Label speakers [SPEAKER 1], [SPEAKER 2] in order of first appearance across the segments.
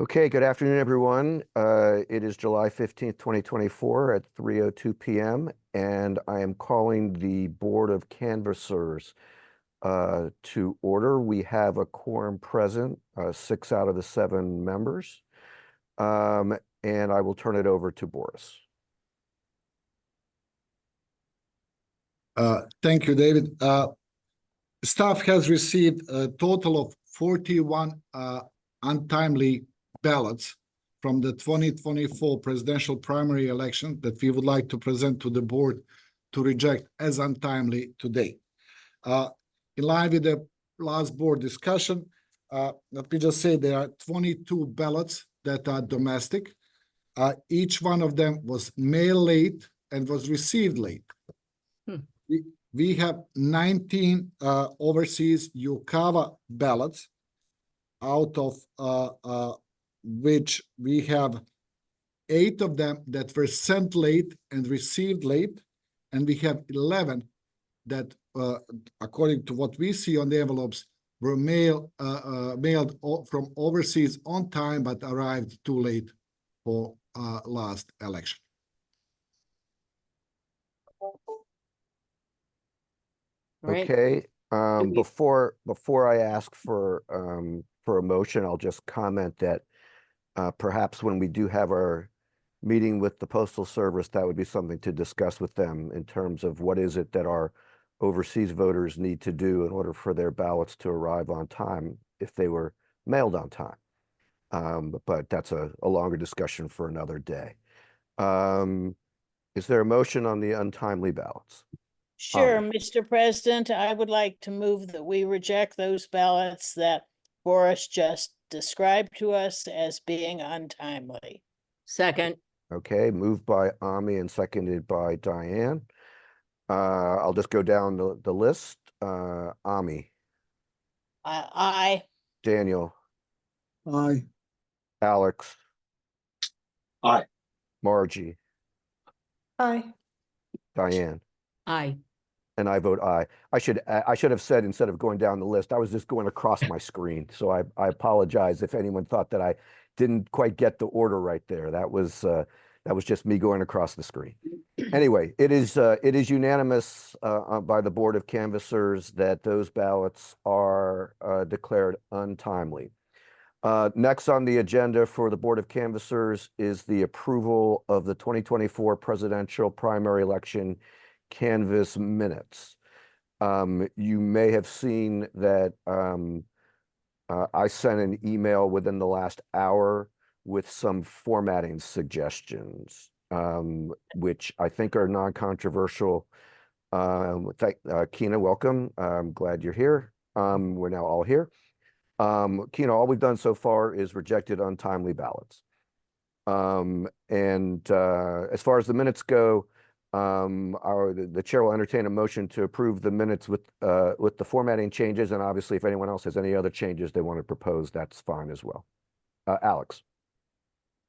[SPEAKER 1] Okay, good afternoon, everyone. It is July 15th, 2024 at 3:02 p.m. and I am calling the Board of Canvassers to order. We have a quorum present, 6 out of the 7 members, and I will turn it over to Boris.
[SPEAKER 2] Thank you, David. Staff has received a total of 41 untimely ballots from the 2024 presidential primary election that we would like to present to the board to reject as untimely today. In line with the last board discussion, let me just say there are 22 ballots that are domestic. Each one of them was mailed late and was received late. We have 19 overseas UCAVA ballots, out of which we have 8 of them that were sent late and received late, and we have 11 that, according to what we see on the envelopes, were mailed from overseas on time but arrived too late for last election.
[SPEAKER 3] Right.
[SPEAKER 1] Okay, before I ask for a motion, I'll just comment that perhaps when we do have our meeting with the Postal Service, that would be something to discuss with them in terms of what is it that our overseas voters need to do in order for their ballots to arrive on time if they were mailed on time. But that's a longer discussion for another day. Is there a motion on the untimely ballots?
[SPEAKER 3] Sure, Mr. President, I would like to move that we reject those ballots that Boris just described to us as being untimely.
[SPEAKER 4] Second.
[SPEAKER 1] Okay, moved by Ami and seconded by Diane. I'll just go down the list. Ami.
[SPEAKER 3] Aye.
[SPEAKER 1] Daniel.
[SPEAKER 2] Aye.
[SPEAKER 1] Alex.
[SPEAKER 5] Aye.
[SPEAKER 1] Margie.
[SPEAKER 4] Aye.
[SPEAKER 1] Diane.
[SPEAKER 4] Aye.
[SPEAKER 1] And I vote aye. I should have said, instead of going down the list, I was just going across my screen. So I apologize if anyone thought that I didn't quite get the order right there. That was just me going across the screen. Anyway, it is unanimous by the Board of Canvassers that those ballots are declared untimely. Next on the agenda for the Board of Canvassers is the approval of the 2024 presidential primary election canvass minutes. You may have seen that I sent an email within the last hour with some formatting suggestions, which I think are non-controversial. Kina, welcome. I'm glad you're here. We're now all here. Kina, all we've done so far is rejected untimely ballots. As far as the minutes go, the chair will entertain a motion to approve the minutes with the formatting changes, and obviously if anyone else has any other changes they want to propose, that's fine as well. Alex.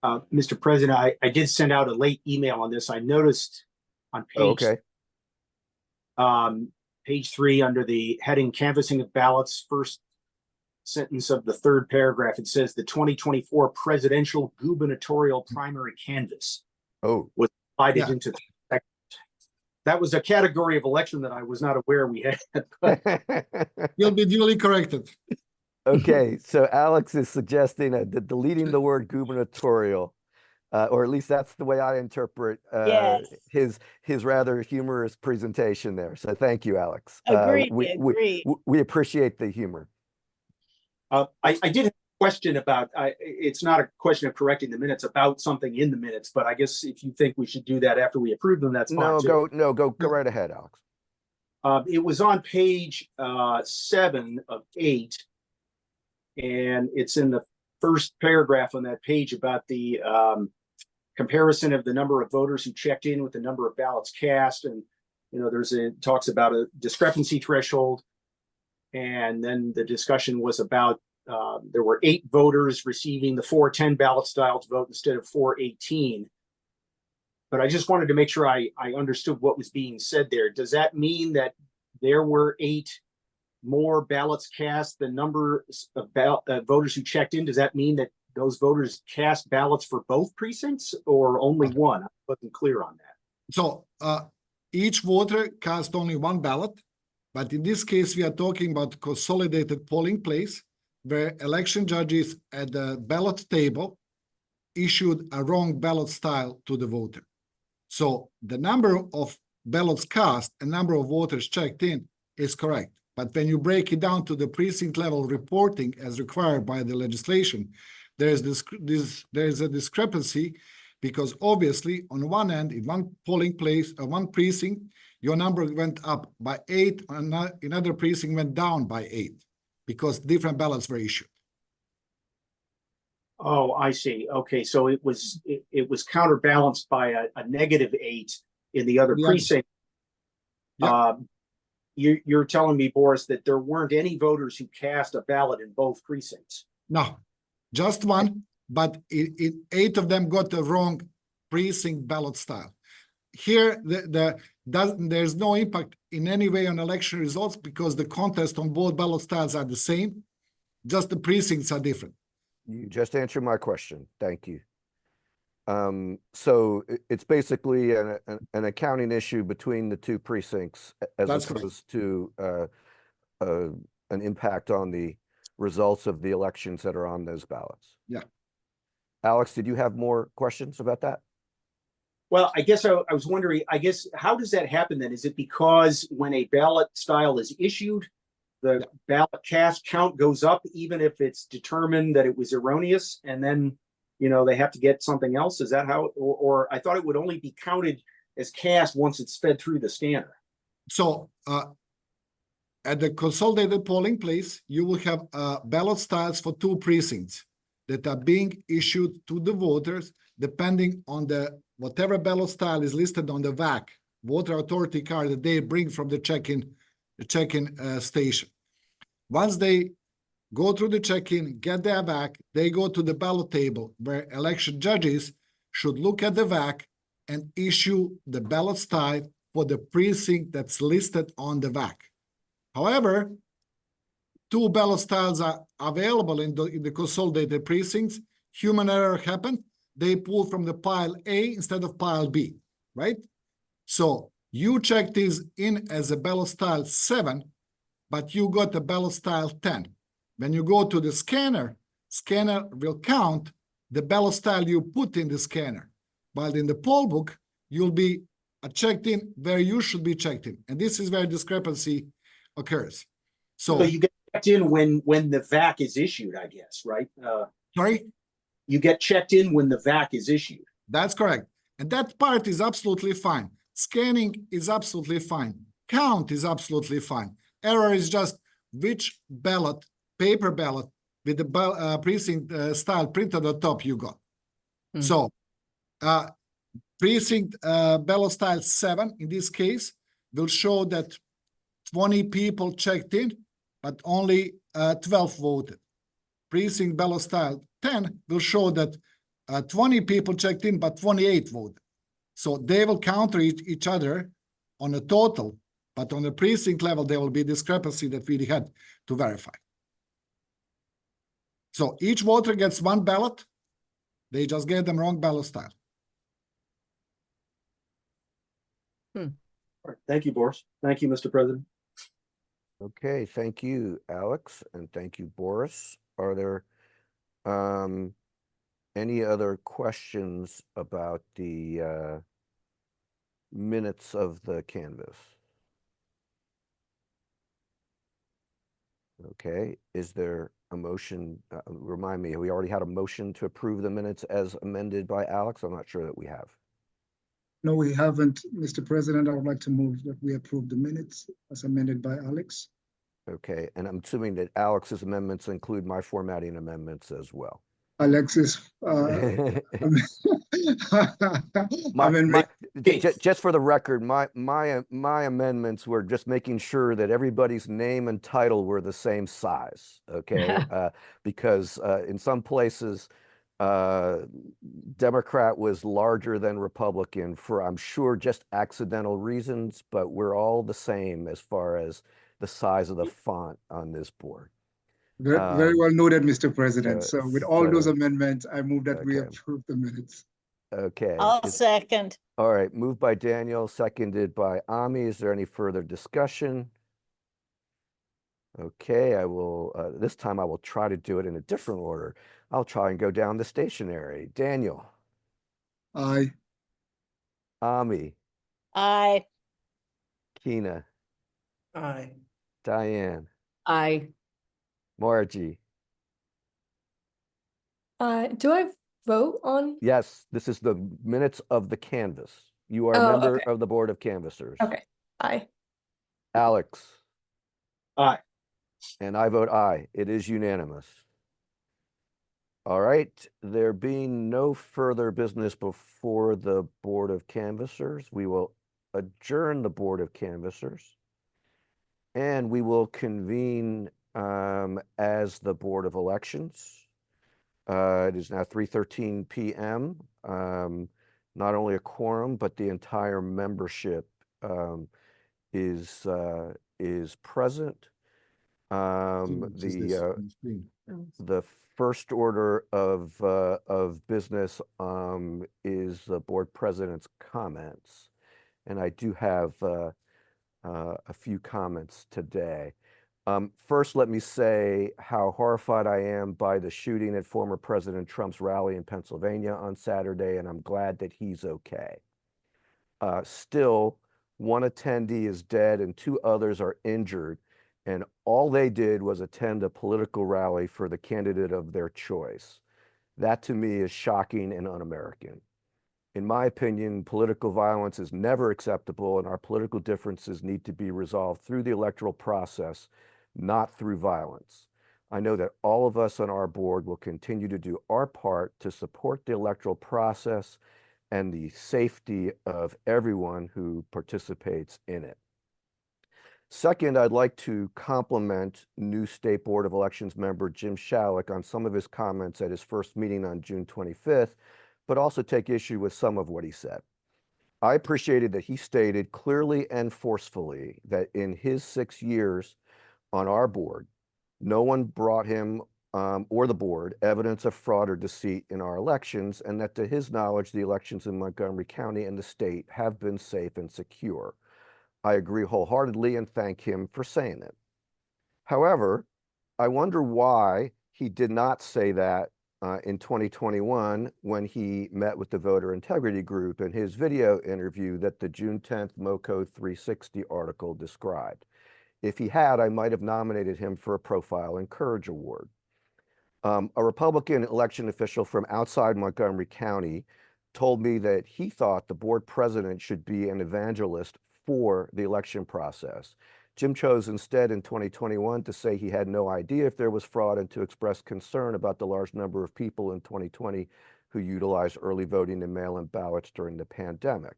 [SPEAKER 5] Mr. President, I did send out a late email on this. I noticed on page 3 under the heading canvassing of ballots, first sentence of the 3rd paragraph, it says the 2024 presidential gubernatorial primary canvass was divided into. That was a category of election that I was not aware we had.
[SPEAKER 2] You'll be duly corrected.
[SPEAKER 1] Okay, so Alex is suggesting deleting the word gubernatorial, or at least that's the way I interpret his rather humorous presentation there. So thank you, Alex.
[SPEAKER 3] Agreed.
[SPEAKER 1] We appreciate the humor.
[SPEAKER 5] I did have a question about, it's not a question of correcting the minutes about something in the minutes, but I guess if you think we should do that after we approve them, that's fine.
[SPEAKER 1] Go right ahead, Alex.
[SPEAKER 5] It was on page 7 of 8, and it's in the first paragraph on that page about the comparison of the number of voters who checked in with the number of ballots cast, and talks about a discrepancy threshold. And then the discussion was about there were 8 voters receiving the 410 ballot style to vote instead of 418. But I just wanted to make sure I understood what was being said there. Does that mean that there were 8 more ballots cast than number of voters who checked in? Does that mean that those voters cast ballots for both precincts or only one? I wasn't clear on that.
[SPEAKER 2] So each voter cast only one ballot, but in this case, we are talking about consolidated polling place where election judges at the ballot table issued a wrong ballot style to the voter. So the number of ballots cast and number of voters checked in is correct. But when you break it down to the precinct level reporting as required by the legislation, there's a discrepancy because obviously on one end, in one polling place, one precinct, your number went up by 8, and another precinct went down by 8 because different ballots were issued.
[SPEAKER 5] Oh, I see. Okay, so it was counterbalanced by a -8 in the other
[SPEAKER 2] Yeah.
[SPEAKER 5] precinct.
[SPEAKER 2] Yeah.
[SPEAKER 5] You're telling me, Boris, that there weren't any voters who cast a ballot in both precincts?
[SPEAKER 2] No, just one, but 8 of them got the wrong precinct ballot style. Here, there's no impact in any way on election results because the contest on both ballot styles are the same, just the precincts are different.
[SPEAKER 1] You just answered my question. Thank you. So it's basically an accounting issue between the two precincts as
[SPEAKER 2] That's correct.
[SPEAKER 1] opposed to an impact on the results of the elections that are on those ballots.
[SPEAKER 2] Yeah.
[SPEAKER 1] Alex, did you have more questions about that?
[SPEAKER 5] Well, I guess I was wondering, how does that happen then? Is it because when a ballot style is issued, the ballot cast count goes up even if it's determined that it was erroneous, and then, they have to get something else? Is that how, or I thought it would only be counted as cast once it's fed through the scanner?
[SPEAKER 2] So at the consolidated polling place, you will have ballot styles for 2 precincts that are being issued to the voters depending on whatever ballot style is listed on the VAC, voter authority card that they bring from the check-in station. Once they go through the check-in, get their VAC, they go to the ballot table where election judges should look at the VAC and issue the ballot style for the precinct that's listed on the VAC. However, 2 ballot styles are available in the consolidated precincts. Human error happened. They pulled from the pile A instead of pile B, right? So you checked this in as a ballot style 7, but you got a ballot style 10. When you go to the scanner will count the ballot style you put in the scanner. While in the poll book, you'll be checked in where you should be checked in. And this is where discrepancy occurs.
[SPEAKER 5] So you get checked in when the VAC is issued, I guess, right?
[SPEAKER 2] Sorry?
[SPEAKER 5] You get checked in when the VAC is issued.
[SPEAKER 2] That's correct. And that part is absolutely fine. Scanning is absolutely fine. Count is absolutely fine. Error is just which ballot, paper ballot, with the precinct style printed on the top you got. So precinct ballot style 7, in this case, will show that 20 people checked in, but only 12 voted. Precinct ballot style 10 will show that 20 people checked in, but 28 voted. So they will counter each other on a total, but on the precinct level, there will be discrepancy that we had to verify. So each voter gets 1 ballot. They just gave them wrong ballot style.
[SPEAKER 5] All right. Thank you, Boris. Thank you, Mr. President.
[SPEAKER 1] Okay, thank you, Alex, and thank you, Boris. Are there any other questions about the minutes of the canvass? Okay, is there a motion? Remind me, we already had a motion to approve the minutes as amended by Alex? I'm not sure that we have.
[SPEAKER 6] No, we haven't, Mr. President. I would like to move that we approve the minutes as amended by Alex.
[SPEAKER 1] Okay, and I'm assuming that Alex's amendments include my formatting amendments as well.
[SPEAKER 6] Alexis,
[SPEAKER 1] Just for the record, my amendments were just making sure that everybody's name and title were the same size, okay? Because in some places, Democrat was larger than Republican for, I'm sure, just accidental reasons, but we're all the same as far as the size of the font on this board.
[SPEAKER 6] Very well noted, Mr. President.
[SPEAKER 1] so-
[SPEAKER 6] So with all those
[SPEAKER 1] so-
[SPEAKER 6] amendments, I move that we
[SPEAKER 1] okay.
[SPEAKER 6] approve the minutes.
[SPEAKER 1] Okay.
[SPEAKER 3] I'll
[SPEAKER 1] is-
[SPEAKER 3] second.
[SPEAKER 1] All right, moved by Daniel, seconded by Ami. Is there any further discussion? Okay, I will, this time I will try to do it in a different order. I'll try and go down the stationary. Daniel,
[SPEAKER 6] Aye.
[SPEAKER 1] Ami,
[SPEAKER 3] Aye.
[SPEAKER 1] Keena,
[SPEAKER 7] Aye.
[SPEAKER 1] Diane,
[SPEAKER 4] Aye.
[SPEAKER 1] Margie.
[SPEAKER 8] Do I vote on?
[SPEAKER 1] Yes, this is the minutes of the canvas. You are a
[SPEAKER 8] Oh,
[SPEAKER 1] member
[SPEAKER 8] okay.
[SPEAKER 1] of the Board of Canvassers.
[SPEAKER 8] Okay, aye.
[SPEAKER 1] Alex.
[SPEAKER 5] Aye.
[SPEAKER 1] And I vote aye. It is unanimous. All right, there being no further business before the Board of Canvassers, we will adjourn the Board of Canvassers. And we will convene as the Board of Elections. It is now 3:13 p.m. Not only a quorum, but the entire membership is present. The first order of business is the board president's comments, and I do have a few comments today. First, let me say how horrified I am by the shooting at former President Trump's rally in Pennsylvania on Saturday, and I'm glad that he's okay. Still, one attendee is dead and 2 others are injured, and all they did was attend a political rally for the candidate of their choice. That to me is shocking and un-American. In my opinion, political violence is never acceptable, and our political differences need to be resolved through the electoral process, not through violence. I know that all of us on our board will continue to do our part to support the electoral process and the safety of everyone who participates in it. Second, I'd like to compliment new State Board of Elections member Jim Schalick on some of his comments at his first meeting on June 25th, but also take issue with some of what he said. I appreciated that he stated clearly and forcefully that in his 6 years on our board, no one brought him or the board evidence of fraud or deceit in our elections, and that to his knowledge, the elections in Montgomery County and the state have been safe and secure. I agree wholeheartedly and thank him for saying it. However, I wonder why he did not say that in 2021 when he met with the Voter Integrity Group in his video interview that the June 10th MoCo 360 article described. If he had, I might have nominated him for a Profile and Courage Award. A Republican election official from outside Montgomery County told me that he thought the board president should be an evangelist for the election process. Jim chose instead in 2021 to say he had no idea if there was fraud and to express concern about the large number of people in 2020 who utilized early voting and mail-in ballots during the pandemic.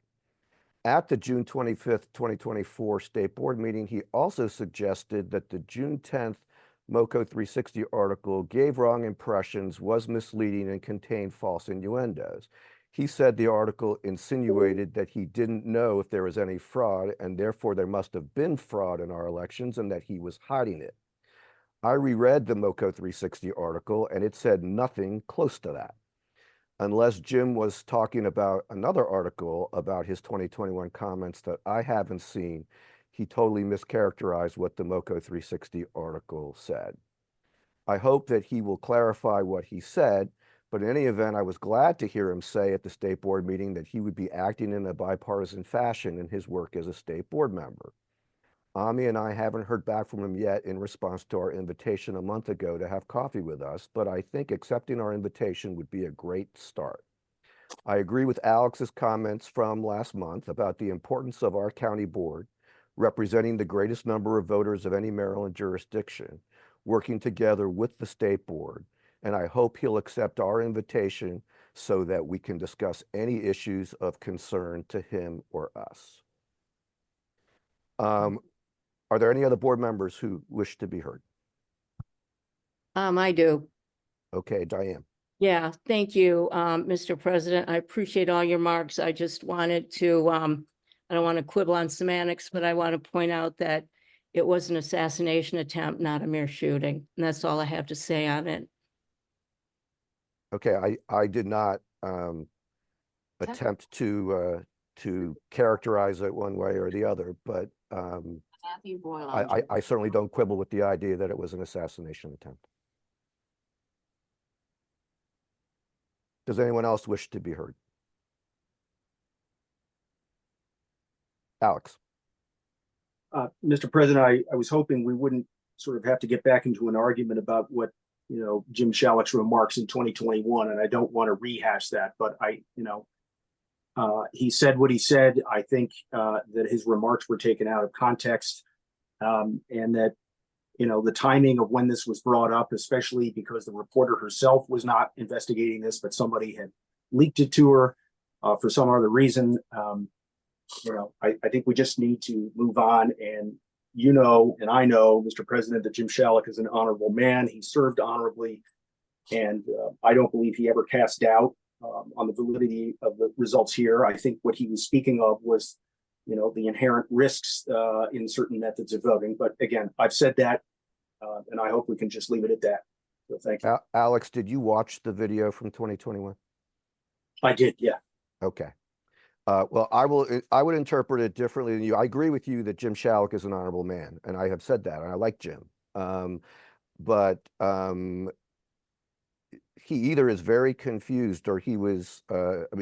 [SPEAKER 1] At the June 25th, 2024 State Board meeting, he also suggested that the June 10th MoCo 360 article gave wrong impressions, was misleading, and contained false innuendos. He said the article insinuated that he didn't know if there was any fraud, and therefore there must have been fraud in our elections and that he was hiding it. I reread the MoCo 360 article, and it said nothing close to that. Unless Jim was talking about another article about his 2021 comments that I haven't seen, he totally mischaracterized what the MoCo 360 article said. I hope that he will clarify what he said, but in any event, I was glad to hear him say at the State Board meeting that he would be acting in a bipartisan fashion in his work as a State Board member. Ami and I haven't heard back from him yet in response to our invitation a month ago to have coffee with us, but I think accepting our invitation would be a great start. I agree with Alex's comments from last month about the importance of our county board representing the greatest number of voters of any Maryland jurisdiction, working together with the State Board, and I hope he'll accept our invitation so that we can discuss any issues of concern to him or us. Are there any other board members who wish to be heard?
[SPEAKER 4] I do.
[SPEAKER 1] Okay, Diane.
[SPEAKER 4] Yeah, thank you, Mr. President. I appreciate all your marks. I just wanted to, I don't want to quibble on semantics, but I want to point out that it was an assassination attempt, not a mere shooting. And that's all I have to say on it.
[SPEAKER 1] Okay, I did not attempt to characterize it one way or the other, but
[SPEAKER 4] Matthew Boyle.
[SPEAKER 1] I certainly don't quibble with the idea that it was an assassination attempt. Does anyone else wish to be heard? Alex.
[SPEAKER 5] Mr. President, I was hoping we wouldn't sort of have to get back into an argument about what, Jim Shalleck's remarks in 2021, and I don't want to rehash that, but he said what he said. I think that his remarks were taken out of context, and that, the timing of when this was brought up, especially because the reporter herself was not investigating this, but somebody had leaked it to her for some other reason. I think we just need to move on. And and I know, Mr. President, that Jim Shalleck is an honorable man. He served honorably, and I don't believe he ever cast doubt on the validity of the results here. I think what he was speaking of was, the inherent risks in certain methods of voting. But again, I've said that, and I hope we can just leave it at that. So thank you.
[SPEAKER 1] Alex, did you watch the video from 2021?
[SPEAKER 5] I did, yeah.
[SPEAKER 1] Okay. Well, I would interpret it differently than you. I agree with you that Jim Shalleck is an honorable man, and I have said that, and I like Jim. But he either is very confused, or he was,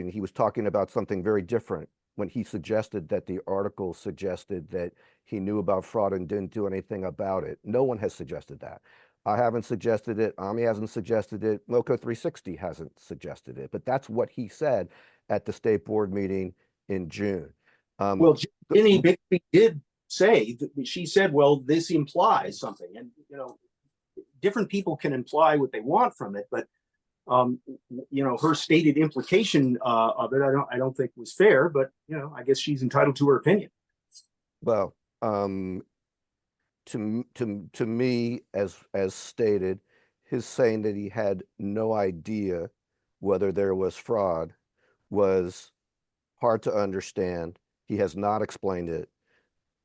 [SPEAKER 1] he was talking about something very different when he suggested that the article suggested that he knew about fraud and didn't do anything about it. No one has suggested that. I haven't suggested it. Ami hasn't suggested it. Loco 360 hasn't suggested it. But that's what he said at the state board meeting in June.
[SPEAKER 5] Well, Ginny Bixby did say that. She said, well, this implies something. And, different people can imply what they want from it, but her stated implication of it, I don't think was fair, but I guess she's entitled to her opinion.
[SPEAKER 1] Well, to me, as stated, his saying that he had no idea whether there was fraud was hard to understand. He has not explained it.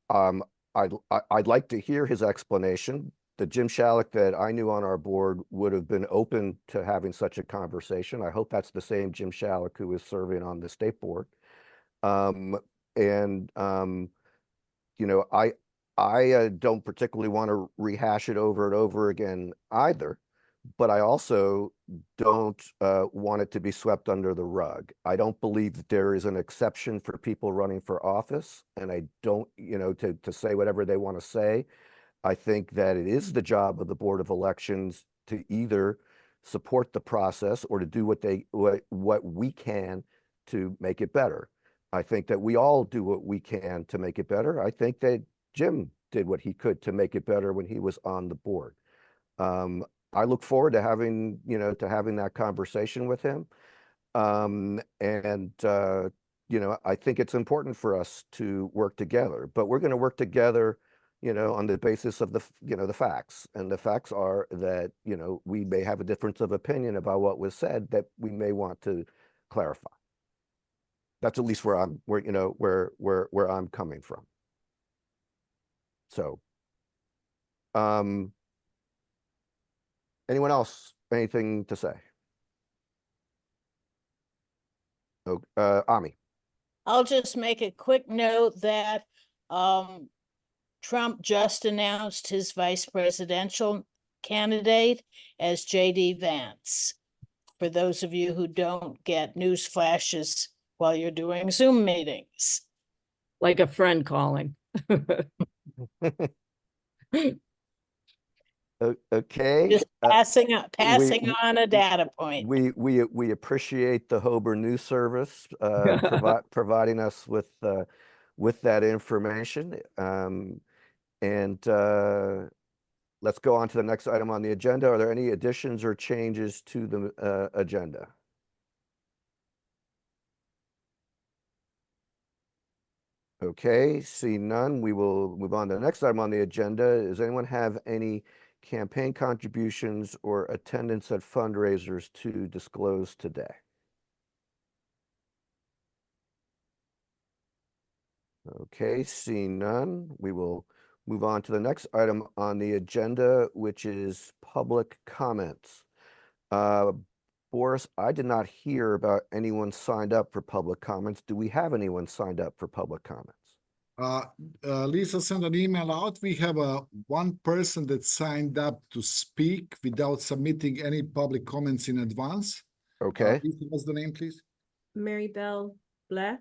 [SPEAKER 1] I'd like to hear his explanation. The Jim Shalleck that I knew on our board would have been open to having such a conversation. I hope that's the same Jim Shalleck who is serving on the state board. I don't particularly want to rehash it over and over again either, but I also don't want it to be swept under the rug. I don't believe that there is an exception for people running for office, and I don't, to say whatever they want to say. I think that it is the job of the Board of Elections to either support the process or to do what we can to make it better. I think that we all do what we can to make it better. I think that Jim did what he could to make it better when he was on the board. I look forward to having that conversation with him. I think it's important for us to work together, but we're going to work together on the basis of the facts. And the facts are that, we may have a difference of opinion about what was said that we may want to clarify. That's at least where I'm coming from. So, anyone else, anything to say? Oh, Ami.
[SPEAKER 3] I'll just make a quick note that Trump just announced his vice presidential candidate as J.D. Vance. For those of you who don't get news flashes while you're doing Zoom meetings.
[SPEAKER 4] Like a friend calling.
[SPEAKER 1] Okay.
[SPEAKER 3] Just passing on a data point.
[SPEAKER 1] We appreciate the Hober News Service providing us with that information. Let's go on to the next item on the agenda. Are there any additions or changes to the agenda? Okay, see none. We will move on to the next item on the agenda. Does anyone have any campaign contributions or attendance at fundraisers to disclose today? Okay, seeing none, we will move on to the next item on the agenda, which is public comments. Boris, I did not hear about anyone signed up for public comments. Do we have anyone signed up for public comments?
[SPEAKER 2] Lisa sent an email out. We have one person that signed up to speak without submitting any public comments in advance.
[SPEAKER 1] Okay.
[SPEAKER 2] Lisa, what's the name, please?
[SPEAKER 4] Mary Bell Black.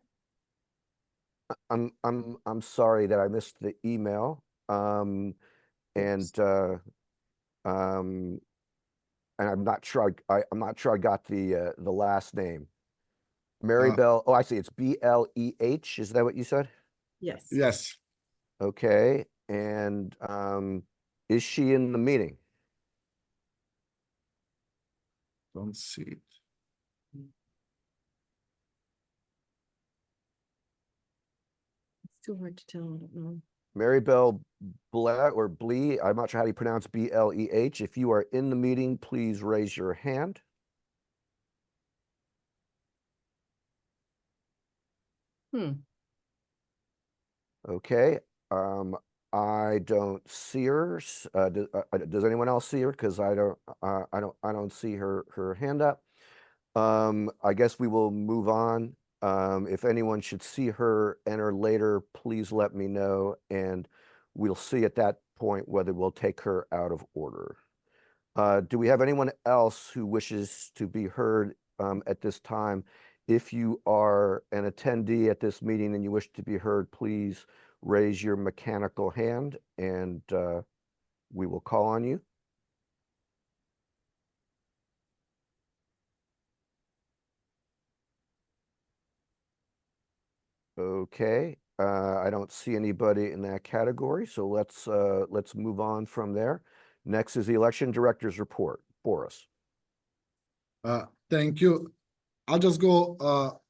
[SPEAKER 1] I'm sorry that I missed the email. And I'm not sure I'm not sure I got the last name. Mary Bell. Oh, I see. It's BLEH. Is that what you said?
[SPEAKER 4] Yes.
[SPEAKER 2] Yes.
[SPEAKER 1] Okay. And is she in the meeting?
[SPEAKER 2] Don't see it.
[SPEAKER 4] It's too hard to tell. I don't know.
[SPEAKER 1] Mary Bell Black or Blee. I'm not sure how you pronounce BLEH. If you are in the meeting, please raise your hand. Okay. I don't see her. Does anyone else see her? Because I don't see her hand up. I guess we will move on. If anyone should see her enter later, please let me know, and we'll see at that point whether we'll take her out of order. Do we have anyone else who wishes to be heard at this time? If you are an attendee at this meeting and you wish to be heard, please raise your mechanical hand and we will call on you. Okay, I don't see anybody in that category, so let's move on from there. Next is the election director's report. Boris.
[SPEAKER 2] Thank you. I'll just go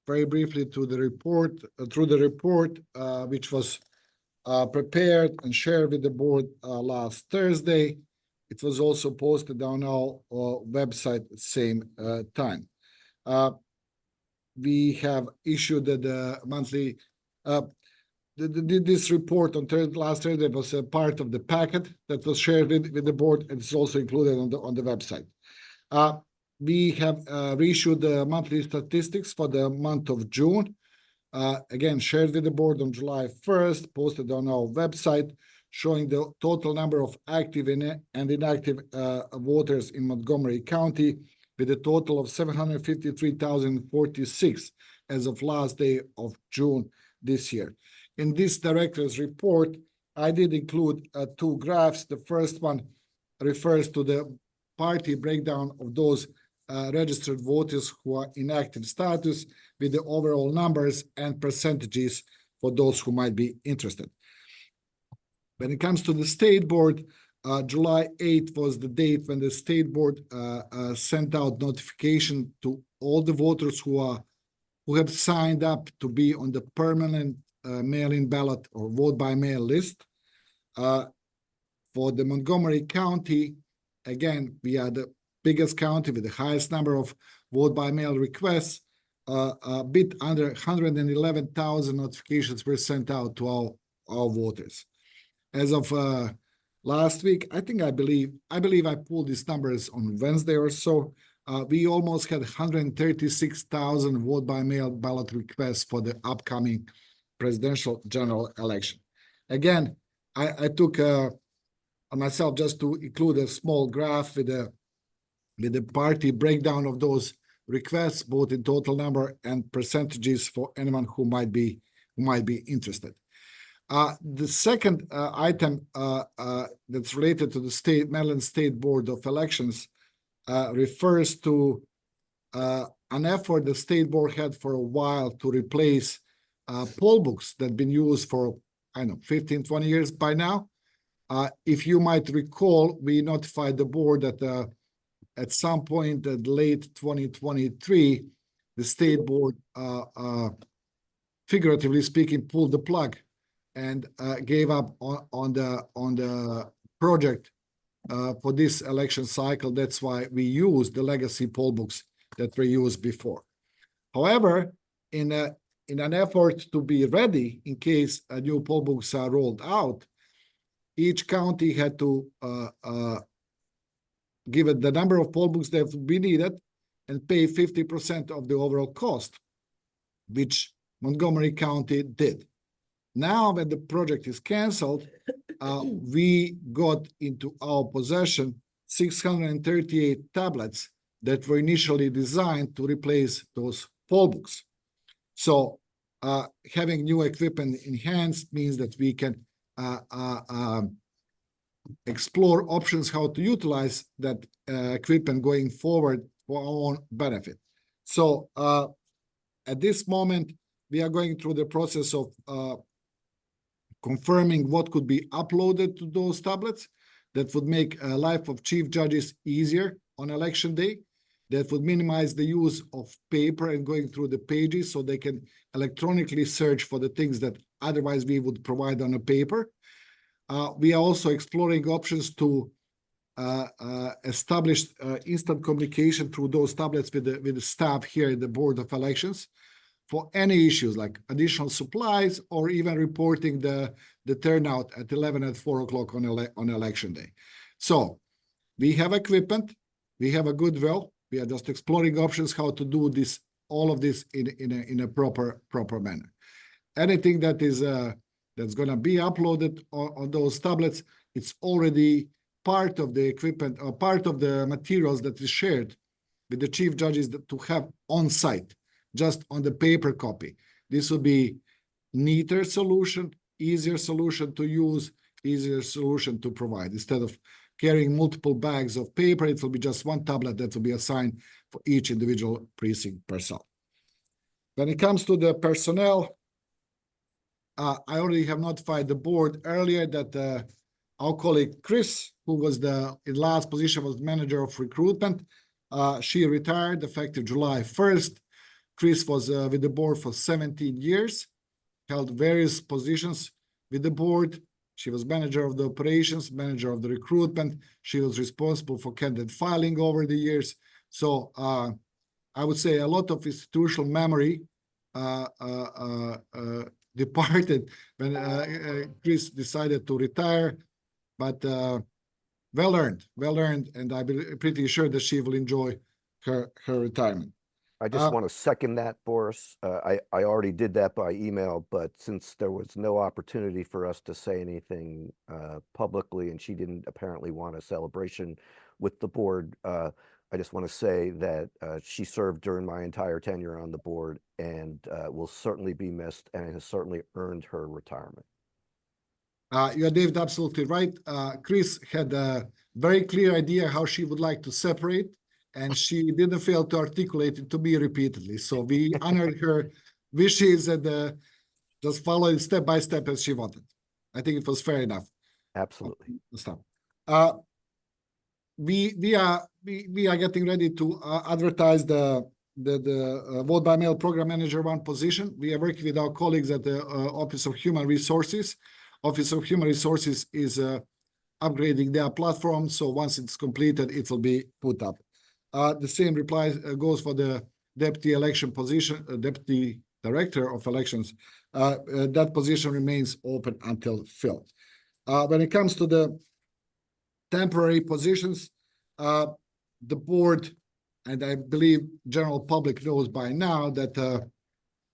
[SPEAKER 2] very briefly to the report, which was prepared and shared with the board last Thursday. It was also posted on our website at the same time. We have issued the monthly, this report on last Thursday was a part of the packet that was shared with the board, and it's also included on the website. We have reissued the monthly statistics for the month of June. Again, shared with the board on July 1st, posted on our website, showing the total number of active and inactive voters in Montgomery County, with a total of 753,046 as of last day of June this year. In this director's report, I did include two graphs. The first one refers to the party breakdown of those registered voters who are in active status, with the overall numbers and percentages for those who might be interested. When it comes to the state board, July 8th was the date when the state board sent out notification to all the voters who have signed up to be on the permanent mail-in ballot or vote by mail list. For the Montgomery County, again, we are the biggest county with the highest number of vote by mail requests. A bit under 111,000 notifications were sent out to our voters. As of last week, I believe I pulled these numbers on Wednesday or so. We almost had 136,000 vote by mail ballot requests for the upcoming presidential general election. Again, I took on myself just to include a small graph with the party breakdown of those requests, both in total number and percentages, for anyone who might be interested. The second item that's related to the Maryland State Board of Elections refers to an effort the state board had for a while to replace poll books that have been used for, 15, 20 years by now. If you might recall, we notified the board that at some point in late 2023, the state board, figuratively speaking, pulled the plug and gave up on the project for this election cycle. That's why we use the legacy poll books that were used before. However, in an effort to be ready in case new poll books are rolled out, each county had to give it the number of poll books that would be needed and pay 50% of the overall cost, which Montgomery County did. Now, when the project is canceled, we got into our possession 638 tablets that were initially designed to replace those poll books. So having new equipment enhanced means that we can explore options how to utilize that equipment going forward for our own benefit. So at this moment, we are going through the process of confirming what could be uploaded to those tablets that would make life of chief judges easier on election day, that would minimize the use of paper and going through the pages so they can electronically search for the things that otherwise we would provide on a paper. We are also exploring options to establish instant communication through those tablets with the staff here at the Board of Elections for any issues like additional supplies or even reporting the turnout at 11 at 4 o'clock on election day. So we have equipment, we have a goodwill. We are just exploring options how to do this, all of this in a proper manner. Anything that is that's going to be uploaded on those tablets, it's already part of the equipment or part of the materials that is shared with the chief judges to have on site, just on the paper copy. This will be neater solution, easier solution to use, easier solution to provide. Instead of carrying multiple bags of paper, it will be just one tablet that will be assigned for each individual precinct person. When it comes to the personnel, I already have notified the board earlier that our colleague Chris, who was in last position was manager of recruitment, she retired effective July 1st. Chris was with the board for 17 years, held various positions with the board. She was manager of the operations, manager of the recruitment. She was responsible for candidate filing over the years. So I would say a lot of institutional memory departed when Chris decided to retire, but well earned, and I'm pretty sure that she will enjoy her retirement.
[SPEAKER 1] I just want to second that, Boris. I already did that by email, but since there was no opportunity for us to say anything publicly, and she didn't apparently want a celebration with the board, I just want to say that she served during my entire tenure on the board and will certainly be missed and has certainly earned her retirement.
[SPEAKER 2] You're David, absolutely right. Chris had a very clear idea how she would like to separate, and she didn't fail to articulate it to me repeatedly. So we honored her wishes and just followed step by step as she wanted. I think it was fair enough.
[SPEAKER 1] Absolutely.
[SPEAKER 2] We are getting ready to advertise the vote by mail program manager 1 position. We are working with our colleagues at the Office of Human Resources. Office of Human Resources is upgrading their platform, so once it's completed, it will be put up. The same goes for the deputy election position, deputy director of elections. That position remains open until filled. When it comes to the temporary positions, the board, and I believe general public knows by now that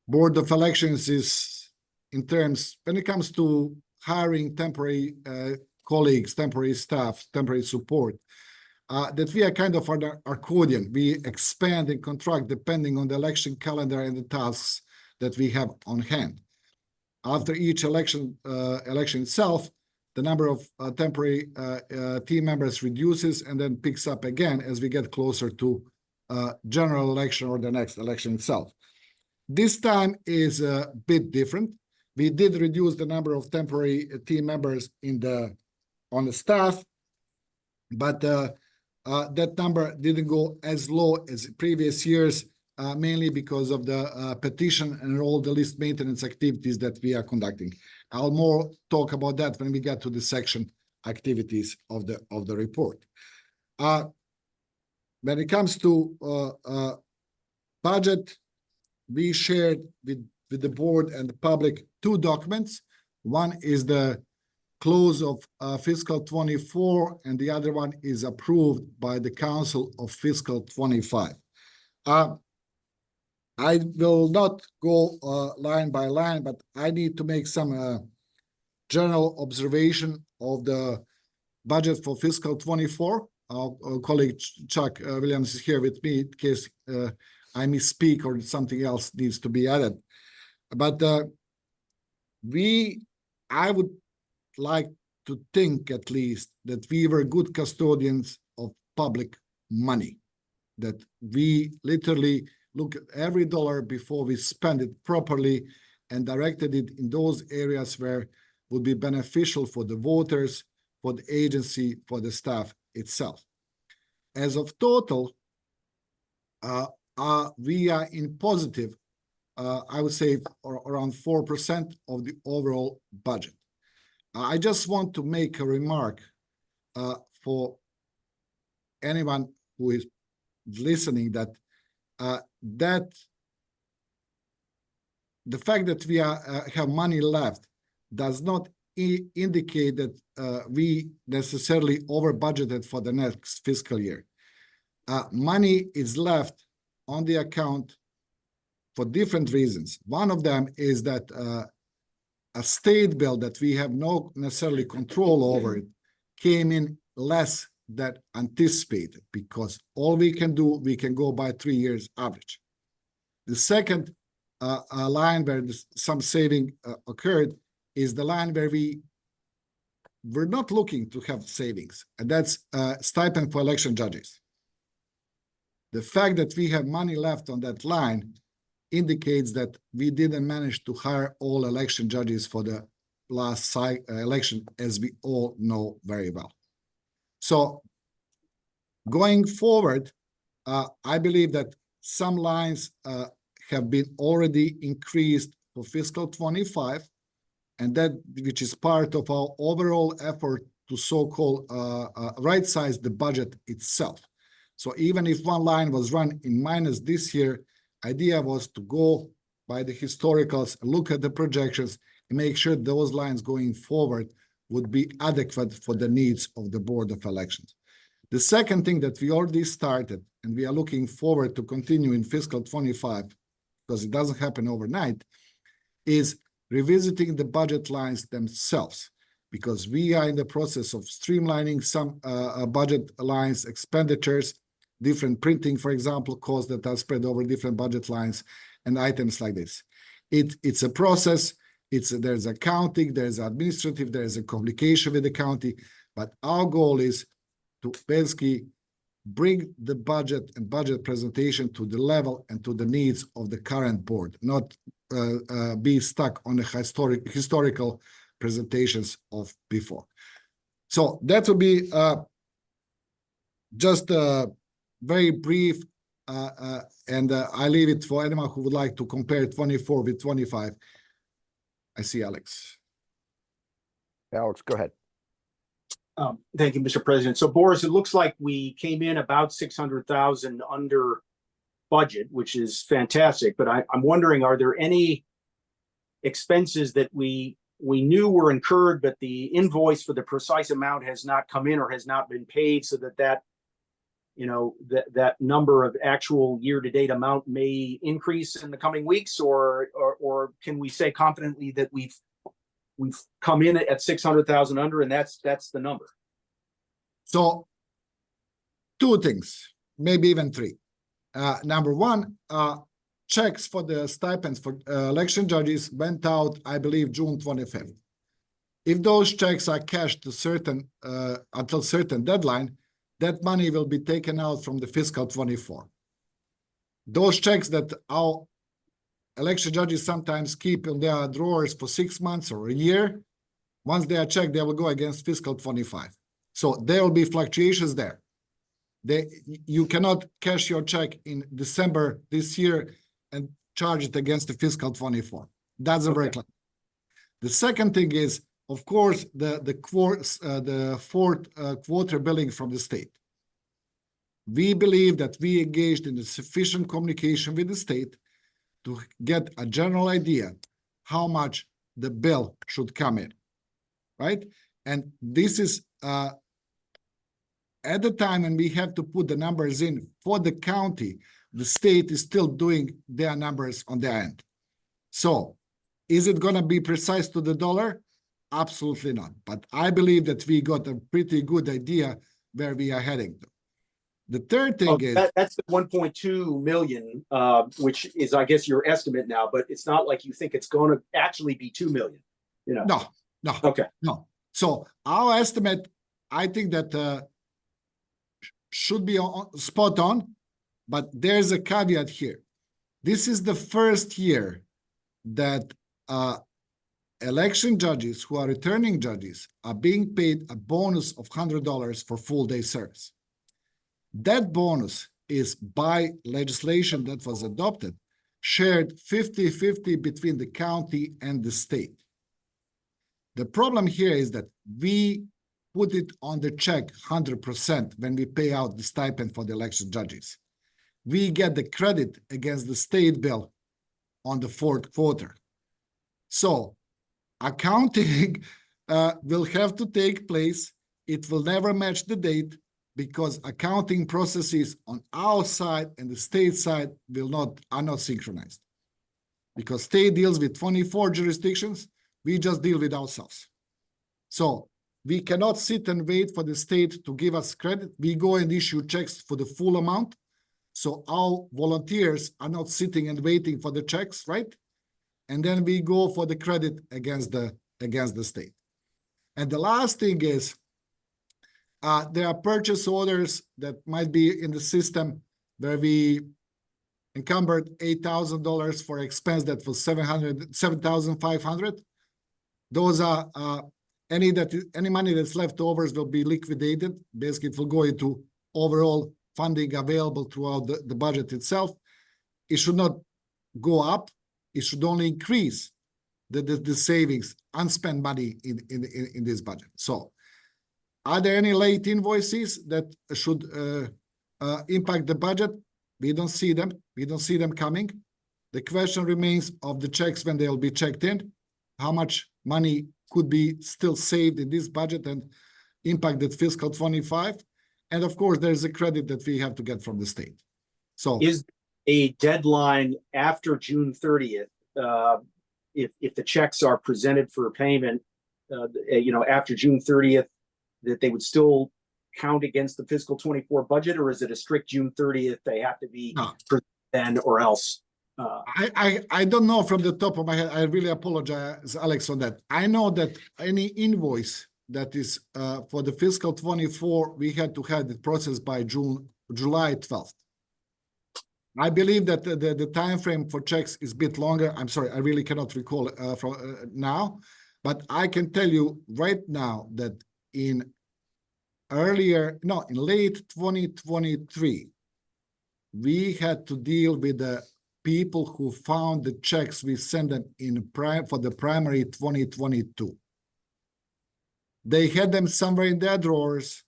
[SPEAKER 2] Board of Elections is in terms, when it comes to hiring temporary colleagues, temporary staff, temporary support, that we are kind of an accordion. We expand and contract depending on the election calendar and the tasks that we have on hand. After each election itself, the number of temporary team members reduces and then picks up again as we get closer to general election or the next election itself. This time is a bit different. We did reduce the number of temporary team members on the staff, but that number didn't go as low as previous years, mainly because of the petition and all the list maintenance activities that we are conducting. I'll more talk about that when we get to the section activities of the report. When it comes to budget, we shared with the board and the public 2 documents. One is the close of fiscal 24, and the other one is approved by the council of fiscal 25. I will not go line by line, but I need to make some general observation of the budget for fiscal 24. Our colleague Chuck Williams is here with me in case I misspeak or something else needs to be added. But I would like to think at least that we were good custodians of public money, that we literally look at every dollar before we spend it properly and directed it in those areas where would be beneficial for the voters, for the agency, for the staff itself. As of total, we are in positive, I would say around 4% of the overall budget. I just want to make a remark for anyone who is listening that the fact that we have money left does not indicate that we necessarily over budgeted for the next fiscal year. Money is left on the account for different reasons. One of them is that a state bill that we have no necessarily control over it came in less than anticipated, because all we can do, we can go by 3 years average. The second line where some saving occurred is the line where we're not looking to have savings, and that's stipend for election judges. The fact that we have money left on that line indicates that we didn't manage to hire all election judges for the last election, as we all know very well. So going forward, I believe that some lines have been already increased for fiscal 25, and that which is part of our overall effort to so-called right-size the budget itself. So even if one line was run in minus this year, idea was to go by the historicals, look at the projections, and make sure those lines going forward would be adequate for the needs of the Board of Elections. The second thing that we already started, and we are looking forward to continue in fiscal 25, because it doesn't happen overnight, is revisiting the budget lines themselves, because we are in the process of streamlining some budget lines, expenditures, different printing, for example, costs that are spread over different budget lines and items like this. It's a process. There's accounting, there's administrative, there's a communication with the county, but our goal is to basically bring the budget and budget presentation to the level and to the needs of the current board, not be stuck on the historical presentations of before. So that will be just a very brief, and I leave it for anyone who would like to compare 24 with 25. I see Alex.
[SPEAKER 1] Alex, go ahead.
[SPEAKER 5] Thank you, Mr. President. So Boris, it looks like we came in about 600,000 under budget, which is fantastic. But I'm wondering, are there any expenses that we knew were incurred, but the invoice for the precise amount has not come in or has not been paid, so that number of actual year-to-date amount may increase in the coming weeks, or can we say confidently that we've come in at 600,000 under, and that's the number?
[SPEAKER 2] So, two things, maybe even three. Number one, checks for the stipends for election judges went out, I believe, June 25th. If those checks are cashed to until certain deadline, that money will be taken out from the fiscal 24. Those checks that our election judges sometimes keep in their drawers for 6 months or a year, once they are checked, they will go against fiscal 25. So there will be fluctuations there. You cannot cash your check in December this year and charge it against the fiscal 24. That's a very clear. The second thing is, of course, the fourth quarter billing from the state. We believe that we engaged in a sufficient communication with the state to get a general idea how much the bill should come in, right? And this is at the time when we have to put the numbers in for the county, the state is still doing their numbers on their end. So is it going to be precise to the dollar? Absolutely not. But I believe that we got a pretty good idea where we are heading to. The third thing is
[SPEAKER 5] that's the 1.2 million, which is, I guess, your estimate now, but it's not like you think it's going to actually be 2 million. You know?
[SPEAKER 2] no.
[SPEAKER 5] Okay.
[SPEAKER 2] No. So our estimate, I think that should be spot on, but there's a caveat here. This is the first year that election judges who are returning judges are being paid a bonus of $100 for full day service. That bonus is, by legislation that was adopted, shared 50-50 between the county and the state. The problem here is that we put it on the check 100% when we pay out the stipend for the election judges. We get the credit against the state bill on the fourth quarter. So accounting will have to take place. It will never match the date because accounting processes on our side and the state side are not synchronized. Because state deals with 24 jurisdictions, we just deal with ourselves. So we cannot sit and wait for the state to give us credit. We go and issue checks for the full amount. So our volunteers are not sitting and waiting for the checks, right? And then we go for the credit against the state. And the last thing is, there are purchase orders that might be in the system where we encumbered $8,000 for expense that was $7,500. Those are any money that's left overs will be liquidated. Basically, it will go into overall funding available throughout the budget itself. It should not go up. It should only increase the savings, unspent money in this budget. So are there any late invoices that should impact the budget? We don't see them. We don't see them coming. The question remains of the checks when they'll be checked in, how much money could be still saved in this budget and impacted fiscal 25. And of course, there's a credit that we have to get from the state. So
[SPEAKER 5] is a deadline after June 30th, if the checks are presented for payment, after June 30th, that they would still count against the fiscal 24 budget, or is it a strict June 30th? They have to be then or else.
[SPEAKER 2] I don't know from the top of my head. I really apologize, Alex, on that. I know that any invoice that is for the fiscal 24, we had to have it processed by July 12th. I believe that the time frame for checks is a bit longer. I'm sorry, I really cannot recall from now, but I can tell you right now that in late 2023, we had to deal with the people who found the checks we sent them for the primary 2022. They had them somewhere in their drawers.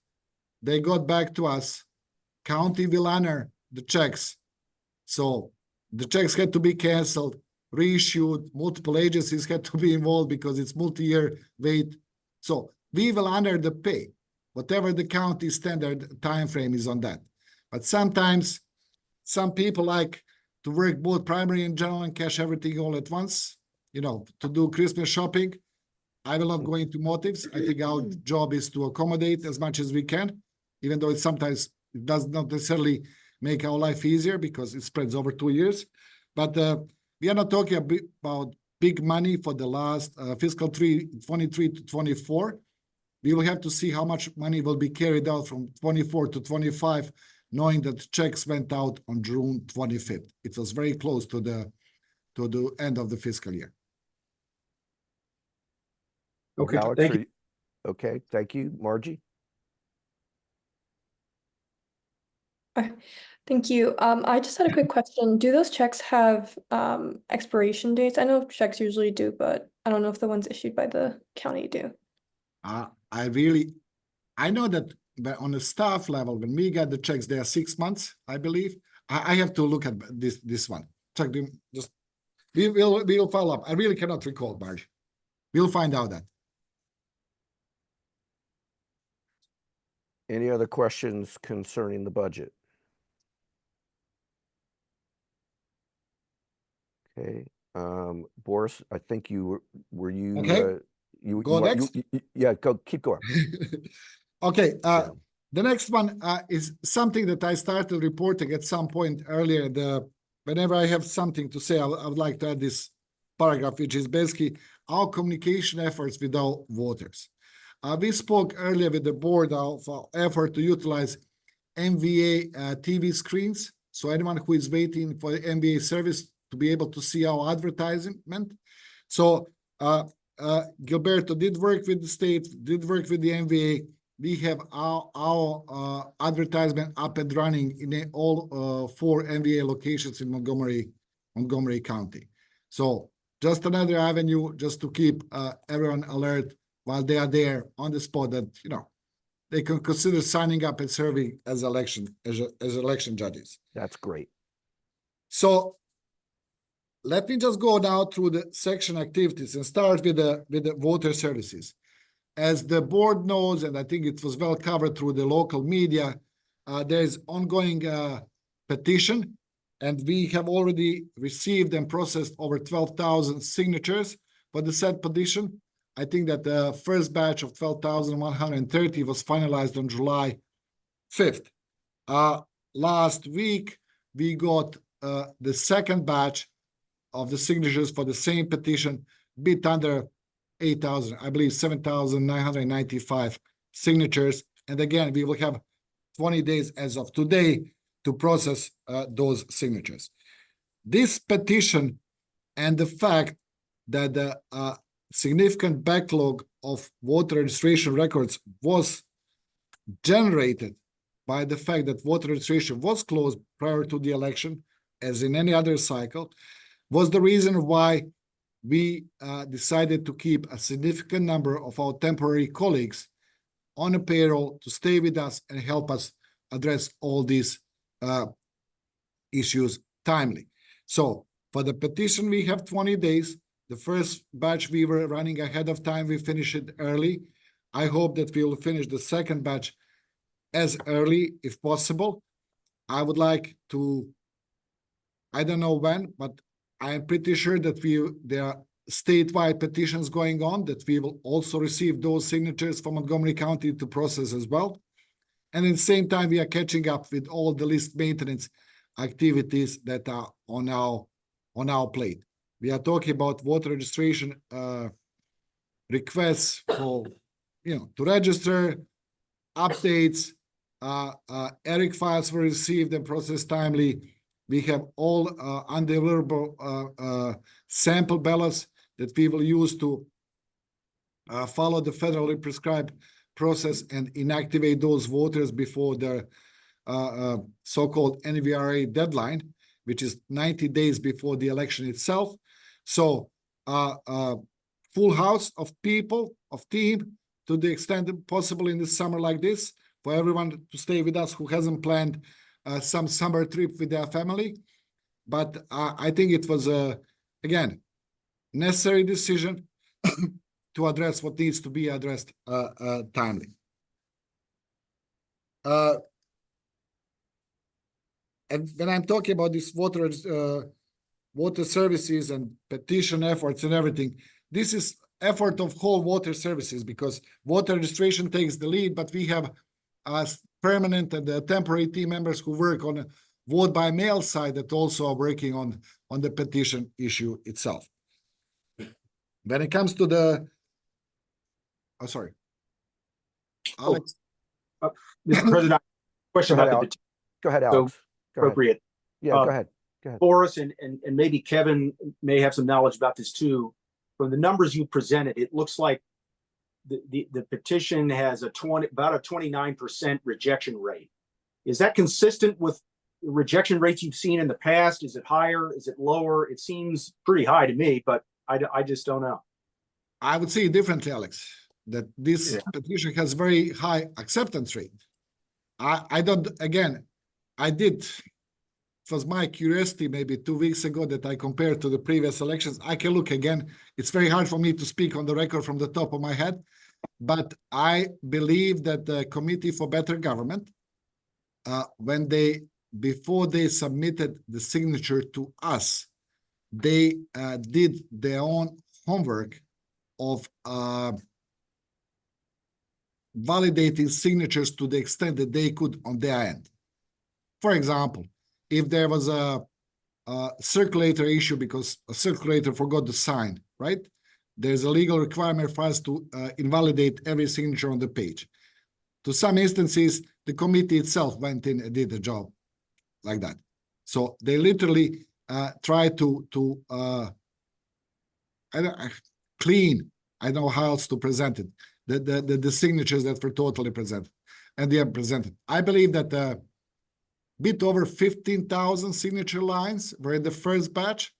[SPEAKER 2] They got back to us. County will honor the checks. So the checks had to be canceled, reissued. Multiple agencies had to be involved because it's multi-year wait. So we will honor the pay, whatever the county standard time frame is on that. But sometimes some people like to work both primary and general and cash everything all at once, to do Christmas shopping. I will not go into motives. I think our job is to accommodate as much as we can, even though sometimes it does not necessarily make our life easier because it spreads over 2 years. But we are not talking about big money for the last fiscal 23 to 24. We will have to see how much money will be carried out from 24 to 25, knowing that checks went out on June 25th. It was very close to the end of the fiscal year.
[SPEAKER 5] Okay,
[SPEAKER 1] Alex,
[SPEAKER 5] thank you.
[SPEAKER 1] Okay, thank you. Margie?
[SPEAKER 8] Thank you. I just had a quick question. Do those checks have expiration dates? I know checks usually do, but I don't know if the ones issued by the county do.
[SPEAKER 2] I know that, but on the staff level, when we get the checks, they are 6 months, I believe. I have to look at this one. Check them. We'll follow up. I really cannot recall, Margie. We'll find out that.
[SPEAKER 1] Any other questions concerning the budget? Okay, Boris, I think were you,
[SPEAKER 2] Okay. Go next.
[SPEAKER 1] yeah, go, keep going.
[SPEAKER 2] Okay,
[SPEAKER 1] Yeah.
[SPEAKER 2] the next one is something that I started reporting at some point earlier. Whenever I have something to say, I would like to add this paragraph, which is basically our communication efforts with our voters. We spoke earlier with the board of our effort to utilize MVA TV screens. So anyone who is waiting for the MVA service to be able to see our advertisement. So Gilberto did work with the state, did work with the MVA. We have our advertisement up and running in all 4 MVA locations in Montgomery County. So just another avenue just to keep everyone alert while they are there on the spot, that they can consider signing up and serving as election judges.
[SPEAKER 1] That's great.
[SPEAKER 2] So let me just go now through the section activities and start with the voter services. As the board knows, and I think it was well covered through the local media, there is ongoing petition, and we have already received and processed over 12,000 signatures for the said petition. I think that the first batch of 12,130 was finalized on July 5th. Last week, we got the second batch of the signatures for the same petition, bit under 8,000, I believe 7,995 signatures. And again, we will have 20 days as of today to process those signatures. This petition and the fact that the significant backlog of voter registration records was generated by the fact that voter registration was closed prior to the election, as in any other cycle, was the reason why we decided to keep a significant number of our temporary colleagues on a payroll to stay with us and help us address all these issues timely. So for the petition, we have 20 days. The first batch we were running ahead of time, we finished it early. I hope that we will finish the second batch as early if possible. I would like to, I don't know when, but I'm pretty sure that there are statewide petitions going on, that we will also receive those signatures from Montgomery County to process as well. And at the same time, we are catching up with all the list maintenance activities that are on our plate. We are talking about voter registration requests for, to register, updates, ERIC files were received and processed timely. We have all undeliverable sample ballots that we will use to follow the federally prescribed process and inactivate those voters before the so-called NVRA deadline, which is 90 days before the election itself. So full house of people, of team, to the extent possible in the summer like this, for everyone to stay with us who hasn't planned some summer trip with their family. But I think it was, again, necessary decision to address what needs to be addressed timely. And when I'm talking about this water services and petition efforts and everything, this is effort of whole water services, because water registration takes the lead, but we have permanent and temporary team members who work on a vote by mail side that also are working on the petition issue itself. When it comes to the, sorry, Alex.
[SPEAKER 5] Mr. President, question about the petition.
[SPEAKER 1] Go ahead, Alex.
[SPEAKER 5] Appropriate.
[SPEAKER 1] Yeah, go ahead.
[SPEAKER 5] Boris and maybe Kevin may have some knowledge about this too. From the numbers you presented, it looks like the petition has about a 29% rejection rate. Is that consistent with rejection rates you've seen in the past? Is it higher? Is it lower? It seems pretty high to me, but I just don't know.
[SPEAKER 2] I would say differently, Alex, that this petition has very high acceptance rate. I don't, again, it was my curiosity maybe 2 weeks ago that I compared to the previous elections. I can look again. It's very hard for me to speak on the record from the top of my head. But I believe that the Committee for Better Government, before they submitted the signature to us, they did their own homework of validating signatures to the extent that they could on their end. For example, if there was a circulator issue because a circulator forgot to sign, right? There's a legal requirement for us to invalidate every signature on the page. To some instances, the committee itself went in and did the job like that. So they literally try to clean, I don't know how else to present it, the signatures that were totally presented, and they are presented. I believe that a bit over 15,000 signature lines were in the first batch,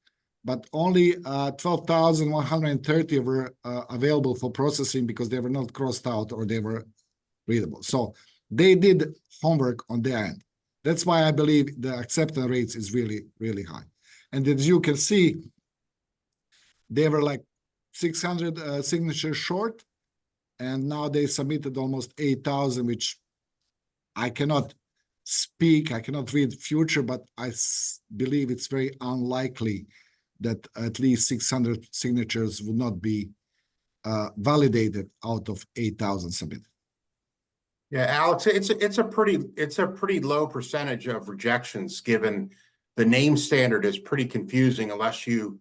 [SPEAKER 2] but only 12,130 were available for processing because they were not crossed out or they were readable. So they did homework on their end. That's why I believe the acceptance rates is really, really high. And as you can see, they were like 600 signatures short, and now they submitted almost 8,000, which I cannot speak, I cannot read future, but I believe it's very unlikely that at least 600 signatures will not be validated out of 8,000 submitted.
[SPEAKER 7] Yeah, Alex, it's a pretty low percentage of rejections, given the name standard is pretty confusing unless you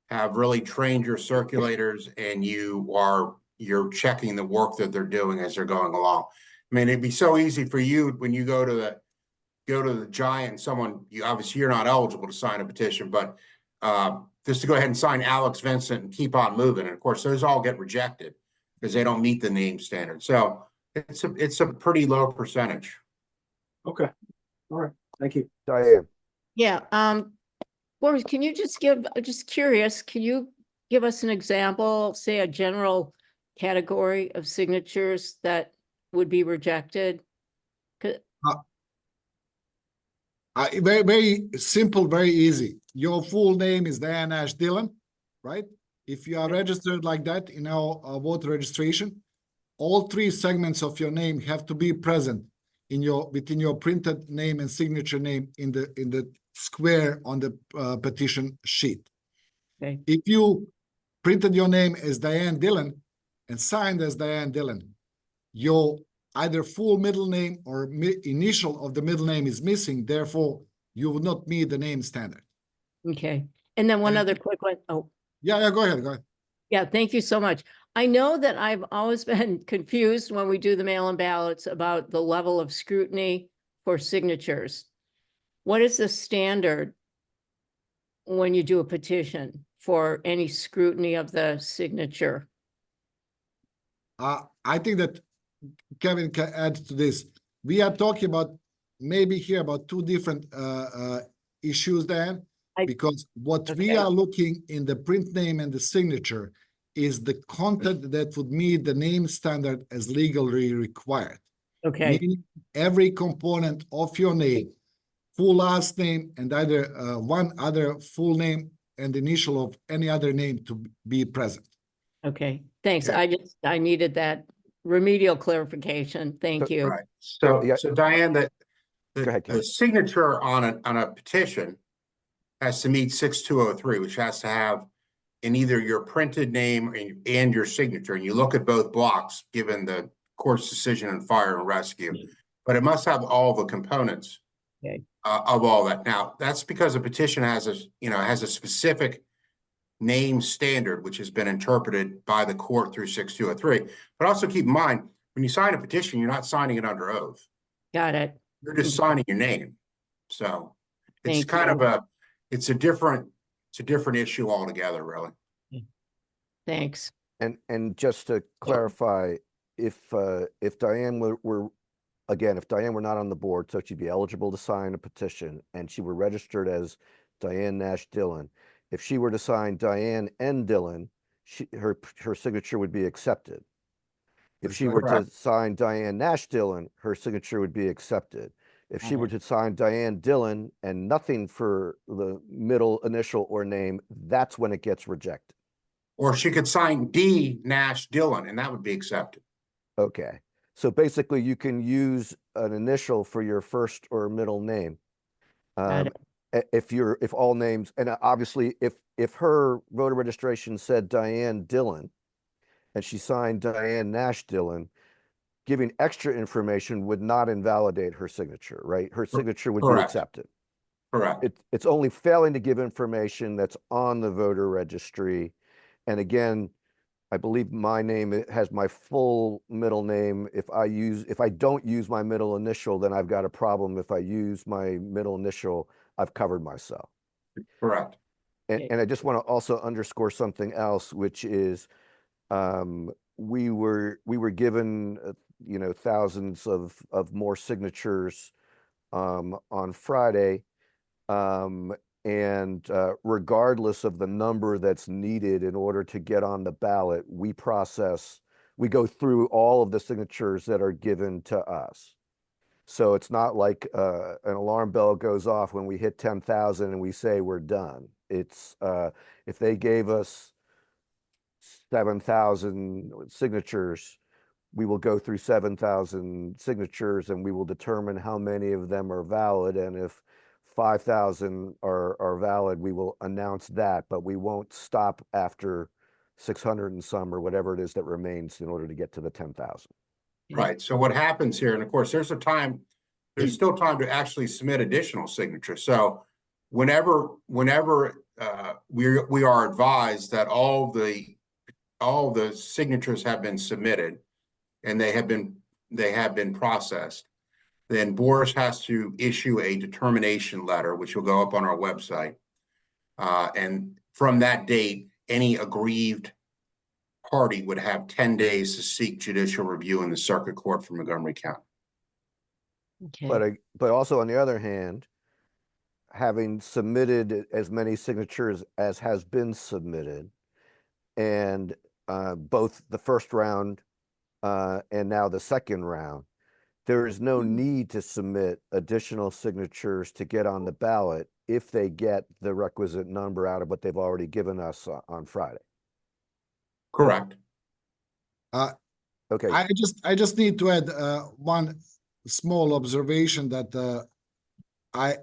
[SPEAKER 7] have really trained your circulators and you're checking the work that they're doing as they're going along. I mean, it'd be so easy for you when you go to the Giant, obviously you're not eligible to sign a petition, but just to go ahead and sign Alex Vincent and keep on moving. And of course, those all get rejected because they don't meet the name standard. So it's a pretty low percentage.
[SPEAKER 5] Okay. All right. Thank you.
[SPEAKER 1] Diane.
[SPEAKER 4] Yeah, Boris, can you just just curious, can you give us an example, say a general category of signatures that would be rejected?
[SPEAKER 2] Very, very simple, very easy. Your full name is Diane Ash Dillon, right? If you are registered like that in our voter registration, all three segments of your name have to be present within your printed name and signature name in the square on the petition sheet.
[SPEAKER 4] Okay.
[SPEAKER 2] If you printed your name as Diane Dillon and signed as Diane Dillon, your either full middle name or initial of the middle name is missing, therefore you will not meet the name standard.
[SPEAKER 4] Okay, and then one
[SPEAKER 2] And-
[SPEAKER 4] other quick one. Oh,
[SPEAKER 2] Yeah, go ahead.
[SPEAKER 4] yeah, thank you so much. I know that I've always been confused when we do the mail-in ballots about the level of scrutiny for signatures. What is the standard when you do a petition for any scrutiny of the signature?
[SPEAKER 2] I think that Kevin can add to this. We are talking about maybe here about two different issues, Dan, because what we
[SPEAKER 4] Okay.
[SPEAKER 2] are looking in the print name and the signature is the content that would meet the name standard as legally required.
[SPEAKER 4] Okay,
[SPEAKER 2] Meaning every component of your name, full last name and either one other full name and initial of any other name to be present.
[SPEAKER 4] okay, thanks.
[SPEAKER 2] Yeah.
[SPEAKER 4] I needed that remedial clarification. Thank you.
[SPEAKER 7] Right. So,
[SPEAKER 1] Yeah.
[SPEAKER 7] so Diane,
[SPEAKER 1] Go ahead,
[SPEAKER 7] the
[SPEAKER 1] Ken.
[SPEAKER 7] signature on a petition has to meet 6203, which has to have in either your printed name and your signature. And you look at both blocks, given the court's decision in fire and rescue, but it must have all the components
[SPEAKER 4] Okay.
[SPEAKER 7] of all that. Now, that's because a petition has a specific name standard, which has been interpreted by the court through 6203. But also keep in mind, when you sign a petition, you're not signing it under oath.
[SPEAKER 4] Got it.
[SPEAKER 7] You're just signing your name. So it's
[SPEAKER 4] Thank
[SPEAKER 7] kind
[SPEAKER 4] you.
[SPEAKER 7] of it's a different issue altogether, really.
[SPEAKER 4] Thanks.
[SPEAKER 1] And just to clarify, if Diane were again, if Diane were not on the board, so she'd be eligible to sign a petition and she were registered as Diane Nash Dillon, if she were to sign Diane N. Dillon, her signature would be accepted. If she were to
[SPEAKER 7] Correct.
[SPEAKER 1] sign Diane Nash Dillon, her signature would be accepted. If she were to sign Diane Dillon and nothing for the middle initial or name, that's when it gets rejected.
[SPEAKER 7] Or she could sign D Nash Dillon, and that would be accepted.
[SPEAKER 1] Okay. So basically you can use an initial for your first or middle name.
[SPEAKER 4] Got
[SPEAKER 1] If all names, and obviously if her voter registration said Diane Dillon and she signed Diane Nash Dillon, giving extra information would not invalidate her signature, right? Her signature would be
[SPEAKER 7] Correct.
[SPEAKER 1] accepted.
[SPEAKER 7] Correct.
[SPEAKER 1] It's only failing to give information that's on the voter registry. And again, I believe my name has my full middle name. If I don't use my middle initial, then I've got a problem. If I use my middle initial, I've covered myself.
[SPEAKER 7] Correct.
[SPEAKER 1] And I just want to also underscore something else, which is we were given thousands of more signatures on Friday. And regardless of the number that's needed in order to get on the ballot, we go through all of the signatures that are given to us. So it's not like an alarm bell goes off when we hit 10,000 and we say we're done. It's if they gave us 7,000 signatures, we will go through 7,000 signatures and we will determine how many of them are valid. And if 5,000 are valid, we will announce that, but we won't stop after 600 and some or whatever it is that remains in order to get to the 10,000.
[SPEAKER 7] Right. So what happens here, and of course, there's still time to actually submit additional signatures. So whenever we are advised that all the signatures have been submitted and they have been processed, then Boris has to issue a determination letter, which will go up on our website. And from that date, any aggrieved party would have 10 days to seek judicial review in the circuit court for Montgomery County.
[SPEAKER 4] Okay.
[SPEAKER 1] But also on the other hand, having submitted as many signatures as has been submitted, and both the first round and now the second round, there is no need to submit additional signatures to get on the ballot if they get the requisite number out of what they've already given us on Friday.
[SPEAKER 7] Correct.
[SPEAKER 1] Okay.
[SPEAKER 2] I just need to add one small observation that I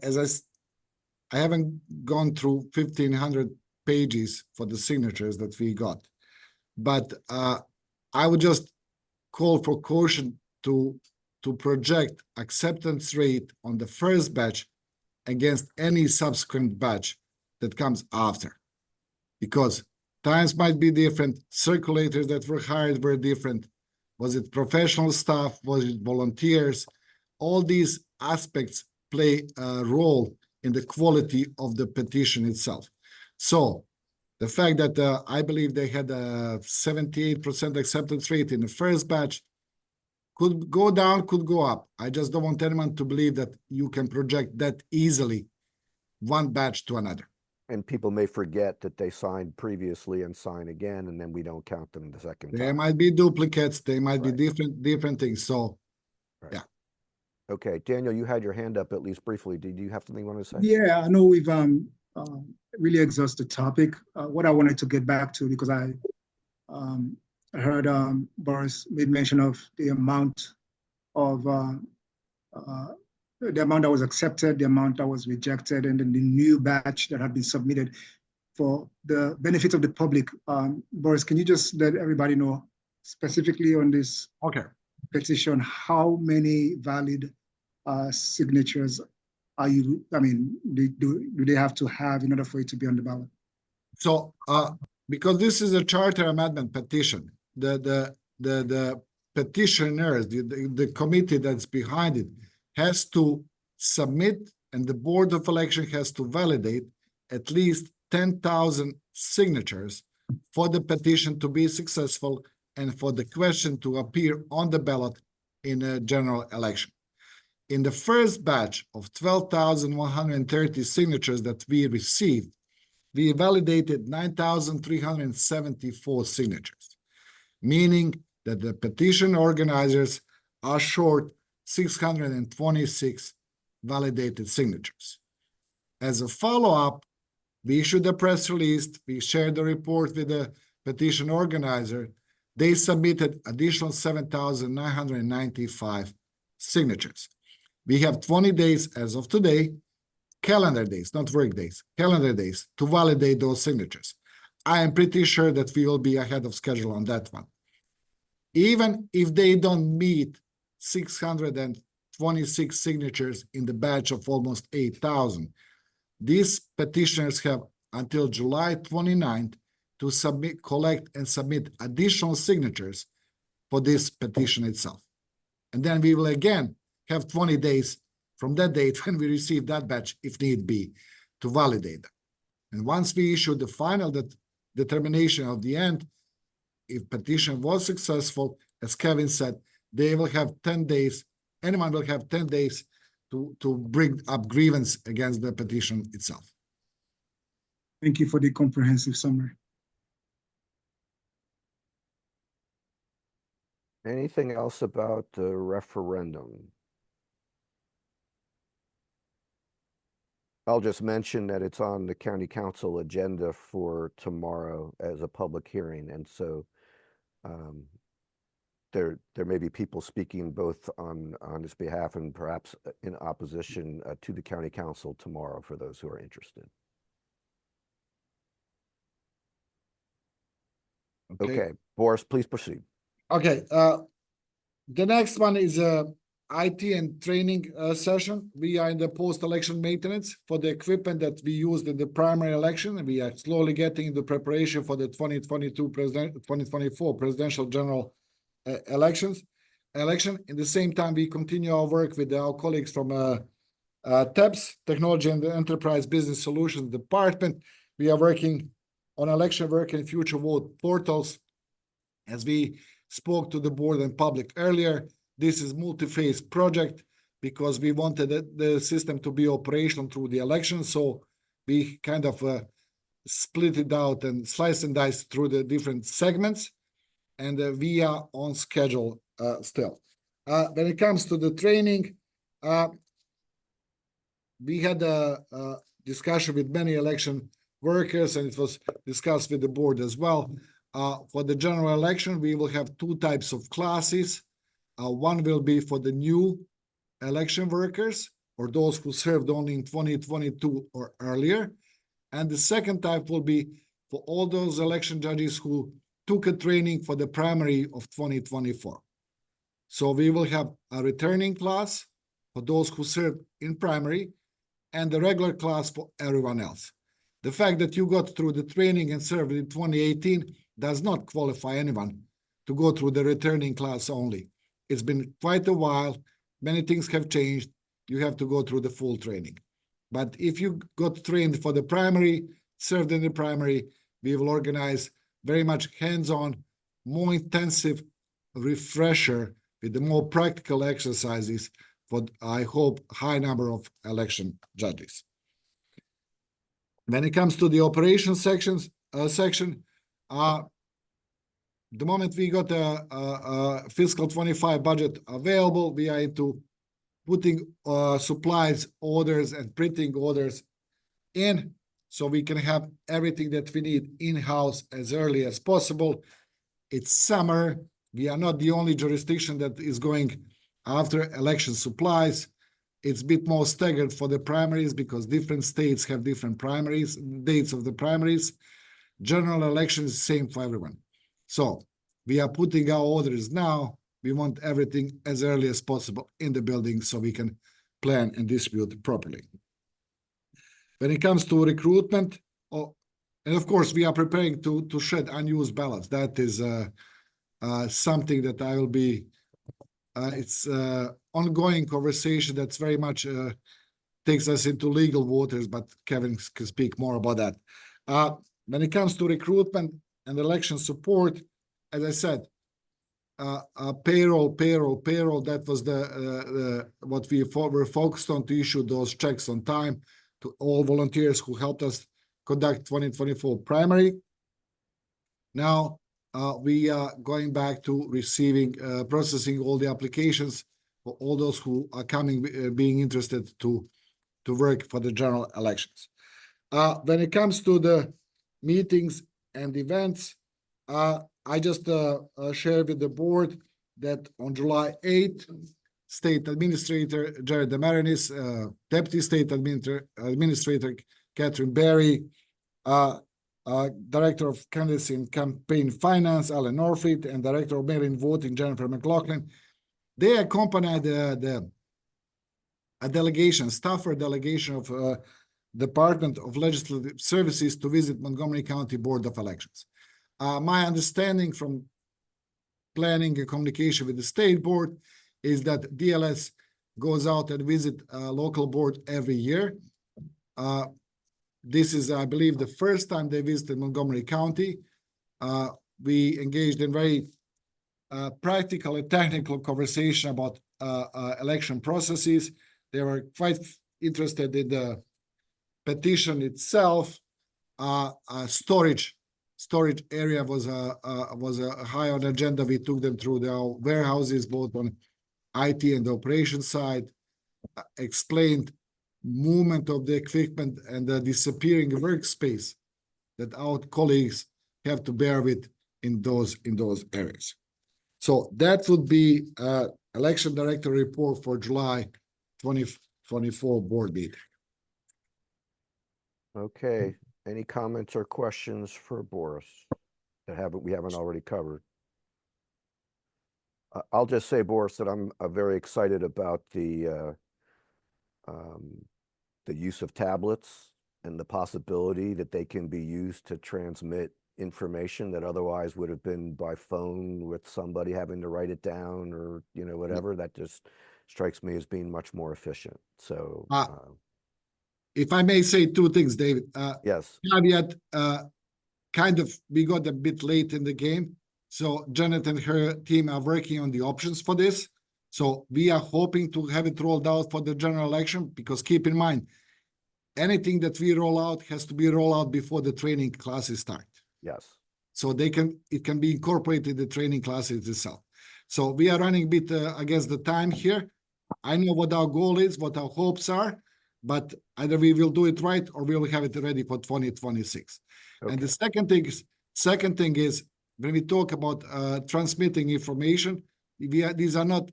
[SPEAKER 2] haven't gone through 1,500 pages for the signatures that we got, but I would just call for caution to project acceptance rate on the first batch against any subsequent batch that comes after, because times might be different, circulators that were hired were different. Was it professional staff? Was it volunteers? All these aspects play a role in the quality of the petition itself. So the fact that I believe they had a 78% acceptance rate in the first batch could go down, could go up. I just don't want anyone to believe that you can project that easily one batch to another.
[SPEAKER 1] And people may forget that they signed previously and sign again, and then we don't count them the second
[SPEAKER 2] There
[SPEAKER 1] time.
[SPEAKER 2] might be duplicates, they might
[SPEAKER 1] Right.
[SPEAKER 2] be different things. So
[SPEAKER 1] Okay, Daniel, you had your hand up at least briefly. Did you have something you want to say?
[SPEAKER 6] Yeah, I know we've really exhausted the topic. What I wanted to get back to, because I heard Boris made mention of the amount that was accepted, the amount that was rejected, and then the new batch that had been submitted. For the benefit of the public, Boris, can you just let everybody know specifically on this petition, how many valid signatures do they have to have in order for it to be on the ballot?
[SPEAKER 2] So because this is a charter amendment petition, the petitioners, the committee that's behind it has to submit, and the Board of Election has to validate at least 10,000 signatures for the petition to be successful and for the question to appear on the ballot in a general election. In the first batch of 12,130 signatures that we received, we validated 9,374 signatures, meaning that the petition organizers are short 626 validated signatures. As a follow-up, we issued a press release, we shared the report with the petition organizer, they submitted additional 7,995 signatures. We have 20 days as of today, calendar days, not work days, calendar days to validate those signatures. I am pretty sure that we will be ahead of schedule on that one. Even if they don't meet 626 signatures in the batch of almost 8,000, these petitioners have until July 29th to submit, collect, and submit additional signatures for this petition itself. And then we will again have 20 days from that date when we receive that batch, if need be, to validate them. And once we issue the final determination of the end, if petition was successful, as Kevin said, they will have 10 days, anyone will have 10 days to bring up grievance against the petition itself.
[SPEAKER 6] Thank you for the comprehensive summary.
[SPEAKER 1] Anything else about the referendum? I'll just mention that it's on the county council agenda for tomorrow as a public hearing, and so there may be people speaking both on his behalf and perhaps in opposition to the county council tomorrow for those who are interested. Okay, Boris, please proceed.
[SPEAKER 2] Okay, the next one is IT and training session. We are in the post-election maintenance for the equipment that we used in the primary election, and we are slowly getting into preparation for the 2024 presidential general election. In the same time, we continue our work with our colleagues from TEPS, Technology and Enterprise Business Solutions Department. We are working on election work and future vote portals. As we spoke to the board and public earlier, this is multi-phase project because we wanted the system to be operational through the election. So we kind of split it out and slice and dice through the different segments, and we are on schedule still. When it comes to the training, we had a discussion with many election workers, and it was discussed with the board as well. For the general election, we will have two types of classes. One will be for the new election workers or those who served only in 2022 or earlier. And the second type will be for all those election judges who took a training for the primary of 2024. So we will have a returning class for those who served in primary and the regular class for everyone else. The fact that you got through the training and served in 2018 does not qualify anyone to go through the returning class only. It's been quite a while. Many things have changed. You have to go through the full training. But if you got trained for the primary, served in the primary, we will organize very much hands-on, more intensive refresher with the more practical exercises for, I hope, high number of election judges. When it comes to the operation section, the moment we got a fiscal 25 budget available, we are into putting supplies, orders, and printing orders in, so we can have everything that we need in-house as early as possible. It's summer. We are not the only jurisdiction that is going after election supplies. It's a bit more staggered for the primaries because different states have different primaries, dates of the primaries. General election is the same for everyone. So we are putting our orders now. We want everything as early as possible in the building so we can plan and distribute properly. When it comes to recruitment, and of course, we are preparing to shed unused ballots. That is something that I will be, it's ongoing conversation that's very much takes us into legal waters, but Kevin can speak more about that. When it comes to recruitment and election support, as I said, payroll, that was what we were focused on, to issue those checks on time to all volunteers who helped us conduct 2024 primary. Now we are going back to receiving, processing all the applications for all those who are coming, being interested to work for the general elections. When it comes to the meetings and events, I just shared with the board that on July 8th, State Administrator Jared Demarinis, Deputy State Administrator Catherine Berry, Director of Candidacy and Campaign Finance Alan Norfleet, and Director of Mail-in Voting Jennifer McLaughlin, they accompanied a delegation, staffer delegation of Department of Legislative Services to visit Montgomery County Board of Elections. My understanding from planning and communication with the state board is that DLS goes out and visit a local board every year. This is, I believe, the first time they visited Montgomery County. We engaged in very practical and technical conversation about election processes. They were quite interested in the petition itself. Storage area was high on the agenda. We took them through the warehouses, both on IT and the operation side, explained movement of the equipment and the disappearing workspace that our colleagues have to bear with in those areas. So that would be election director report for July 2024 board meeting.
[SPEAKER 1] Okay, any comments or questions for Boris that we haven't already covered? I'll just say, Boris, that I'm very excited about the use of tablets and the possibility that they can be used to transmit information that otherwise would have been by phone with somebody having to write it down or, you know, whatever. That just strikes me as being much more efficient. So
[SPEAKER 2] if I may say two things, David.
[SPEAKER 1] yes.
[SPEAKER 2] Caveat, kind of, we got a bit late in the game. So Janet and her team are working on the options for this. So we are hoping to have it rolled out for the general election, because keep in mind, anything that we roll out has to be rolled out before the training classes start.
[SPEAKER 1] Yes.
[SPEAKER 2] So it can be incorporated in the training classes itself. So we are running a bit against the time here. I know what our goal is, what our hopes are, but either we will do it right or we will have it ready for 2026. Okay. And the second thing is when we talk about transmitting information, these are not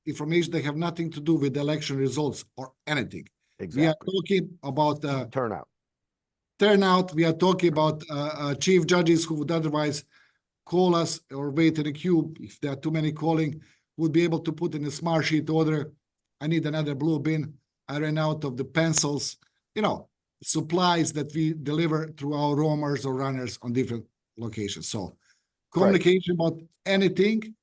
[SPEAKER 2] information that have nothing to do with election results or anything. Exactly. We are talking about turnout. We are talking about chief judges who would otherwise call us or wait in a queue. If there are too many calling, would be able to put in a smart sheet order. I need another blue bin. I ran out of the pencils, you know, supplies that we deliver through our roamers or runners on different locations. So communication about anything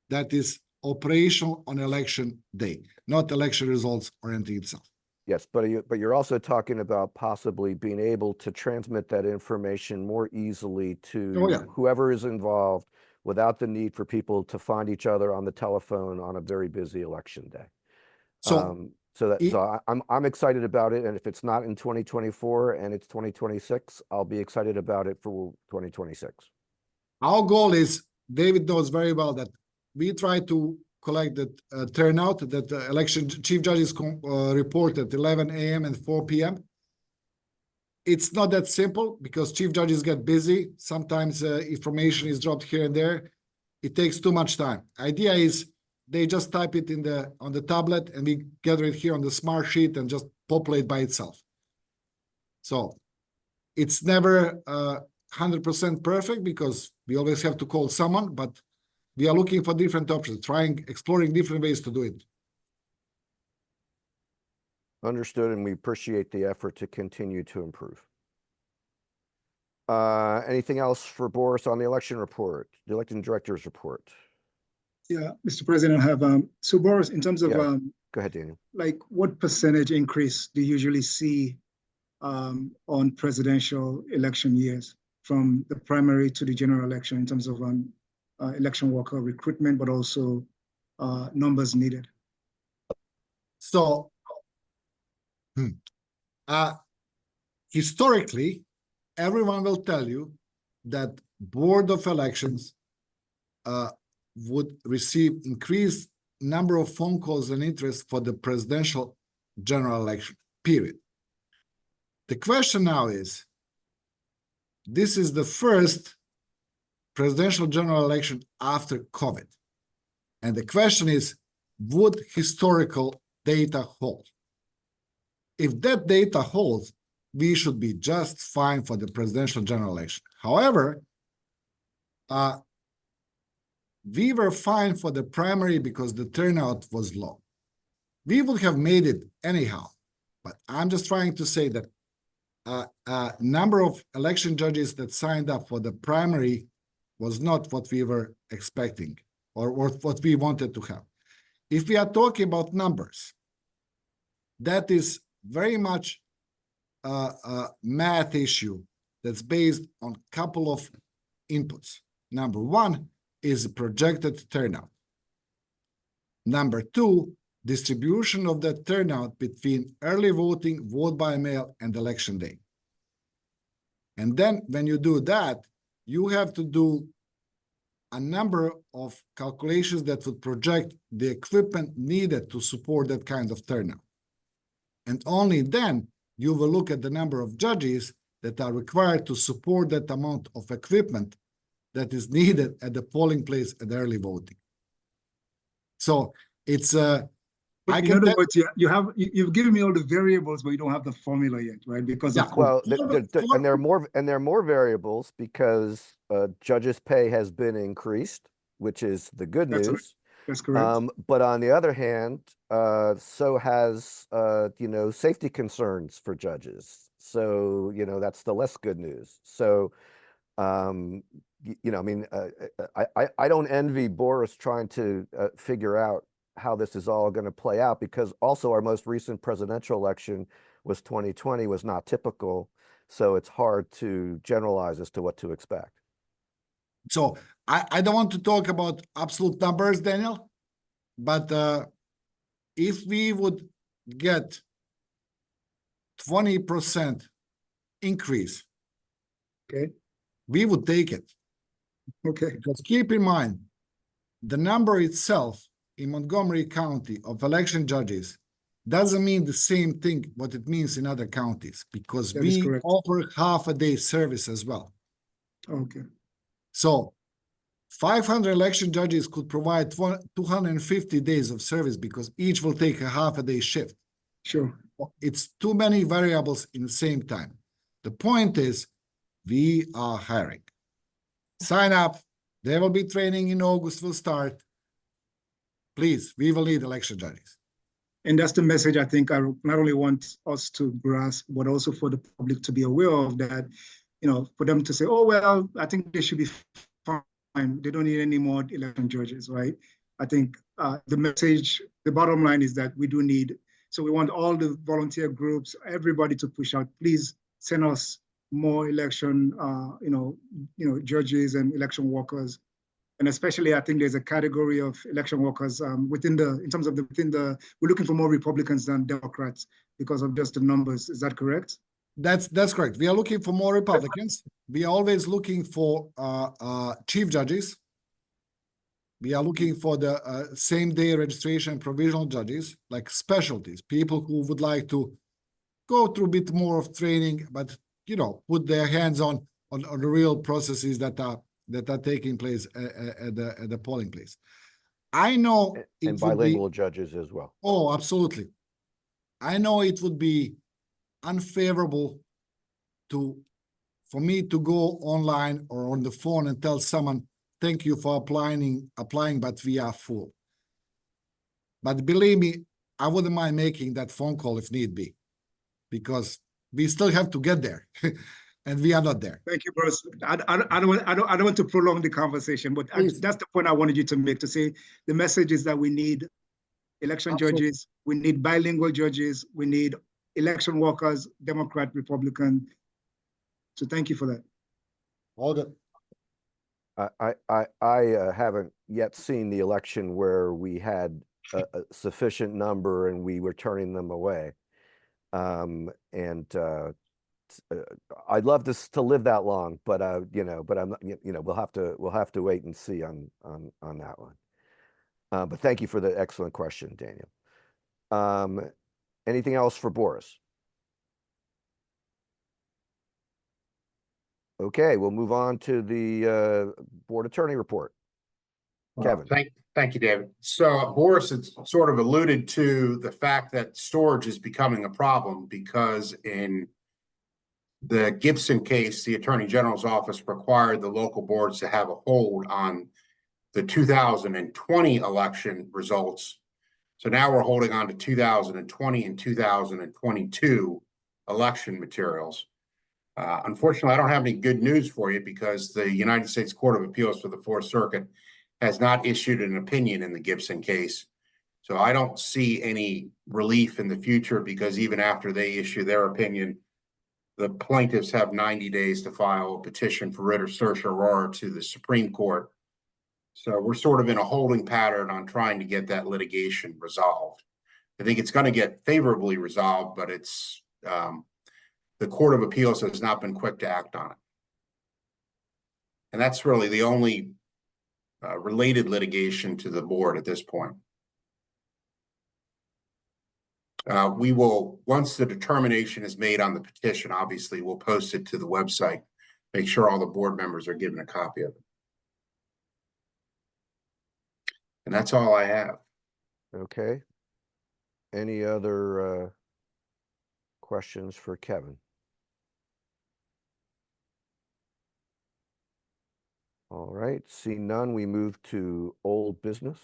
[SPEAKER 2] that is operational on election day, not election results or anything itself.
[SPEAKER 1] Yes, but you're also talking about possibly being able to transmit that information more easily to whoever is involved without the need for people to find each other on the telephone on a very busy election day. So I'm excited about it, and if it's not in 2024 and it's 2026, I'll be excited about it for 2026.
[SPEAKER 2] Our goal is, David knows very well that we try to collect the turnout that the election chief judges report at 11 a.m. and 4 p.m. It's not that simple because chief judges get busy. Sometimes information is dropped here and there. It takes too much time. Idea is they just type it on the tablet and we gather it here on the smart sheet and just populate by itself. So it's never 100% perfect because we always have to call someone, but we are looking for different options, exploring different ways to do it.
[SPEAKER 1] Understood, and we appreciate the effort to continue to improve. Anything else for Boris on the election report, the election director's report?
[SPEAKER 6] Yeah, Mr. President, I have so Boris, in terms of
[SPEAKER 1] go ahead, Daniel.
[SPEAKER 6] Like what percentage increase do you usually see on presidential election years from the primary to the general election in terms of election worker recruitment, but also numbers needed?
[SPEAKER 2] So historically, everyone will tell you that Board of Elections would receive increased number of phone calls and interest for the presidential general election, period. The question now is, this is the first presidential general election after COVID. And the question is, would historical data hold? If that data holds, we should be just fine for the presidential general election. However, we were fine for the primary because the turnout was low. We would have made it anyhow, but I'm just trying to say that number of election judges that signed up for the primary was not what we were expecting or what we wanted to have. If we are talking about numbers, that is very much a math issue that's based on a couple of inputs. Number one is projected turnout. Number two, distribution of that turnout between early voting, vote by mail, and election day. And then when you do that, you have to do a number of calculations that would project the equipment needed to support that kind of turnout. And only then you will look at the number of judges that are required to support that amount of equipment that is needed at the polling place at early voting. So it's
[SPEAKER 6] But in other words, you've given me all the variables, but you don't have the formula yet, right? Because of
[SPEAKER 1] Well, and there are more variables because judges' pay has been increased, which is the good
[SPEAKER 6] That's right.
[SPEAKER 1] news.
[SPEAKER 6] That's correct.
[SPEAKER 1] But on the other hand, so has safety concerns for judges. So that's the less good news. So I mean, I don't envy Boris trying to figure out how this is all going to play out, because also our most recent presidential election was 2020, was not typical. So it's hard to generalize as to what to expect.
[SPEAKER 2] So I don't want to talk about absolute numbers, Daniel, but if we would get 20% increase,
[SPEAKER 6] Okay.
[SPEAKER 2] we would take it.
[SPEAKER 6] Okay.
[SPEAKER 2] Because keep in mind, the number itself in Montgomery County of election judges doesn't mean the same thing what it means in other counties, because
[SPEAKER 6] That is
[SPEAKER 2] we
[SPEAKER 6] correct.
[SPEAKER 2] offer half a day service as well.
[SPEAKER 6] Okay.
[SPEAKER 2] So 500 election judges could provide 250 days of service because each will take a half a day shift.
[SPEAKER 6] Sure.
[SPEAKER 2] It's too many variables in the same time. The point is, we are hiring. Sign up. There will be training in August, will start. Please, we will need election judges.
[SPEAKER 6] And that's the message I think I not only want us to grasp, but also for the public to be aware of that, for them to say, oh, well, I think they should be fine. They don't need any more election judges, right? I think the message, the bottom line is that we do need, so we want all the volunteer groups, everybody to push out, please send us more election, judges and election workers. And especially, I think there's a category of election workers we're looking for more Republicans than Democrats because of just the numbers. Is that correct?
[SPEAKER 2] That's correct. We are looking for more Republicans. We are always looking for chief judges. We are looking for the same day registration provisional judges, like specialties, people who would like to go through a bit more of training, but put their hands on the real processes that are taking place at the polling place. I know
[SPEAKER 1] and bilingual judges as well.
[SPEAKER 2] Oh, absolutely. I know it would be unfavorable for me to go online or on the phone and tell someone, thank you for applying, but we are full. But believe me, I wouldn't mind making that phone call if need be, because we still have to get there. And we are not there.
[SPEAKER 6] Thank you, Boris. I don't want to prolong the conversation, but that's the point I wanted you to make, to say the message is that we need election judges, we need bilingual judges, we need election workers, Democrat, Republican. So thank you for that.
[SPEAKER 2] All good.
[SPEAKER 1] I haven't yet seen the election where we had a sufficient number and we were turning them away. I'd love to live that long, but but I'm we'll have to wait and see on that one. But thank you for the excellent question, Daniel. Anything else for Boris? Okay, we'll move on to the board attorney report. Kevin.
[SPEAKER 7] Thank you, David. So Boris has sort of alluded to the fact that storage is becoming a problem because in the Gibson case, the Attorney General's office required the local boards to have a hold on the 2020 election results. So now we're holding on to 2020 and 2022 election materials. Unfortunately, I don't have any good news for you because the United States Court of Appeals for the Fourth Circuit has not issued an opinion in the Gibson case. So I don't see any relief in the future because even after they issue their opinion, the plaintiffs have 90 days to file a petition for writ of certiorari to the Supreme Court. So we're sort of in a holding pattern on trying to get that litigation resolved. I think it's going to get favorably resolved, but it's the Court of Appeals has not been quick to act on it. And that's really the only related litigation to the board at this point. We will, once the determination is made on the petition, obviously we'll post it to the website, make sure all the board members are given a copy of it. And that's all I have.
[SPEAKER 1] Okay. Any other questions for Kevin? All right, seeing none, we move to old business.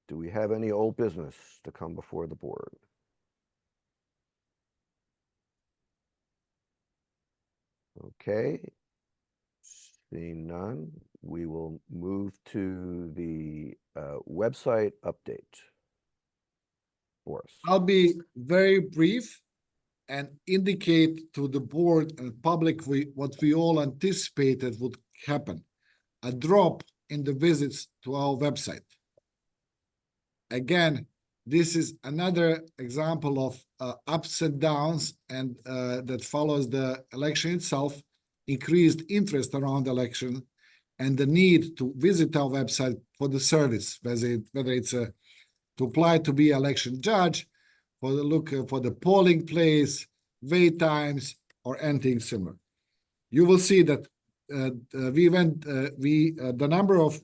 [SPEAKER 1] Do we have any old business to come before the board? Okay. Seeing none, we will move to the website update. Boris.
[SPEAKER 2] I'll be very brief and indicate to the board and public what we all anticipated would happen. A drop in the visits to our website. Again, this is another example of ups and downs and that follows the election itself, increased interest around the election and the need to visit our website for the service, whether it's to apply to be election judge, for the look for the polling place, wait times, or anything similar. You will see that the number of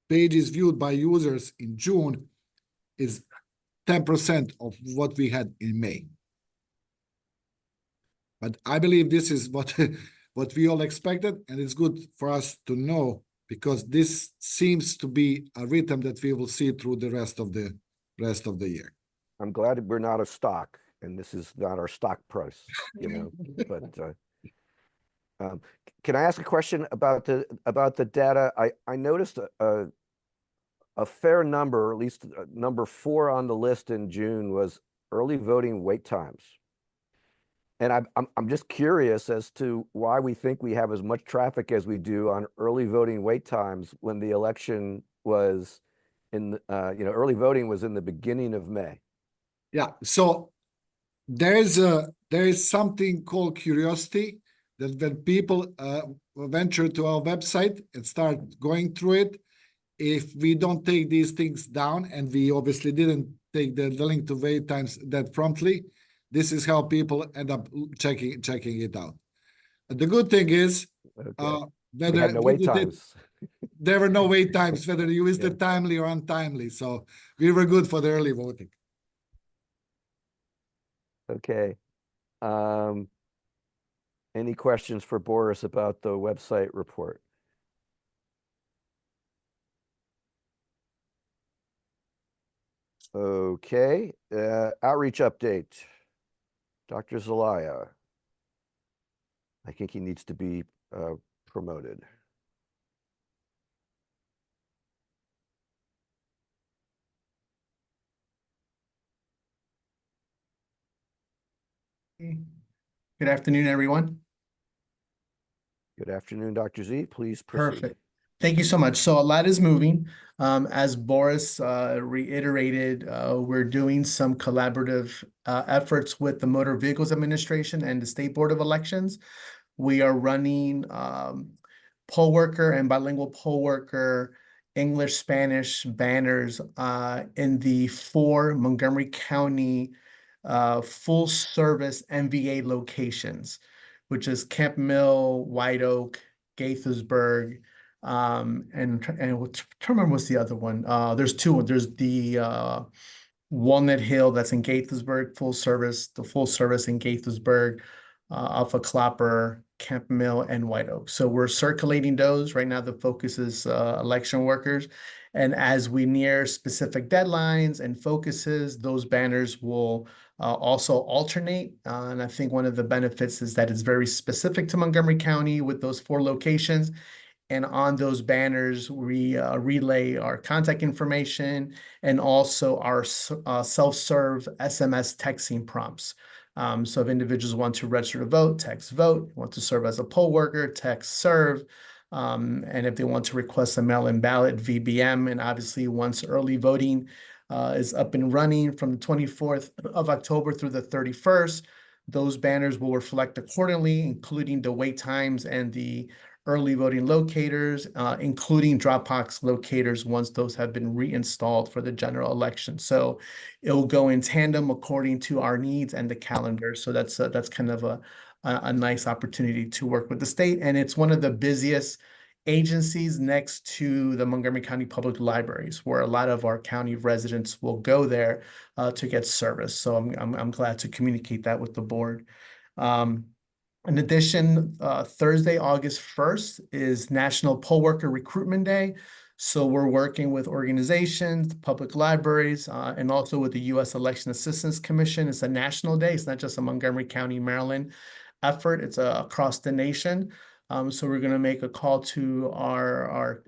[SPEAKER 2] pages viewed by users in June is 10% of what we had in May. But I believe this is what what we all expected, and it's good for us to know because this seems to be a rhythm that we will see through the rest of the year.
[SPEAKER 1] I'm glad we're not a stock and this is not our stock price, you know, but can I ask a question about the data? I noticed a fair number, or at least number 4 on the list in June was early voting wait times. And I'm just curious as to why we think we have as much traffic as we do on early voting wait times when the election was in, early voting was in the beginning of May.
[SPEAKER 2] Yeah, so there is something called curiosity that when people venture to our website and start going through it, if we don't take these things down, and we obviously didn't take the link to wait times that promptly, this is how people end up checking it out. The good thing is,
[SPEAKER 1] Okay.
[SPEAKER 2] whether
[SPEAKER 1] We had no wait times.
[SPEAKER 2] there were no wait times, whether you used it timely or untimely. So we were good for the early voting.
[SPEAKER 1] Okay. Any questions for Boris about the website report? Okay, outreach update. Dr. Zelaya. I think he needs to be promoted.
[SPEAKER 9] Good afternoon, everyone.
[SPEAKER 1] Good afternoon, Dr. Z. Please proceed.
[SPEAKER 9] Perfect. Thank you so much. So a lot is moving. As Boris reiterated, we're doing some collaborative efforts with the Motor Vehicles Administration and the State Board of Elections. We are running poll worker and bilingual poll worker English, Spanish banners in the 4 Montgomery County full service MVA locations. which is Camp Mill, White Oak, Gaithersburg, and what's, I can't remember what's the other one. There's two. There's the Walnut Hill that's in Gaithersburg, full service, the full service in Gaithersburg, Alpha Clopper, Camp Mill, and White Oak. So we're circulating those. Right now, the focus is election workers. And as we near specific deadlines and focuses, those banners will also alternate. And I think one of the benefits is that it's very specific to Montgomery County with those 4 locations. And on those banners, we relay our contact information and also our self-serve SMS texting prompts. So if individuals want to register to vote, text vote, want to serve as a poll worker, text serve. And if they want to request a mail-in ballot, VBM, and obviously once early voting is up and running from the 24th of October through the 31st, those banners will reflect accordingly, including the wait times and the early voting locators, including Dropbox locators once those have been reinstalled for the general election. So it will go in tandem according to our needs and the calendar. So that's kind of a nice opportunity to work with the state. And it's one of the busiest agencies next to the Montgomery County Public Libraries, where a lot of our county residents will go there to get service. So I'm glad to communicate that with the board. In addition, Thursday, August 1st is National Poll Worker Recruitment Day. So we're working with organizations, public libraries, and also with the U.S. Election Assistance Commission. It's a national day. It's not just a Montgomery County, Maryland effort. It's across the nation. So we're going to make a call to our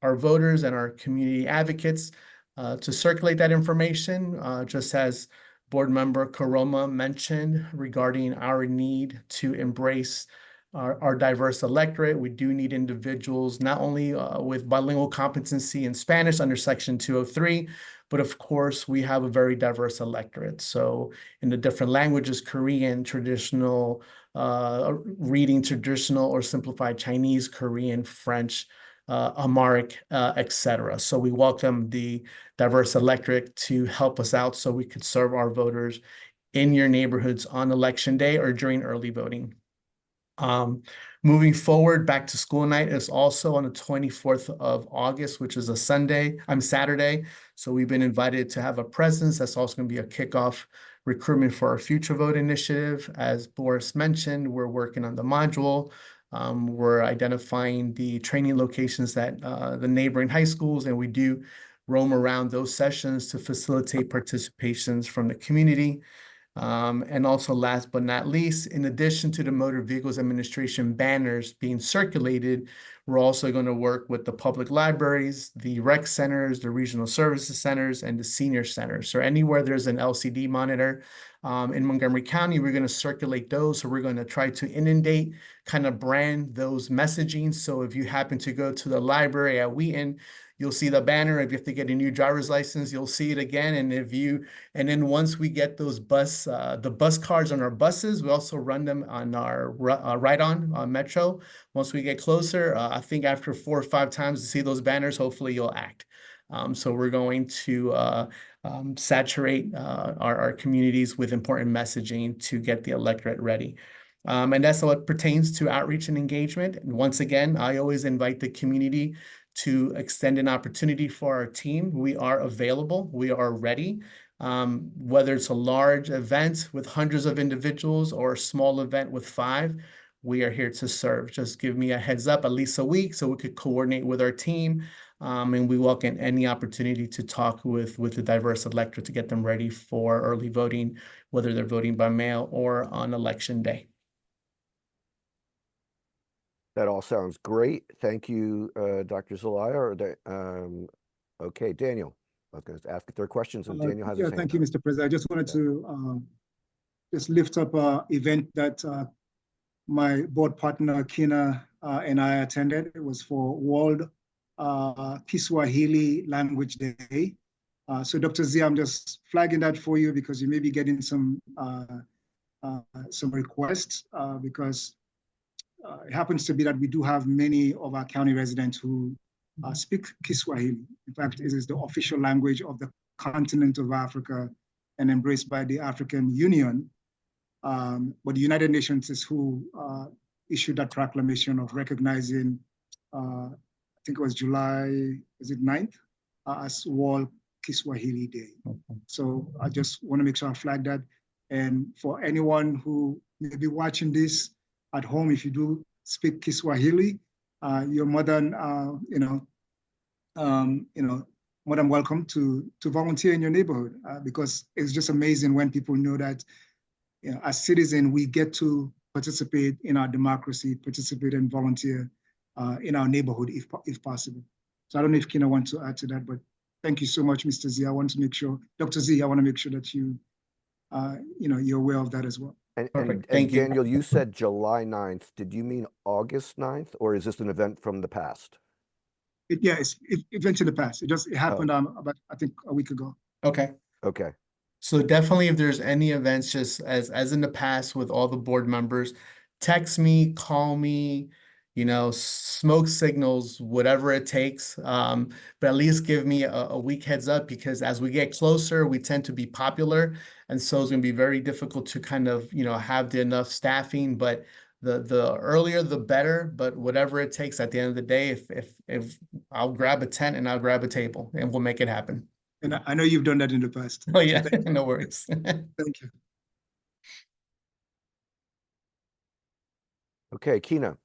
[SPEAKER 9] voters and our community advocates to circulate that information, just as Board Member Karoma mentioned regarding our need to embrace our diverse electorate. We do need individuals not only with bilingual competency in Spanish under Section 203, but of course we have a very diverse electorate. So in the different languages, Korean, traditional, reading traditional or simplified Chinese, Korean, French, Amharic, etc. So we welcome the diverse electorate to help us out so we could serve our voters in your neighborhoods on election day or during early voting. Moving forward, back to school night is also on the 24th of August, which is a Saturday. So we've been invited to have a presence. That's also going to be a kickoff recruitment for our Future Vote initiative. As Boris mentioned, we're working on the module. We're identifying the training locations that the neighboring high schools, and we do roam around those sessions to facilitate participations from the community. And also last but not least, in addition to the Motor Vehicles Administration banners being circulated, we're also going to work with the public libraries, the rec centers, the regional services centers, and the senior centers. So anywhere there's an LCD monitor in Montgomery County, we're going to circulate those. So we're going to try to inundate, kind of brand those messaging. So if you happen to go to the library at Wheaton, you'll see the banner. If you have to get a new driver's license, you'll see it again. And then once we get those the bus cards on our buses, we also run them on our ride-on Metro. Once we get closer, I think after 4 or 5 times to see those banners, hopefully you'll act. So we're going to saturate our communities with important messaging to get the electorate ready. And that's what pertains to outreach and engagement. And once again, I always invite the community to extend an opportunity for our team. We are available. We are ready. Whether it's a large event with hundreds of individuals or a small event with 5, we are here to serve. Just give me a heads up at least a week so we could coordinate with our team. And we welcome any opportunity to talk with the diverse electorate to get them ready for early voting, whether they're voting by mail or on election day.
[SPEAKER 1] That all sounds great. Thank you, Dr. Zelaya. Okay, Daniel. I was going to ask if there are questions, and Daniel has his hand
[SPEAKER 6] Thank you,
[SPEAKER 1] up.
[SPEAKER 6] Mr. President. I just wanted to just lift up an event that my board partner, Kina, and I attended. It was for World Kiswahili Language Day. So Dr. Z, I'm just flagging that for you because you may be getting some requests because it happens to be that we do have many of our county residents who speak Kiswahili. In fact, it is the official language of the continent of Africa and embraced by the African Union. But the United Nations is who issued that proclamation of recognizing, I think it was July, is it 9th, as World Kiswahili Day. So I just want to make sure I flag that. And for anyone who may be watching this at home, if you do speak Kiswahili, you're more than, more than welcome to volunteer in your neighborhood, because it's just amazing when people know that, as citizens, we get to participate in our democracy, participate and volunteer in our neighborhood if possible. So I don't know if Kina wants to add to that, but thank you so much, Mr. Z. I want to make sure, Dr. Z, I want to make sure that you're aware of that as well.
[SPEAKER 9] Perfect. Thank you.
[SPEAKER 1] Daniel, you said July 9th. Did you mean August 9th, or is this an event from the past?
[SPEAKER 6] It's events in the past. It happened about, I think, a week ago.
[SPEAKER 9] Okay.
[SPEAKER 1] Okay.
[SPEAKER 9] So definitely, if there's any events, just as in the past with all the board members, text me, call me, smoke signals, whatever it takes. But at least give me a week heads up, because as we get closer, we tend to be popular. And so it's going to be very difficult to kind of, have enough staffing, but the earlier, the better, but whatever it takes at the end of the day, if I'll grab a tent and I'll grab a table and we'll make it happen.
[SPEAKER 6] And I know you've done that in the past.
[SPEAKER 9] Oh yeah, no worries.
[SPEAKER 6] Thank you.
[SPEAKER 1] Okay, Kina.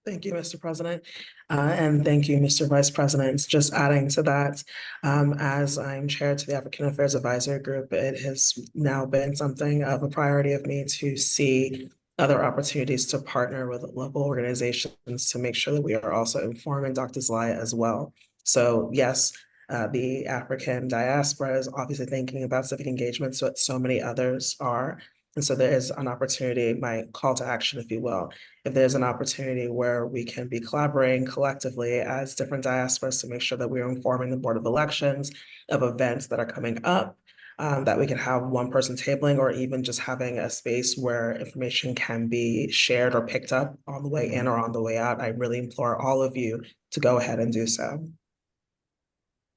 [SPEAKER 10] Thank you, Mr. President. And thank you, Mr. Vice President. Just adding to that, as I'm chair to the African Affairs Advisory Group, it has now been something of a priority of me to see other opportunities to partner with local organizations to make sure that we are also informing Dr. Zelaya as well. So yes, the African diaspora is obviously thinking about civic engagement, so many others are. And so there is an opportunity, my call to action, if you will, if there's an opportunity where we can be collaborating collectively as different diasporas to make sure that we're informing the Board of Elections of events that are coming up, that we can have one person tabling, or even just having a space where information can be shared or picked up on the way in or on the way out. I really implore all of you to go ahead and do so.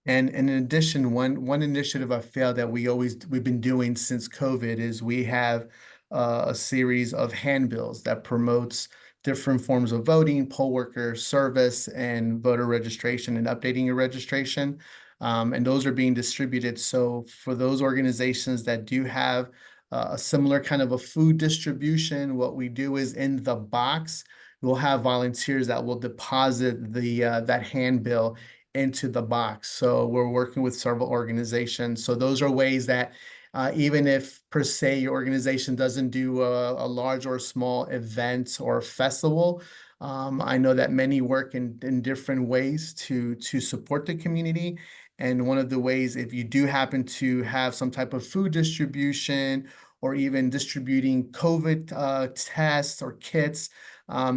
[SPEAKER 9] And in addition, one initiative I feel that we've been doing since COVID is we have a series of handbills that promotes different forms of voting, poll worker service, and voter registration and updating your registration. And those are being distributed. So for those organizations that do have a similar kind of a food distribution, what we do is in the box, we'll have volunteers that will deposit that handbill into the box. So we're working with several organizations. So those are ways that even if per se your organization doesn't do a large or small event or festival, I know that many work in different ways to support the community. And one of the ways, if you do happen to have some type of food distribution or even distributing COVID tests or kits,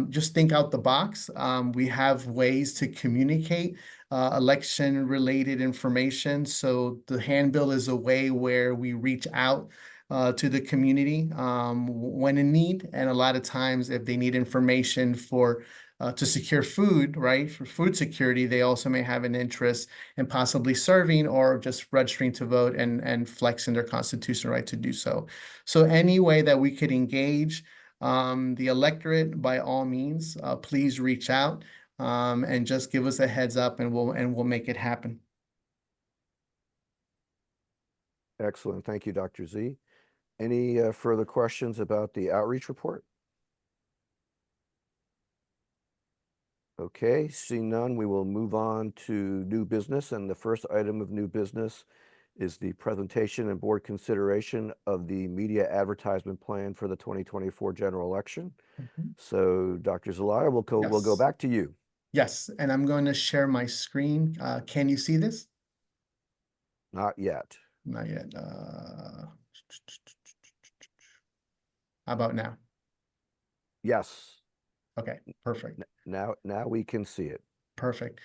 [SPEAKER 9] just think out the box. We have ways to communicate election-related information. So the handbill is a way where we reach out to the community when in need. And a lot of times, if they need information to secure food, right, for food security, they also may have an interest in possibly serving or just registering to vote and flexing their constitutional right to do so. So any way that we could engage the electorate, by all means, please reach out. And just give us a heads up, and we'll make it happen.
[SPEAKER 1] Excellent. Thank you, Dr. Z. Any further questions about the outreach report? Okay, seeing none, we will move on to new business. And the first item of new business is the presentation and board consideration of the media advertisement plan for the 2024 general election. So Dr. Zelaya, we'll go back to you.
[SPEAKER 9] Yes, and I'm going to share my screen. Can you see this?
[SPEAKER 1] Not yet.
[SPEAKER 9] Not yet. How about now?
[SPEAKER 1] Yes.
[SPEAKER 9] Okay, perfect.
[SPEAKER 1] Now we can see it.
[SPEAKER 9] Perfect.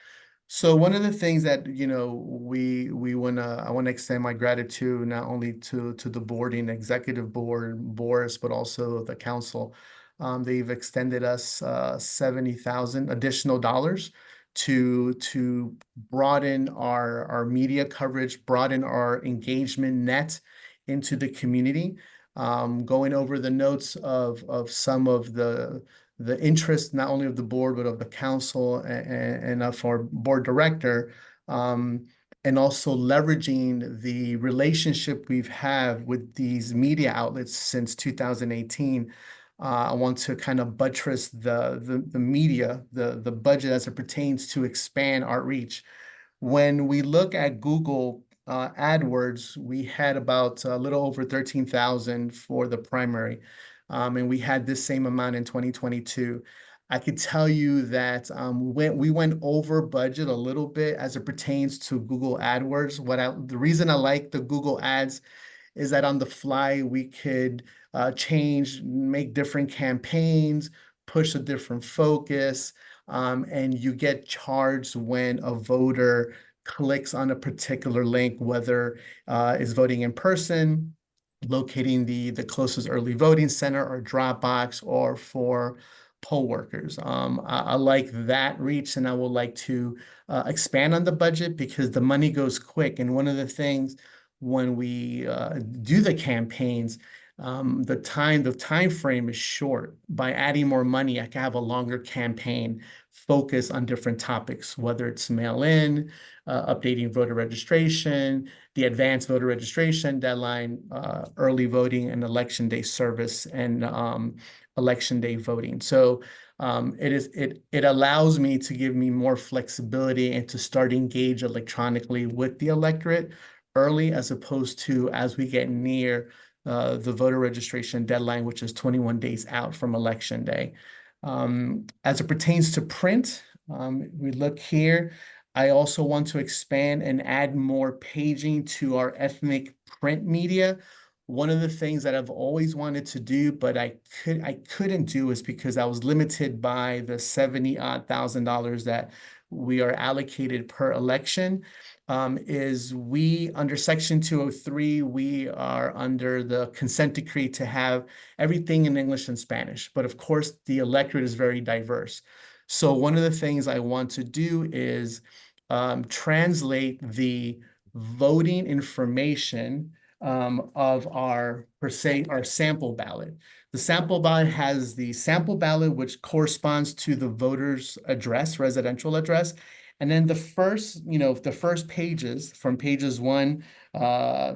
[SPEAKER 9] So one of the things that I want to extend my gratitude not only to the board and executive board, Boris, but also the council. They've extended us $70,000 additional dollars to broaden our media coverage, broaden our engagement net into the community. going over the notes of some of the interest, not only of the board, but of the council and of our board director, and also leveraging the relationship we've had with these media outlets since 2018. I want to kind of buttress the media, the budget as it pertains to expand our reach. When we look at Google AdWords, we had about a little over 13,000 for the primary, and we had this same amount in 2022. I could tell you that we went over budget a little bit as it pertains to Google AdWords. The reason I like the Google Ads is that on the fly we could change, make different campaigns, push a different focus, and you get charged when a voter clicks on a particular link, whether is voting in person, locating the closest early voting center or drop box, or for poll workers. I like that reach, and I would like to expand on the budget because the money goes quick. And one of the things when we do the campaigns, the time frame is short. By adding more money, I can have a longer campaign focus on different topics, whether it's mail-in, updating voter registration, the advanced voter registration deadline, early voting and election day service, and election day voting. So it allows me to give me more flexibility and to start engage electronically with the electorate early, as opposed to as we get near the voter registration deadline, which is 21 days out from election day. As it pertains to print, we look here. I also want to expand and add more paging to our ethnic print media. One of the things that I've always wanted to do, but I couldn't do, is because I was limited by the $70,000 that we are allocated per election. Is we, under Section 203, we are under the consent decree to have everything in English and Spanish. But of course, the electorate is very diverse. So one of the things I want to do is translate the voting information of our sample ballot. The sample ballot has the sample ballot, which corresponds to the voter's address, residential address. And then the first pages, from pages 1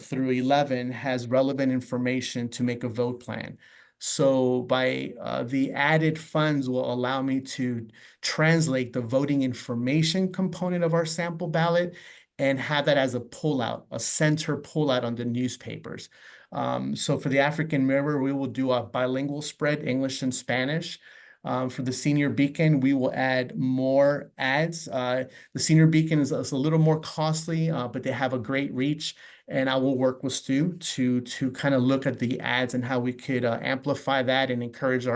[SPEAKER 9] through 11, has relevant information to make a vote plan. So by the added funds will allow me to translate the voting information component of our sample ballot and have that as a pullout, a center pullout on the newspapers. So for the African Mirror, we will do a bilingual spread, English and Spanish. For the Senior Beacon, we will add more ads. The Senior Beacon is a little more costly, but they have a great reach. And I will work with Stu to kind of look at the ads and how we could amplify that and encourage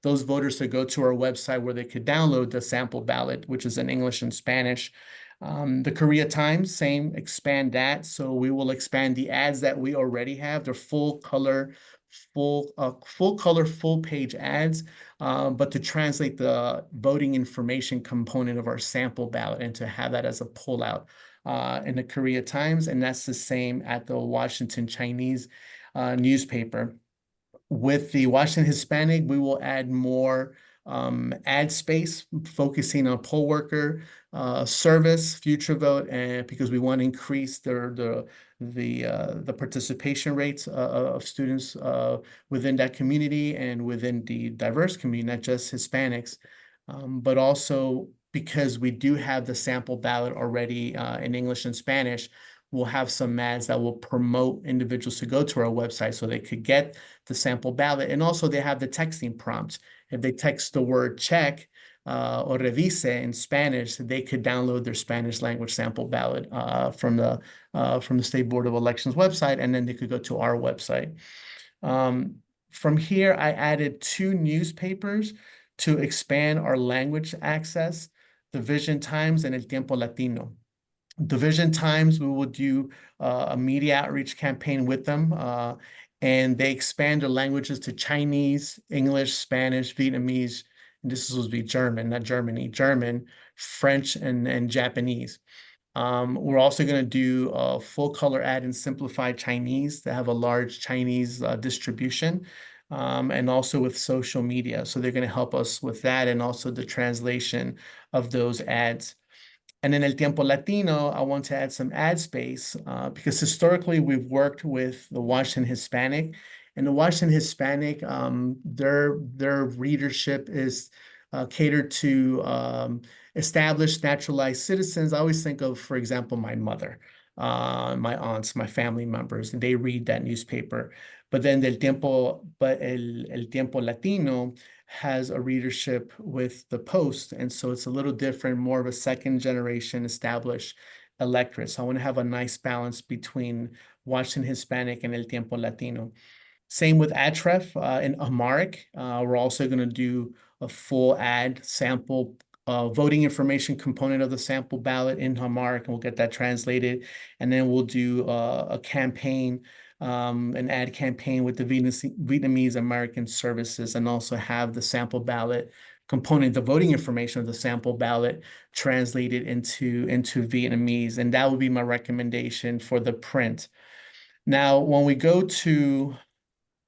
[SPEAKER 9] those voters to go to our website where they could download the sample ballot, which is in English and Spanish. The Korea Times, same, expand that. So we will expand the ads that we already have. They're full color, full page ads, but to translate the voting information component of our sample ballot and to have that as a pullout in the Korea Times. And that's the same at the Washington Chinese newspaper. With the Washington Hispanic, we will add more ad space, focusing on poll worker service, future vote, and because we want to increase the participation rates of students within that community and within the diverse community, not just Hispanics, but also because we do have the sample ballot already in English and Spanish. We'll have some ads that will promote individuals to go to our website so they could get the sample ballot. And also they have the texting prompts. If they text the word check or revise in Spanish, they could download their Spanish language sample ballot from the State Board of Elections website, and then they could go to our website. From here, I added 2 newspapers to expand our language access, the Vision Times and El Tiempo Latino. Division Times, we will do a media outreach campaign with them, and they expand their languages to Chinese, English, Spanish, Vietnamese, and this will be German, not Germany, German, French, and Japanese. We're also going to do a full color ad in simplified Chinese that have a large Chinese distribution, and also with social media. So they're going to help us with that and also the translation of those ads. And in El Tiempo Latino, I want to add some ad space because historically we've worked with the Washington Hispanic, and the Washington Hispanic, their readership is catered to established naturalized citizens. I always think of, for example, my mother, my aunts, my family members, and they read that newspaper. But then El Tiempo Latino has a readership with the Post, and so it's a little different, more of a second generation established electorate. So I want to have a nice balance between Washington Hispanic and El Tiempo Latino. Same with Ahrefs in Amharic. We're also going to do a full ad sample voting information component of the sample ballot in Amharic, and we'll get that translated. And then we'll do a campaign, an ad campaign with the Vietnamese American Services, and also have the sample ballot component, the voting information of the sample ballot translated into Vietnamese. And that would be my recommendation for the print. Now, when we go to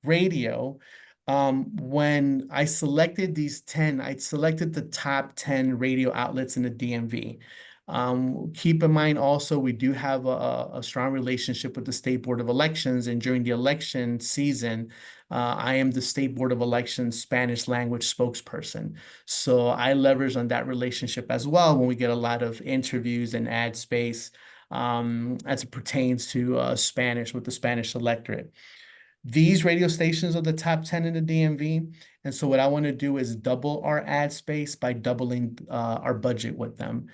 [SPEAKER 9] radio, when I selected these 10, I selected the top 10 radio outlets in the DMV. Keep in mind also, we do have a strong relationship with the State Board of Elections, and during the election season, I am the State Board of Elections Spanish language spokesperson. So I leverage on that relationship as well when we get a lot of interviews and ad space as it pertains to Spanish with the Spanish electorate. These radio stations are the top 10 in the DMV. And so what I want to do is double our ad space by doubling our budget with them.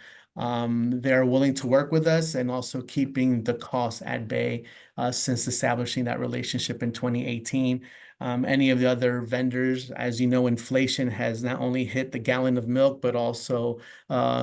[SPEAKER 9] They're willing to work with us and also keeping the cost at bay since establishing that relationship in 2018. Any of the other vendors, as you know, inflation has not only hit the gallon of milk, but also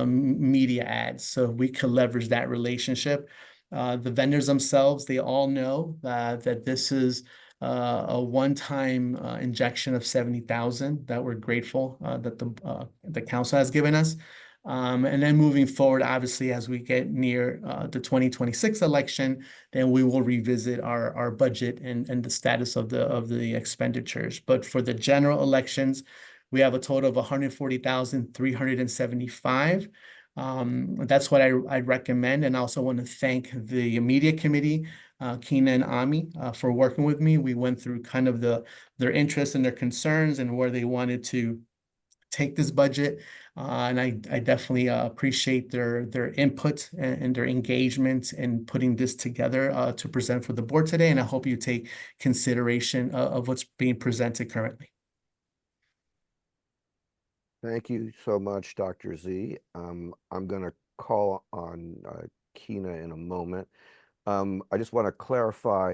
[SPEAKER 9] media ads. So we could leverage that relationship. The vendors themselves, they all know that this is a one-time injection of 70,000 that we're grateful that the council has given us. And then moving forward, obviously, as we get near the 2026 election, then we will revisit our budget and the status of the expenditures. But for the general elections, we have a total of 140,375. That's what I'd recommend. And I also want to thank the media committee, Kina and Ami, for working with me. We went through kind of their interests and their concerns and where they wanted to take this budget. And I definitely appreciate their input and their engagement in putting this together to present for the board today. And I hope you take consideration of what's being presented currently.
[SPEAKER 1] Thank you so much, Dr. Z. I'm going to call on Kina in a moment. I just want to clarify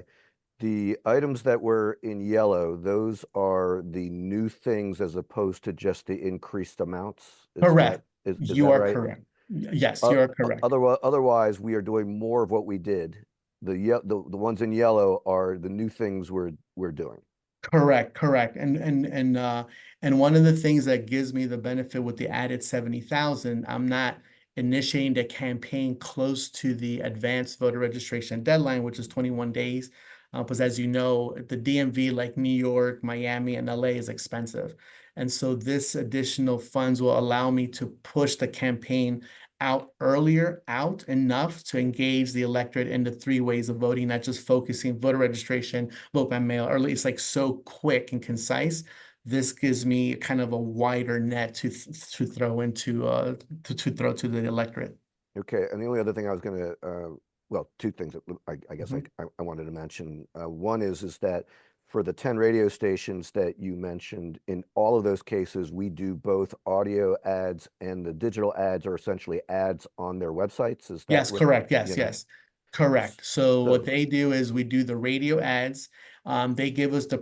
[SPEAKER 1] the items that were in yellow, those are the new things as opposed to just the increased amounts?
[SPEAKER 9] Correct.
[SPEAKER 1] Is
[SPEAKER 9] You
[SPEAKER 1] that
[SPEAKER 9] are
[SPEAKER 1] right?
[SPEAKER 9] correct. Yes, you are correct.
[SPEAKER 1] Otherwise, we are doing more of what we did. The ones in yellow are the new things we're doing.
[SPEAKER 9] Correct. And one of the things that gives me the benefit with the added 70,000, I'm not initiating the campaign close to the advanced voter registration deadline, which is 21 days. Because as you know, the DMV, like New York, Miami, and LA, is expensive. And so this additional funds will allow me to push the campaign out enough to engage the electorate in the 3 ways of voting, not just focusing voter registration, vote by mail, or it's like so quick and concise. This gives me kind of a wider net to throw into to throw to the electorate.
[SPEAKER 1] Okay, and the only other thing I was going to well, 2 things that I guess I wanted to mention. One is that for the 10 radio stations that you mentioned, in all of those cases, we do both audio ads, and the digital ads are essentially ads on their websites. Is that
[SPEAKER 9] Yes, correct. Yes. Correct. So what they do is we do the radio ads. They give us the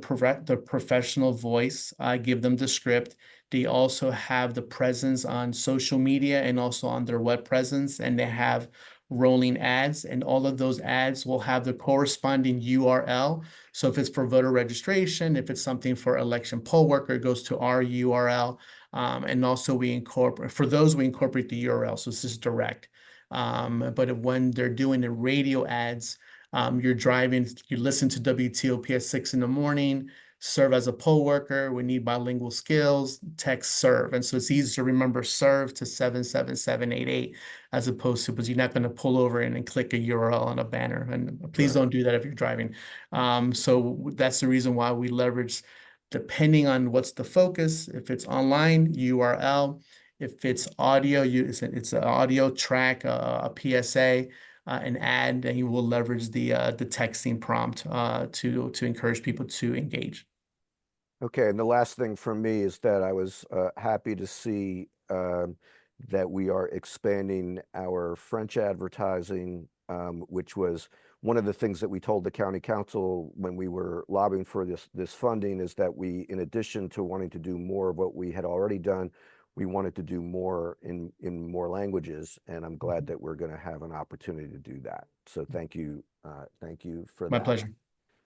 [SPEAKER 9] professional voice. I give them the script. They also have the presence on social media and also on their web presence, and they have rolling ads, and all of those ads will have the corresponding URL. So if it's for voter registration, if it's something for election poll worker, it goes to our URL. And also we incorporate the URL. So this is direct. But when they're doing the radio ads, you're driving, you listen to WTOP at 6 in the morning, serve as a poll worker, we need bilingual skills, text serve. And so it's easy to remember serve to 77788 as opposed to, because you're not going to pull over and click a URL on a banner. And please
[SPEAKER 1] Right.
[SPEAKER 9] don't do that if you're driving. So that's the reason why we leverage, depending on what's the focus. If it's online, URL. If it's audio, it's an audio track, a PSA, an ad, and you will leverage the texting prompt to encourage people to engage.
[SPEAKER 1] Okay, and the last thing from me is that I was happy to see that we are expanding our French advertising, which was one of the things that we told the county council when we were lobbying for this funding, is that we, in addition to wanting to do more of what we had already done, we wanted to do more in more languages, and I'm glad that we're going to have an opportunity to do that. So thank you for
[SPEAKER 9] My
[SPEAKER 1] that.
[SPEAKER 9] pleasure.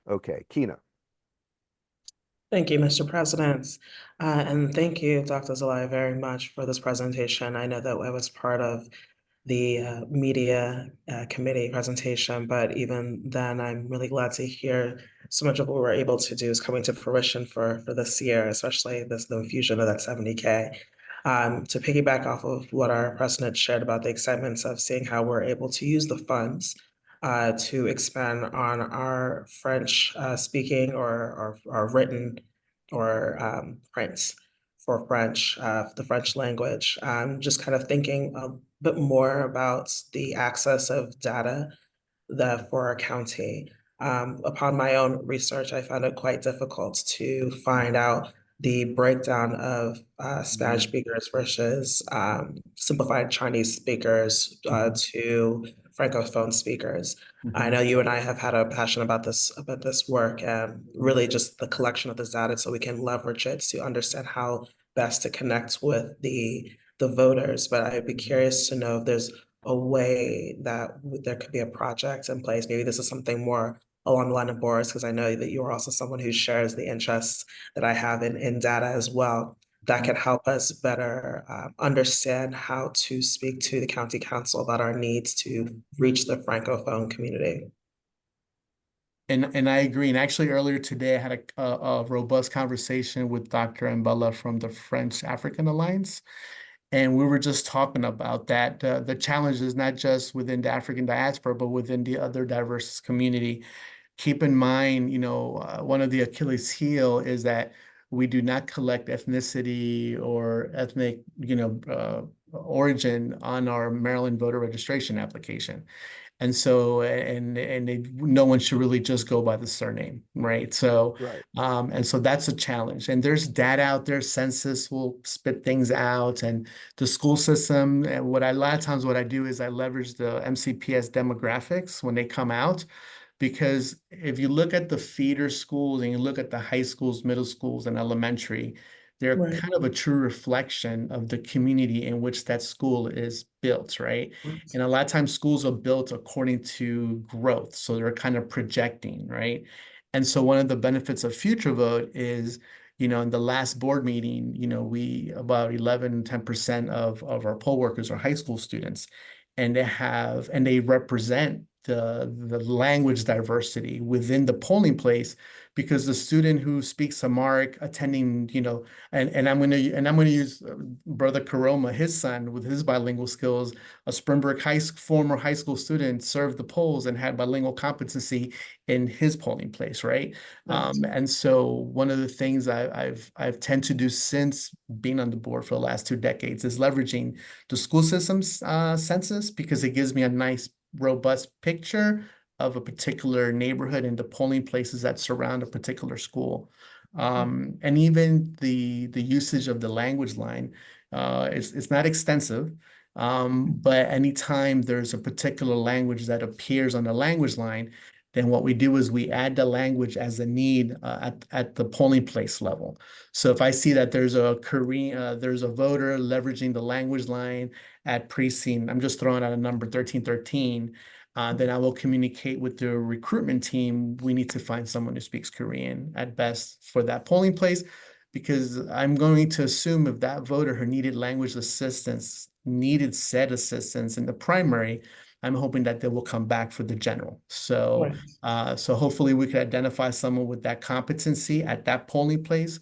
[SPEAKER 1] Okay, Kina.
[SPEAKER 10] Thank you, Mr. President. And thank you, Dr. Zelaya, very much for this presentation. I know that I was part of the media committee presentation, but even then, I'm really glad to hear so much of what we're able to do is coming to fruition for this year, especially the infusion of that 70K. To piggyback off of what our president shared about the excitement of seeing how we're able to use the funds to expand on our French speaking or written or prints for French, the French language. Just kind of thinking a bit more about the access of data that for our county. Upon my own research, I found it quite difficult to find out the breakdown of Spanish speakers versus simplified Chinese speakers to Francophone speakers. I know you and I have had a passion about this work, and really just the collection of this data so we can leverage it to understand how best to connect with the voters. But I'd be curious to know if there's a way that there could be a project in place. Maybe this is something more along the line of Boris, because I know that you are also someone who shares the interests that I have in data as well, that could help us better understand how to speak to the county council about our needs to reach the Francophone community.
[SPEAKER 9] And I agree. And actually, earlier today, I had a robust conversation with Dr. Mbella from the French African Alliance. And we were just talking about that. The challenge is not just within the African diaspora, but within the other diverse community. Keep in mind, one of the Achilles heel is that we do not collect ethnicity or ethnic, origin on our Maryland voter registration application. And so, no one should really just go by the surname, right? So,
[SPEAKER 1] Right.
[SPEAKER 9] And so that's a challenge. And there's data out there. Census will spit things out, and the school system. And a lot of times what I do is I leverage the MCPS demographics when they come out, because if you look at the feeder schools and you look at the high schools, middle schools, and elementary, they're
[SPEAKER 10] Right.
[SPEAKER 9] kind of a true reflection of the community in which that school is built, right? And a lot of times schools are built according to growth. So they're kind of projecting, right? And so one of the benefits of Future Vote is, in the last board meeting, we about 10% of our poll workers are high school students, and they represent the language diversity within the polling place, because the student who speaks Amharic attending, and I'm going to use Brother Karoma, his son, with his bilingual skills, a Springbrook former high school student, served the polls and had bilingual competency in his polling place, right? And so one of the things I've tend to do since being on the board for the last 2 decades is leveraging the school system's census, because it gives me a nice robust picture of a particular neighborhood and the polling places that surround a particular school. And even the usage of the language line, it's not extensive, but anytime there's a particular language that appears on the language line, then what we do is we add the language as a need at the polling place level. So if I see that there's a voter leveraging the language line at precinct, I'm just throwing out a number, 1313, then I will communicate with the recruitment team. We need to find someone who speaks Korean at best for that polling place, because I'm going to assume if that voter who needed language assistance needed said assistance in the primary, I'm hoping that they will come back for the general. So,
[SPEAKER 10] Right.
[SPEAKER 9] so hopefully we could identify someone with that competency at that polling place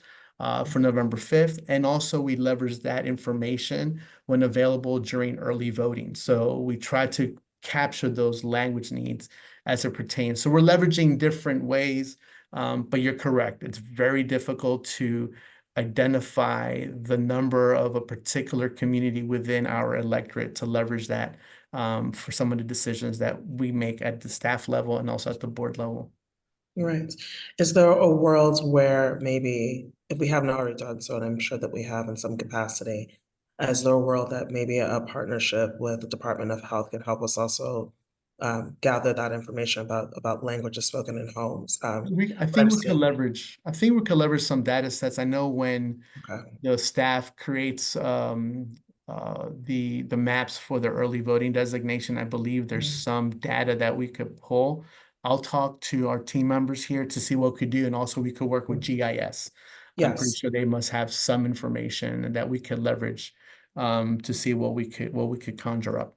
[SPEAKER 9] for November 5th. And also we leverage that information when available during early voting. So we try to capture those language needs as it pertains. So we're leveraging different ways, but you're correct. It's very difficult to identify the number of a particular community within our electorate to leverage that for some of the decisions that we make at the staff level and also at the board level.
[SPEAKER 10] Right. Is there a world where maybe, if we haven't already done so, and I'm sure that we have in some capacity, is there a world that maybe a partnership with the Department of Health can help us also gather that information about languages spoken in homes?
[SPEAKER 9] I
[SPEAKER 10] I'm
[SPEAKER 9] think we could
[SPEAKER 10] seeing,
[SPEAKER 9] leverage, some data sets. I know when
[SPEAKER 10] okay,
[SPEAKER 9] the staff creates the maps for the early voting designation, I believe there's some data that we could pull. I'll talk to our team members here to see what we could do, and also we could work with GIS. I'm pretty
[SPEAKER 10] yes.
[SPEAKER 9] sure they must have some information that we could leverage to see what we could conjure up.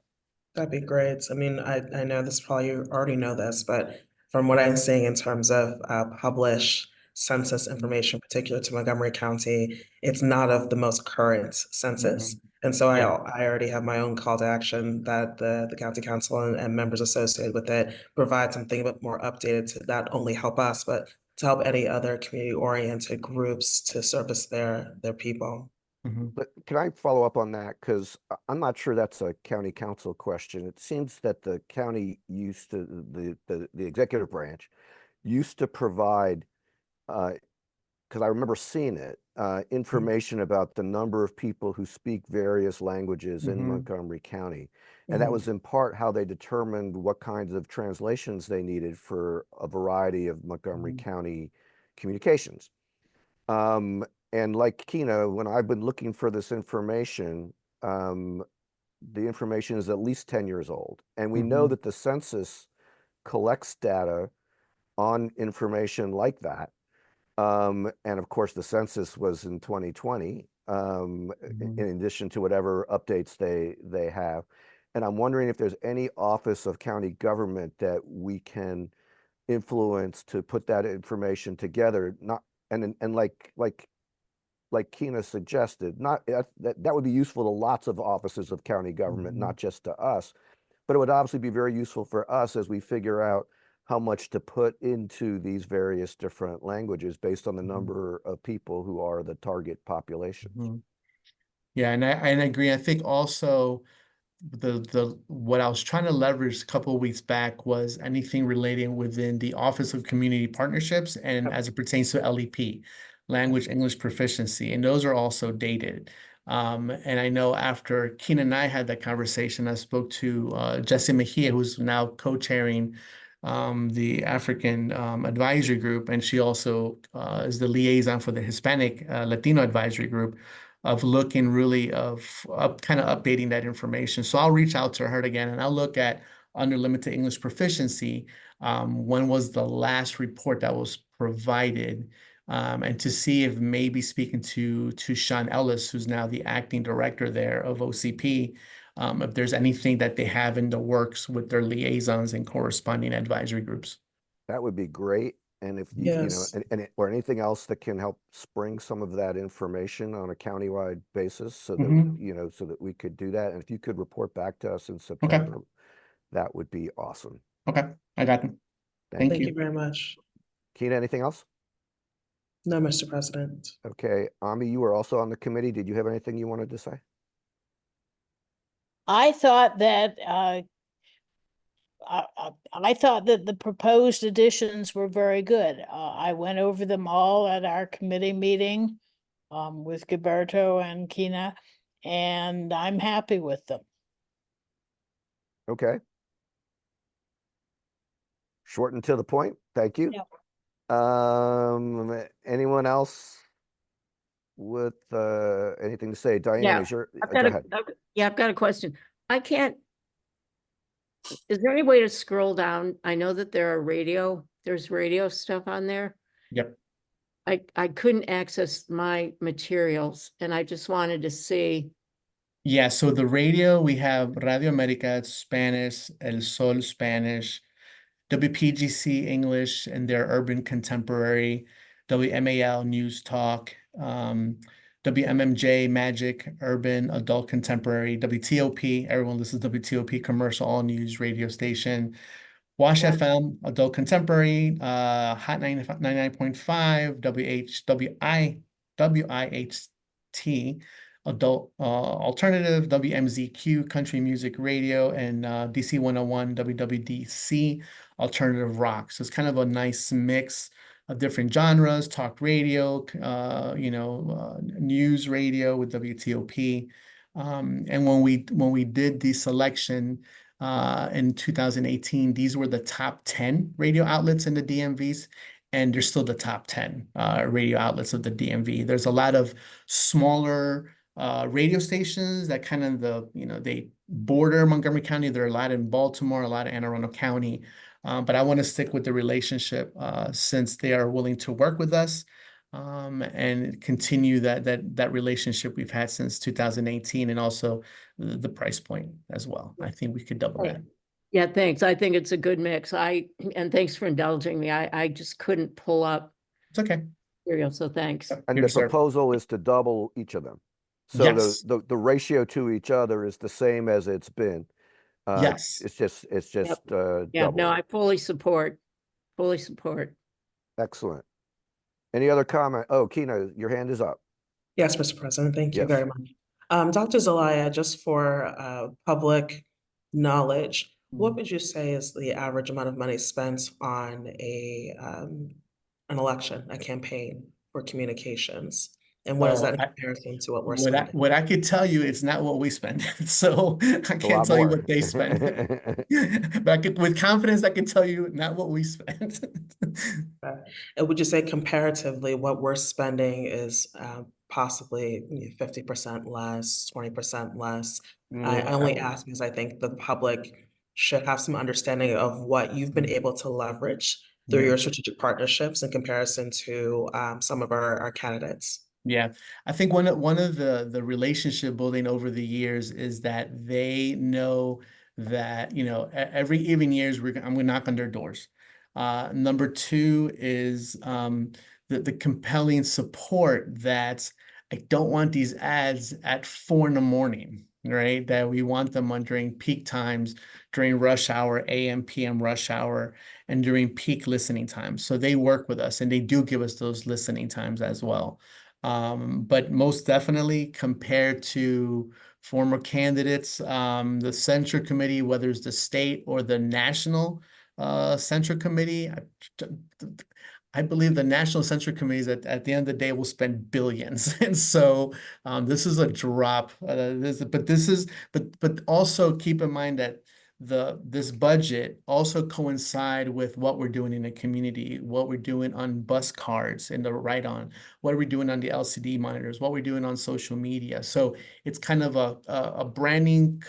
[SPEAKER 10] That'd be great. I mean, I know this probably you already know this, but from what I'm seeing in terms of published census information, particular to Montgomery County, it's not of the most current census. And so
[SPEAKER 9] Yeah.
[SPEAKER 10] I already have my own call to action that the county council and members associated with it provide something a bit more updated to not only help us, but to help any other community-oriented groups to service their people.
[SPEAKER 1] But can I follow up on that? Because I'm not sure that's a county council question. It seems that the county used to, the executive branch used to provide, because I remember seeing it, information about the number of people who speak various languages in Montgomery County. And that was in part how they determined what kinds of translations they needed for a variety of Montgomery County communications. And like Kina, when I've been looking for this information, the information is at least 10 years old. And we know that the census collects data on information like that. And of course, the census was in 2020, in addition to whatever updates they have. And I'm wondering if there's any office of county government that we can influence to put that information together, not and like Kina suggested, not that would be useful to lots of offices of county government, not just to us, but it would obviously be very useful for us as we figure out how much to put into these various different languages based on the number of people who are the target population.
[SPEAKER 9] Yeah, and I agree. I think also what I was trying to leverage a couple of weeks back was anything relating within the Office of Community Partnerships and as it pertains to LEP, language English proficiency, and those are also dated. And I know after Keenan and I had that conversation, I spoke to Jesse Mejia, who's now co-chairing the African advisory group, and she also is the liaison for the Hispanic Latino advisory group, of looking really of kind of updating that information. So I'll reach out to her again and I'll look at under limited English proficiency, when was the last report that was provided, and to see if maybe speaking to Sean Ellis, who's now the acting director there of OCP, if there's anything that they have in the works with their liaisons and corresponding advisory groups.
[SPEAKER 1] That would be great. And if you know,
[SPEAKER 10] Yes.
[SPEAKER 1] or anything else that can help spring some of that information on a countywide basis so that, so that we could do that. And if you could report back to us in September, that would be awesome.
[SPEAKER 9] Okay, I got them. Thank
[SPEAKER 10] Thank
[SPEAKER 9] you.
[SPEAKER 10] you very much.
[SPEAKER 1] Kina, anything else?
[SPEAKER 10] No, Mr. President.
[SPEAKER 1] Okay, Ami, you were also on the committee. Did you have anything you wanted to say?
[SPEAKER 3] I thought that I thought that the proposed additions were very good. I went over them all at our committee meeting with Gilberto and Kina, and I'm happy with them.
[SPEAKER 1] Okay. Short and to the point. Thank you.
[SPEAKER 3] Yep.
[SPEAKER 1] Anyone else with anything to say? Diane,
[SPEAKER 4] Yeah,
[SPEAKER 1] is your
[SPEAKER 4] I've
[SPEAKER 1] go ahead.
[SPEAKER 4] I've got a question. Is there any way to scroll down? I know that there's radio stuff on there.
[SPEAKER 9] Yep.
[SPEAKER 4] I couldn't access my materials and I just wanted to see
[SPEAKER 9] Yeah, so the radio, we have Radio America, it's Spanish, El Sol Spanish, WPGC English and their urban contemporary, WMAL News Talk, WMMJ Magic Urban Adult Contemporary, WTOP, everyone listens to WTOP commercial all news radio station, Wash FM Adult Contemporary, Hot 99.5, WIHT Adult Alternative, WMZQ Country Music Radio, and DC 101 WWDC Alternative Rock. So it's kind of a nice mix of different genres, talk radio, news radio with WTOP. And when we did the selection in 2018, these were the top 10 radio outlets in the DMVs, and they're still the top 10 radio outlets of the DMV. There's a lot of smaller radio stations that kind of they border Montgomery County. There are a lot in Baltimore, a lot in Anne Arundel County. But I want to stick with the relationship since they are willing to work with us and continue that relationship we've had since 2018, and also the price point as well. I think we could double that.
[SPEAKER 4] Yeah, thanks. I think it's a good mix. And thanks for indulging me. I just couldn't pull up
[SPEAKER 9] It's okay.
[SPEAKER 4] material, so thanks.
[SPEAKER 1] And
[SPEAKER 9] Here,
[SPEAKER 1] the
[SPEAKER 9] sir.
[SPEAKER 1] proposal is to double each of them. So
[SPEAKER 9] Yes.
[SPEAKER 1] the ratio to each other is the same as it's been.
[SPEAKER 9] Yes.
[SPEAKER 1] It's just
[SPEAKER 4] Yeah,
[SPEAKER 1] double.
[SPEAKER 4] no, I fully support.
[SPEAKER 1] Excellent. Any other comment? Oh, Kina, your hand is up.
[SPEAKER 10] Yes, Mr. President, thank you
[SPEAKER 1] Yes.
[SPEAKER 10] very much. Dr. Zelaya, just for public knowledge, what would you say is the average amount of money spent on an election, a campaign for communications? And what is that in comparison to what we're spending?
[SPEAKER 9] What I could tell you, it's not what we spend. So I can't tell you what they spend. But with confidence, I can tell you not what we spend.
[SPEAKER 10] And would you say comparatively, what we're spending is possibly 50% less, 20% less? I only ask because I think the public should have some understanding of what you've been able to leverage through your strategic partnerships in comparison to some of our candidates.
[SPEAKER 9] Yeah, I think one of the relationship building over the years is that they know that, every even years I'm gonna knock on their doors. Number two is the compelling support that I don't want these ads at 4 a.m, right? That we want them during peak times, during rush hour, AM, PM rush hour, and during peak listening times. So they work with us and they do give us those listening times as well. But most definitely compared to former candidates, the Central Committee, whether it's the state or the national Central Committee, I believe the National Central Committees at the end of the day will spend billions. And so this is a drop. But also keep in mind that this budget also coincide with what we're doing in the community, what we're doing on bus cards in the write-on, what are we doing on the LCD monitors, what we're doing on social media. So it's kind of a branding,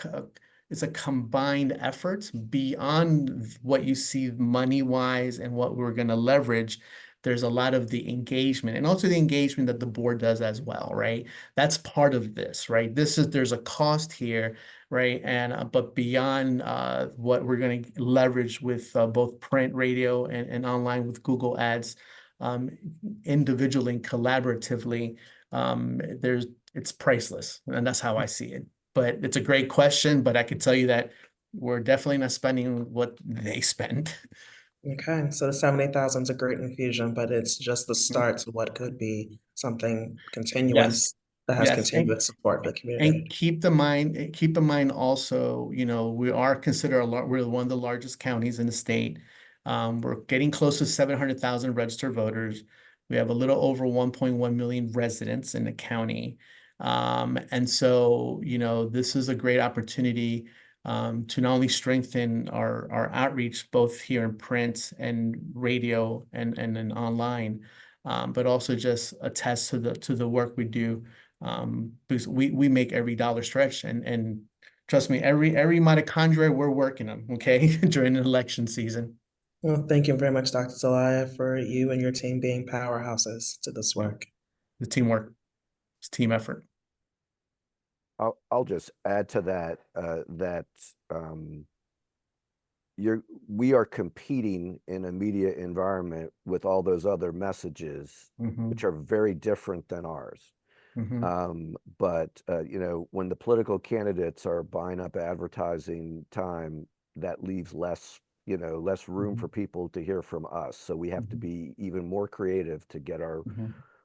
[SPEAKER 9] it's a combined effort beyond what you see money-wise and what we're going to leverage. There's a lot of the engagement and also the engagement that the board does as well, right? That's part of this, right? There's a cost here, right? And but beyond what we're going to leverage with both print, radio, and online with Google Ads, individually and collaboratively, it's priceless, and that's how I see it. But it's a great question, but I can tell you that we're definitely not spending what they spend.
[SPEAKER 10] Okay, so the 70,000 is a great infusion, but it's just the start to what could be something continuous that has continuous support for the community.
[SPEAKER 9] And keep in mind also, we are considered we're one of the largest counties in the state. We're getting close to 700,000 registered voters. We have a little over 1.1 million residents in the county. And so, this is a great opportunity to not only strengthen our outreach, both here in print and radio and then online, but also just attest to the work we do. Because we make every dollar stretch, and trust me, every mitochondria we're working on, okay, during the election season.
[SPEAKER 10] Well, thank you very much, Dr. Zelaya, for you and your team being powerhouses to this work.
[SPEAKER 9] The teamwork, it's team effort.
[SPEAKER 1] I'll just add to that, we are competing in a media environment with all those other messages, which are very different than ours. But you know, when the political candidates are buying up advertising time, that leaves less, you know, less room for people to hear from us. So we have to be even more creative to get our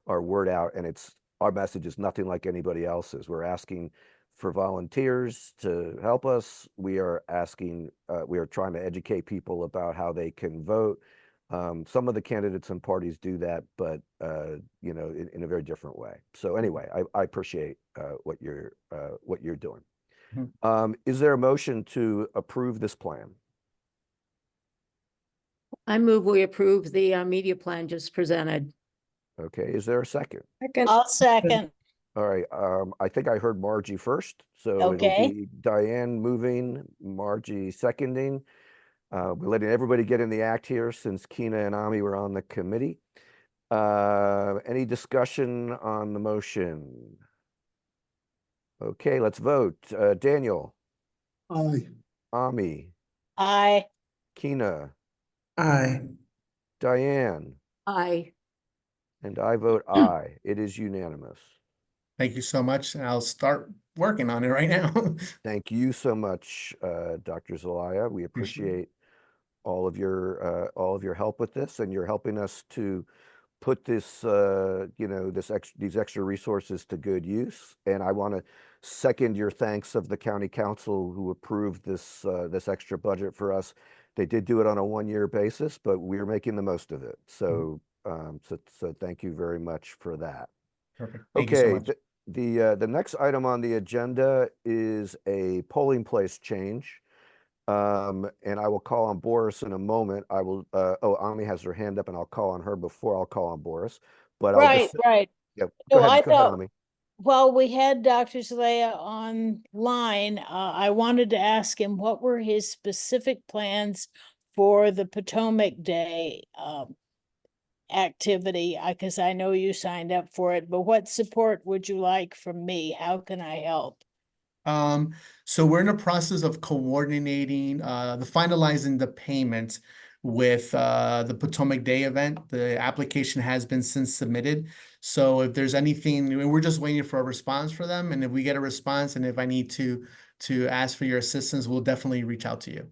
[SPEAKER 1] word out. And our message is nothing like anybody else's. We're asking for volunteers to help us. We are trying to educate people about how they can vote. Some of the candidates and parties do that, but you know, in a very different way. So anyway, I appreciate what you're doing. Is there a motion to approve this plan?
[SPEAKER 4] I move we approve the media plan just presented.
[SPEAKER 1] Okay, is there a second?
[SPEAKER 3] I'll second.
[SPEAKER 1] All right, I think I heard Margie first, so it'll
[SPEAKER 3] Okay.
[SPEAKER 1] be Diane moving, Margie seconding. We're letting everybody get in the act here since Keena and Ami were on the committee. Any discussion on the motion? Okay, let's vote. Daniel,
[SPEAKER 6] Aye.
[SPEAKER 1] Ami,
[SPEAKER 3] Aye.
[SPEAKER 1] Keena,
[SPEAKER 10] Aye.
[SPEAKER 1] Diane,
[SPEAKER 4] Aye.
[SPEAKER 1] and I vote aye. It is unanimous.
[SPEAKER 9] Thank you so much, and I'll start working on it right now.
[SPEAKER 1] Thank you so much, Dr. Zelaya. We appreciate all of your help with this, and you're helping us to put this, you know, these extra resources to good use. And I want to second your thanks of the county council who approved this extra budget for us. They did do it on a one-year basis, but we're making the most of it. So, so thank you very much for that.
[SPEAKER 9] Perfect. Thank you so much.
[SPEAKER 1] The next item on the agenda is a polling place change. And I will call on Boris in a moment. I will, Ami has her hand up and I'll call on her before I'll call on Boris. But I'll
[SPEAKER 3] Right,
[SPEAKER 1] just,
[SPEAKER 3] right.
[SPEAKER 1] yeah,
[SPEAKER 3] No,
[SPEAKER 1] go
[SPEAKER 3] I
[SPEAKER 1] ahead,
[SPEAKER 3] thought-
[SPEAKER 1] Ami.
[SPEAKER 3] Well, we had Dr. Zelaya online. I wanted to ask him what were his specific plans for the Potomac Day activity, because I know you signed up for it, but what support would you like from me? How can I help?
[SPEAKER 9] So we're in the process of coordinating, finalizing the payment with the Potomac Day event. The application has been since submitted. So if there's anything, we're just waiting for a response for them. And if we get a response, and if I need to ask for your assistance, we'll definitely reach out to you.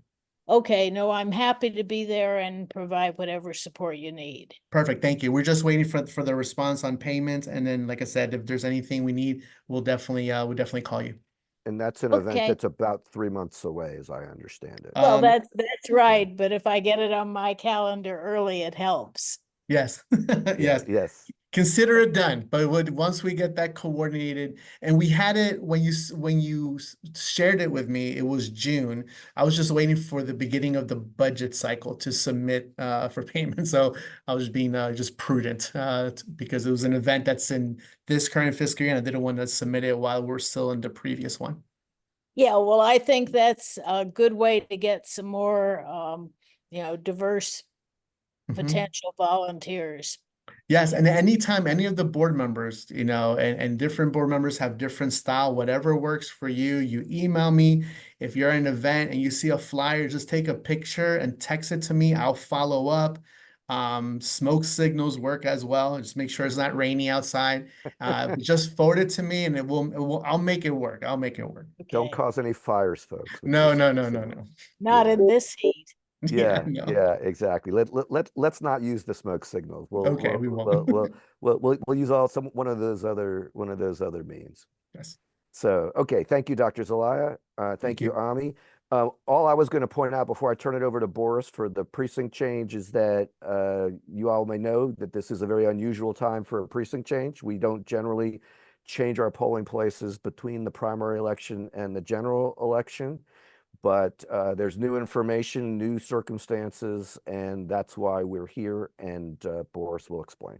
[SPEAKER 3] Okay, no, I'm happy to be there and provide whatever support you need.
[SPEAKER 9] Perfect. Thank you. We're just waiting for the response on payment. And then, like I said, if there's anything we need, we'll definitely call you.
[SPEAKER 1] And that's an event
[SPEAKER 3] Okay.
[SPEAKER 1] that's about 3 months away, as I understand it.
[SPEAKER 3] Well, that's right, but if I get it on my calendar early, it helps.
[SPEAKER 9] Yes.
[SPEAKER 1] Yeah,
[SPEAKER 9] Yes.
[SPEAKER 1] yes.
[SPEAKER 9] Consider it done, but once we get that coordinated, and we had it when you shared it with me, it was June. I was just waiting for the beginning of the budget cycle to submit for payment. So I was being just prudent because it was an event that's in this current fiscal year, and I didn't want to submit it while we're still in the previous one.
[SPEAKER 3] Yeah, well, I think that's a good way to get some more, you know, diverse potential volunteers.
[SPEAKER 9] Yes, and anytime any of the board members, you know, and different board members have different style, whatever works for you, you email me. If you're at an event and you see a flyer, just take a picture and text it to me. I'll follow up. Smoke signals work as well. Just make sure it's not rainy outside. Just forward it to me and I'll make it work. I'll make it work.
[SPEAKER 1] Don't
[SPEAKER 3] Okay.
[SPEAKER 1] cause any fires, folks. with
[SPEAKER 9] No,
[SPEAKER 1] this
[SPEAKER 9] no, no, no,
[SPEAKER 1] signal.
[SPEAKER 9] no.
[SPEAKER 3] Not
[SPEAKER 1] Yeah.
[SPEAKER 3] in this heat.
[SPEAKER 1] Yeah,
[SPEAKER 9] no.
[SPEAKER 1] yeah, exactly. Let's not use the smoke signals.
[SPEAKER 9] Okay, we won't.
[SPEAKER 1] We'll use one of those other means.
[SPEAKER 9] Yes.
[SPEAKER 1] So, okay, thank you, Dr. Zelaya. Thank you, Ami. All I was going to point out before I turn it over to Boris for the precinct change is that you all may know that this is a very unusual time for a precinct change. We don't generally change our polling places between the primary election and the general election. But there's new information, new circumstances, and that's why we're here, and Boris will explain.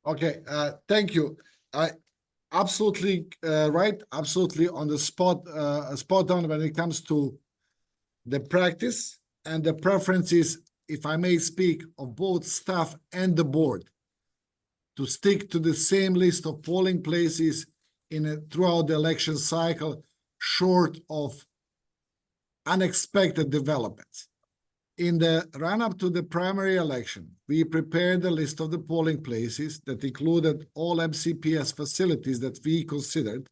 [SPEAKER 2] Okay, thank you. Absolutely right, absolutely on the spot on when it comes to the practice and the preferences, if I may speak, of both staff and the board to stick to the same list of polling places throughout the election cycle, short of unexpected developments. In the run-up to the primary election, we prepared a list of the polling places that included all MCPS facilities that we considered.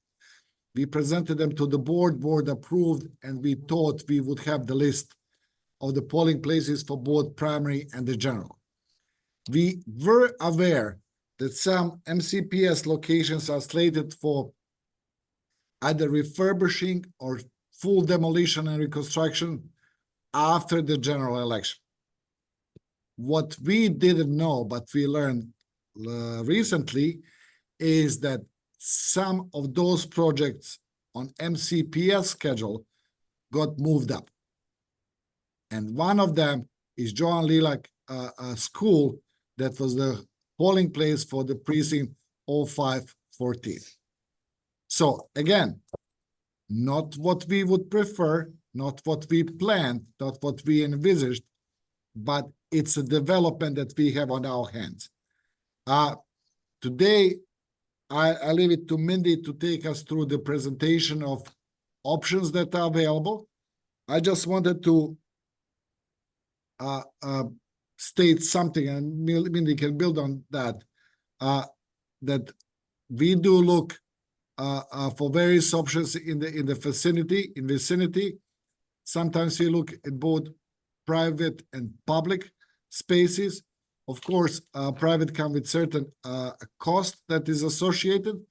[SPEAKER 2] We presented them to the board approved, and we thought we would have the list of the polling places for both primary and the general. We were aware that some MCPS locations are slated for either refurbishing or full demolition and reconstruction after the general election. What we didn't know, but we learned recently, is that some of those projects on MCPS schedule got moved up. And one of them is Joan Lilac School, that was the polling place for the precinct 0514. So again, not what we would prefer, not what we planned, not what we envisaged, but it's a development that we have on our hands. Today, I leave it to Mindy to take us through the presentation of options that are available. I just wanted to state something, and Mindy can build on that, that we do look for various options in the vicinity. Sometimes we look at both private and public spaces. Of course, private come with certain cost that is associated,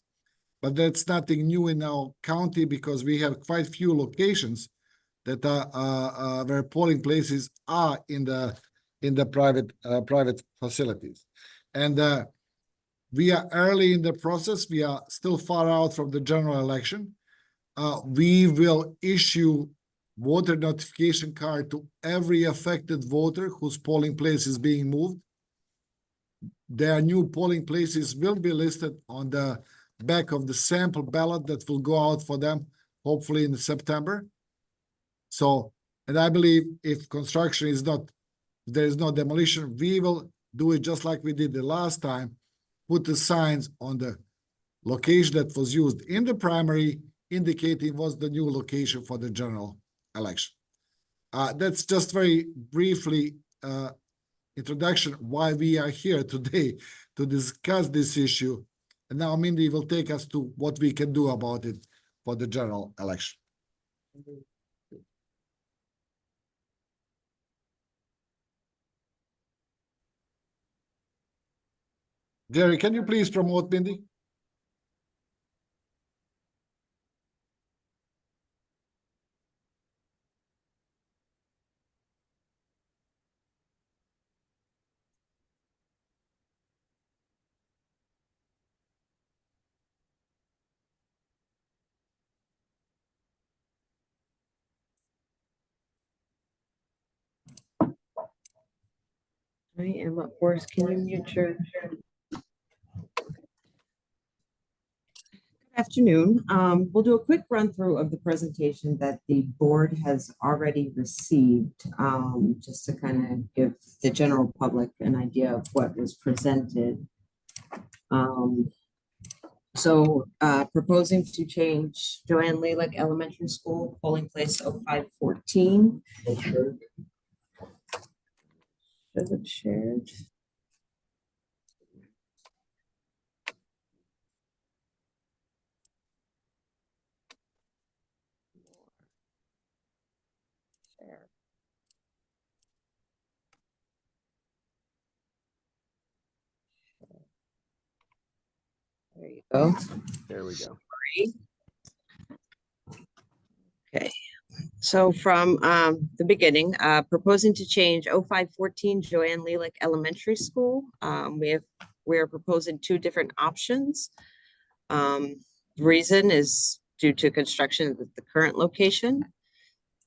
[SPEAKER 2] but that's nothing new in our county because we have quite few locations that are where polling places are in the private facilities. And we are early in the process. We are still far out from the general election. We will issue voter notification card to every affected voter whose polling place is being moved. Their new polling places will be listed on the back of the sample ballot that will go out for them, hopefully in September. So, and I believe if construction is not, there is no demolition, we will do it just like we did the last time, put the signs on the location that was used in the primary, indicating what's the new location for the general election. That's just very briefly introduction why we are here today to discuss this issue. And now Mindy will take us to what we can do about it for the general election. Jerry, can you please promote Mindy?
[SPEAKER 11] I am up first. Can you mute your? Good afternoon. We'll do a quick run through of the presentation that the board has already received, just to kind of give the general public an idea of what was presented. Proposing to change Joanne Lilac Elementary School polling place 0514. Does it shared? There you go.
[SPEAKER 1] There we go.
[SPEAKER 11] Okay. So from the beginning, proposing to change 0514 Joanne Lilac Elementary School. We are proposing two different options. Reason is due to construction at the current location.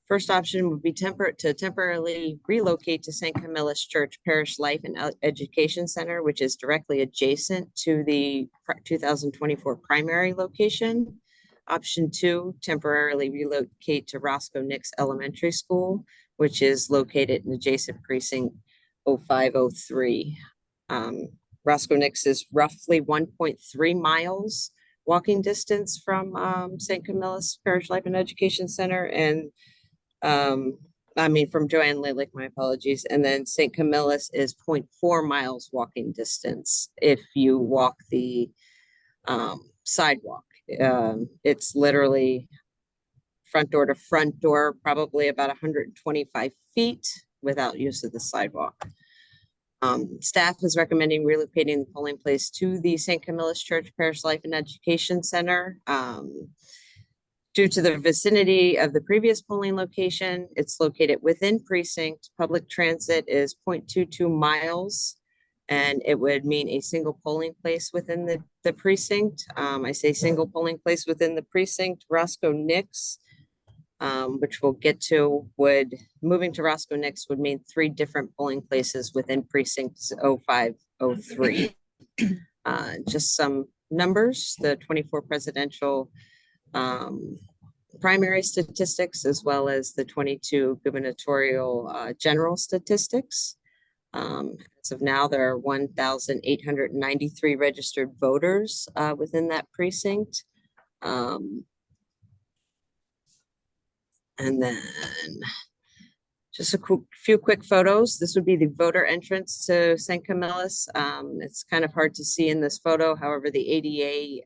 [SPEAKER 11] First option would be to temporarily relocate to St. Camilla's Church Parish Life and Education Center, which is directly adjacent to the 2024 primary location. Option two, temporarily relocate to Roscoe Nix Elementary School, which is located in adjacent precinct 0503. Roscoe Nix is roughly 1.3 miles walking distance from St. Camillus Parish Life and Education Center, and from Joanne Lalick, my apologies. And then St. Camillus is 0.4 miles walking distance if you walk the sidewalk. It's literally front door to front door, probably about 125 feet without use of the sidewalk. Staff is recommending relocating the polling place to the St. Camillus Church Parish Life and Education Center. Due to the vicinity of the previous polling location, it's located within precinct. Public transit is 0.22 miles, and it would mean a single polling place within the precinct. I say single polling place within the precinct. Roscoe Nix, which we'll get to, moving to Roscoe Nix would mean 3 different polling places within precincts 0503. Just some numbers, the 24 presidential primary statistics, as well as the 22 gubernatorial general statistics. As of now, there are 1,893 registered voters within that precinct. And then just a few quick photos. This would be the voter entrance to St. Camillus. It's kind of hard to see in this photo. However, the ADA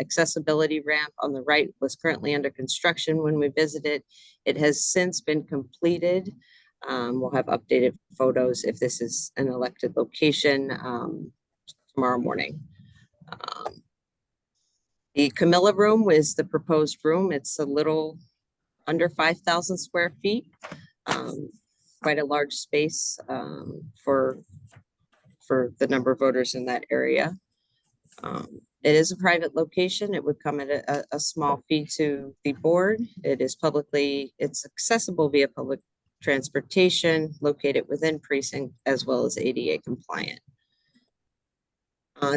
[SPEAKER 11] accessibility ramp on the right was currently under construction when we visited. It has since been completed. We'll have updated photos if this is an elected location tomorrow morning. The Camilla room is the proposed room. It's a little under 5,000 square feet. Quite a large space for the number of voters in that area. It is a private location. It would come at a small fee to the board. It's accessible via public transportation, located within precinct, as well as ADA compliant.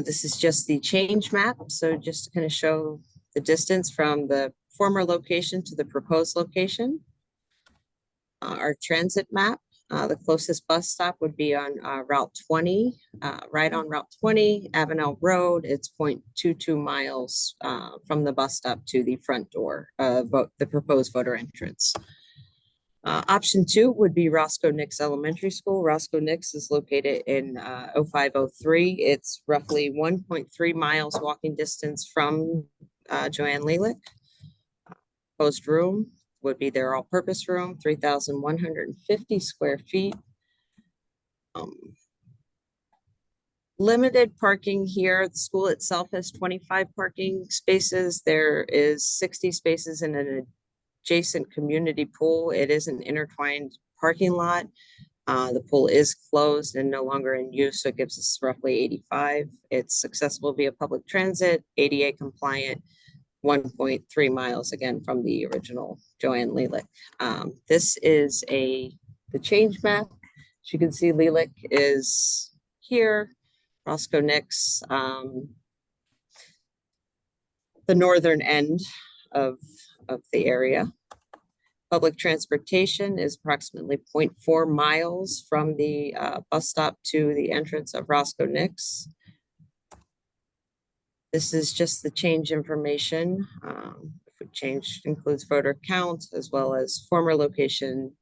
[SPEAKER 11] This is just the change map. So just to kind of show the distance from the former location to the proposed location. Our transit map, the closest bus stop would be on Route 20, right on Route 20, Avenel Road. It's 0.22 miles from the bus stop to the front door of the proposed voter entrance. Option 2 would be Roscoe Nix Elementary School. Roscoe Nix is located in 0503. It's roughly 1.3 miles walking distance from Joanne Lalick. Proposed room would be their all-purpose room, 3,150 square feet. Limited parking here. The school itself has 25 parking spaces. There is 60 spaces in an adjacent community pool. It is an intertwined parking lot. The pool is closed and no longer in use, so it gives us roughly 85. It's accessible via public transit, ADA compliant, 1.3 miles again from the original Joanne Lalick. This is the change map. As you can see, Lalick is here, Roscoe Nix, the northern end of the area. Public transportation is approximately 0.4 miles from the bus stop to the entrance of Roscoe Nix. This is just the change information. Change includes voter count, as well as former location,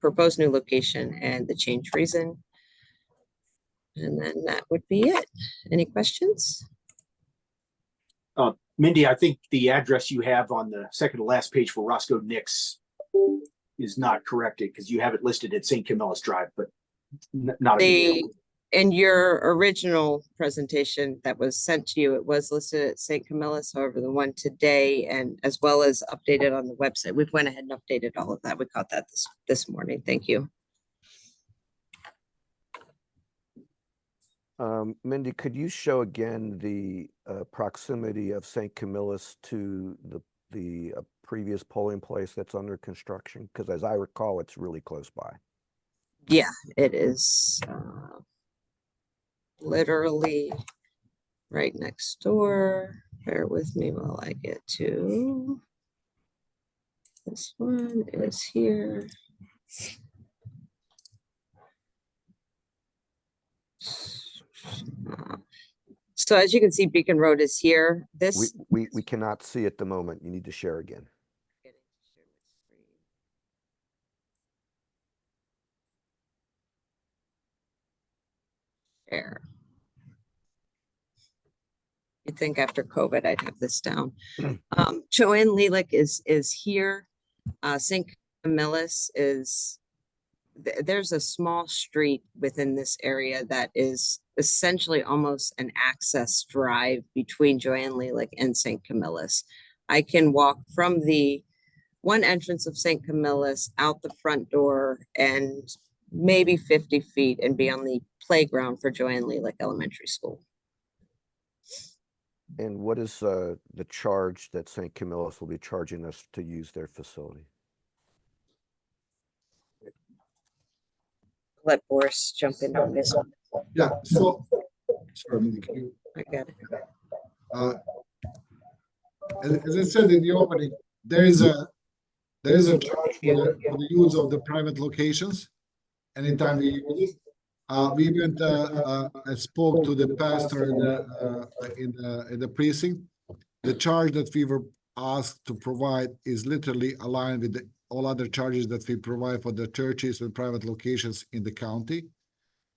[SPEAKER 11] proposed new location, and the change reason. And then that would be it. Any questions?
[SPEAKER 5] Mindy, I think the address you have on the second to last page for Roscoe Nix is not corrected because you have it listed at St. Camillus Drive, but not
[SPEAKER 11] in your original presentation that was sent to you, it was listed at St. Camillus. However, the one today, and as well as updated on the website, we've went ahead and updated all of that. We caught that this morning. Thank you.
[SPEAKER 1] Mindy, could you show again the proximity of St. Camillus to the previous polling place that's under construction? Because as I recall, it's really close by.
[SPEAKER 11] Yeah, it is literally right next door. Bear with me while I get to this one. Is here. So as you can see, Beacon Road is here.
[SPEAKER 1] We,
[SPEAKER 11] This.
[SPEAKER 1] we cannot see at the moment. You need to share again.
[SPEAKER 11] Share. You'd think after COVID, I'd have this down. Joanne Lelik is here. St. Camillus is, there's a small street within this area that is essentially almost an access drive between Joanne Lelik and St. Camillus. I can walk from the one entrance of St. Camillus out the front door and maybe 50 feet and be on the playground for Joanne Lelik Elementary School.
[SPEAKER 1] And what is the charge that St. Camillus will be charging us to use their facility?
[SPEAKER 11] Let Boris jump in on this one.
[SPEAKER 2] Yeah, so, sorry, Mindy, can you,
[SPEAKER 11] I got it.
[SPEAKER 2] as I said in the opening, there is a charge for the use of the private locations. Anytime we use it, we went and spoke to the pastor in the precinct. The charge that we were asked to provide is literally aligned with all other charges that we provide for the churches and private locations in the county,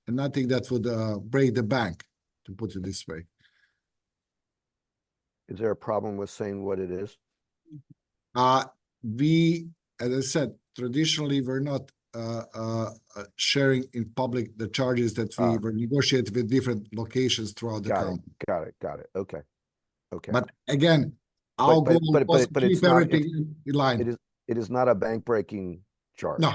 [SPEAKER 2] and nothing that would break the bank, to put it this way.
[SPEAKER 1] Is there a problem with saying what it is?
[SPEAKER 2] We, as I said, traditionally we're not sharing in public the charges that we were negotiated with different locations throughout the county.
[SPEAKER 1] Got it. Okay.
[SPEAKER 2] But again, our goal was to keep everything in line.
[SPEAKER 1] It is not a bank breaking charge.
[SPEAKER 2] No,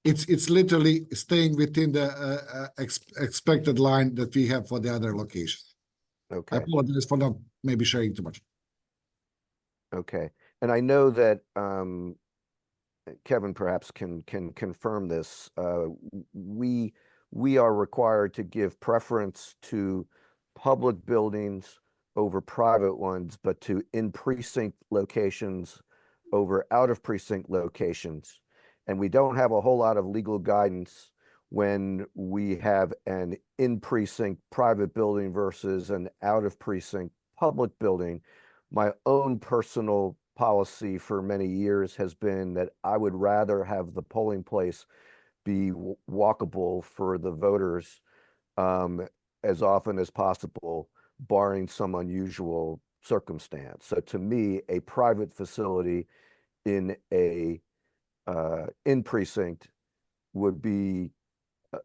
[SPEAKER 2] it's literally staying within the expected line that we have for the other locations.
[SPEAKER 1] Okay.
[SPEAKER 2] I apologize for not maybe sharing too much.
[SPEAKER 1] Okay. And I know that Kevin perhaps can confirm this. We are required to give preference to public buildings over private ones, but to in-precinct locations over out-of-precinct locations. And we don't have a whole lot of legal guidance when we have an in-precinct private building versus an out-of-precinct public building. My own personal policy for many years has been that I would rather have the polling place be walkable for the voters as often as possible, barring some unusual circumstance. So to me, a private facility in a in precinct would be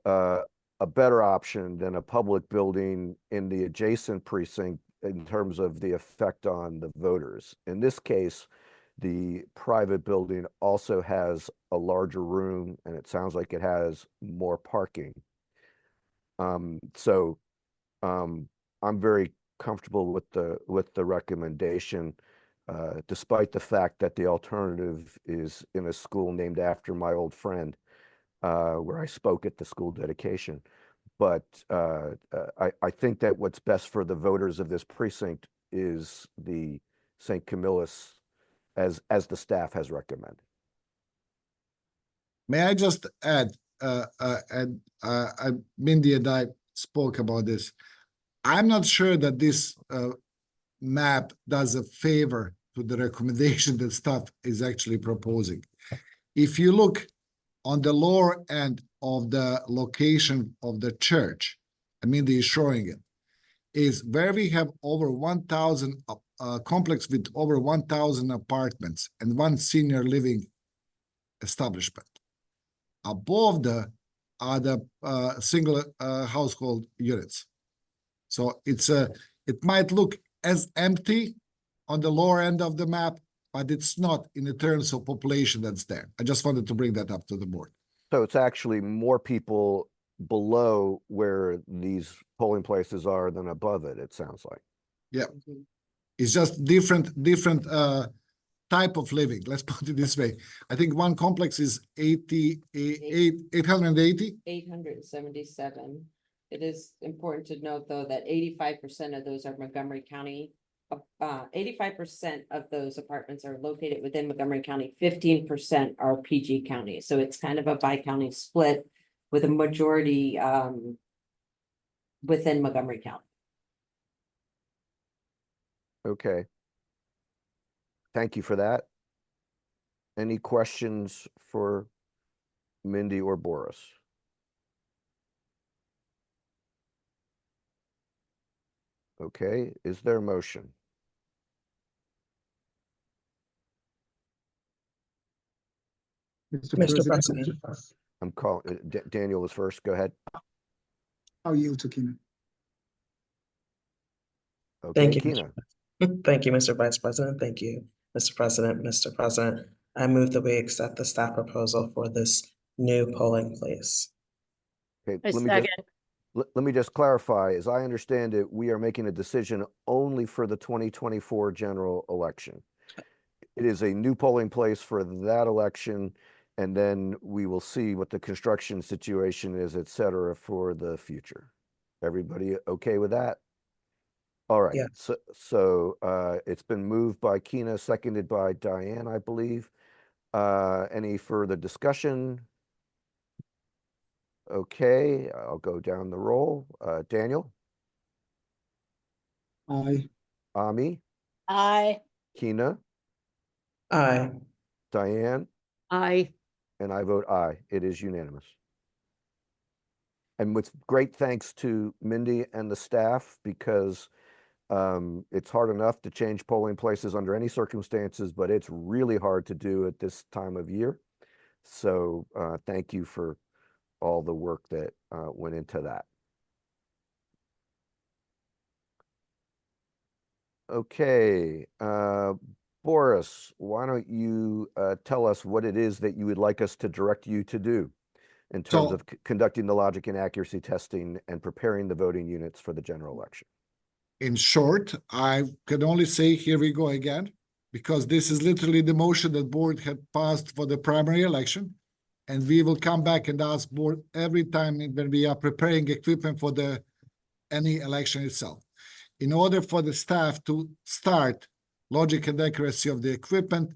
[SPEAKER 1] a better option than a public building in the adjacent precinct in terms of the effect on the voters. In this case, the private building also has a larger room, and it sounds like it has more parking. So I'm very comfortable with the recommendation, despite the fact that the alternative is in a school named after my old friend, where I spoke at the school dedication. But I think that what's best for the voters of this precinct is the St. Camillus, as the staff has recommended.
[SPEAKER 2] May I just add, Mindy and I spoke about this. I'm not sure that this map does a favor to the recommendation that staff is actually proposing. If you look on the lower end of the location of the church, Mindy is showing it, is where we have over 1,000 complex with over 1,000 apartments and one senior living establishment. Above are the single household units. So it might look as empty on the lower end of the map, but it's not in the terms of population that's there. I just wanted to bring that up to the board.
[SPEAKER 1] So it's actually more people below where these polling places are than above it, it sounds like.
[SPEAKER 2] Yeah. It's just different type of living. Let's put it this way. I think one complex is 880.
[SPEAKER 12] 877. It is important to note, though, that 85% of those are Montgomery County. 85% of those apartments are located within Montgomery County. 15% are PG County. So it's kind of a bi-county split with a majority within Montgomery County.
[SPEAKER 1] Okay. Thank you for that. Any questions for Mindy or Boris? Okay, is there a motion?
[SPEAKER 6] Mr.
[SPEAKER 10] President.
[SPEAKER 1] I'm calling, Daniel was first, go ahead.
[SPEAKER 6] I'll yield to Keenan.
[SPEAKER 1] Okay,
[SPEAKER 10] Thank you.
[SPEAKER 1] Kina.
[SPEAKER 10] Thank you, Mr. Vice President. Thank you, Mr. President. Mr. President, I move that we accept the staff proposal for this new polling place.
[SPEAKER 1] Okay,
[SPEAKER 4] A
[SPEAKER 1] let me just,
[SPEAKER 4] second.
[SPEAKER 1] let me just clarify, as I understand it, we are making a decision only for the 2024 general election. It is a new polling place for that election, and then we will see what the construction situation is, et cetera, for the future. Everybody okay with that? All right,
[SPEAKER 10] Yeah.
[SPEAKER 1] so it's been moved by Kina, seconded by Diane, I believe. Any further discussion? Okay, I'll go down the roll. Daniel,
[SPEAKER 6] Aye.
[SPEAKER 1] Ami,
[SPEAKER 3] Aye.
[SPEAKER 1] Kina,
[SPEAKER 10] Aye.
[SPEAKER 1] Diane,
[SPEAKER 4] Aye.
[SPEAKER 1] and I vote aye. It is unanimous. And with great thanks to Mindy and the staff, because it's hard enough to change polling places under any circumstances, but it's really hard to do at this time of year. So thank you for all the work that went into that. Okay, Boris, why don't you tell us what it is that you would like us to direct you to do in terms
[SPEAKER 2] So-
[SPEAKER 1] of conducting the logic and accuracy testing and preparing the voting units for the general election?
[SPEAKER 2] In short, I can only say, here we go again, because this is literally the motion that board had passed for the primary election. And we will come back and ask board every time when we are preparing equipment for any election itself. In order for the staff to start logic and accuracy of the equipment,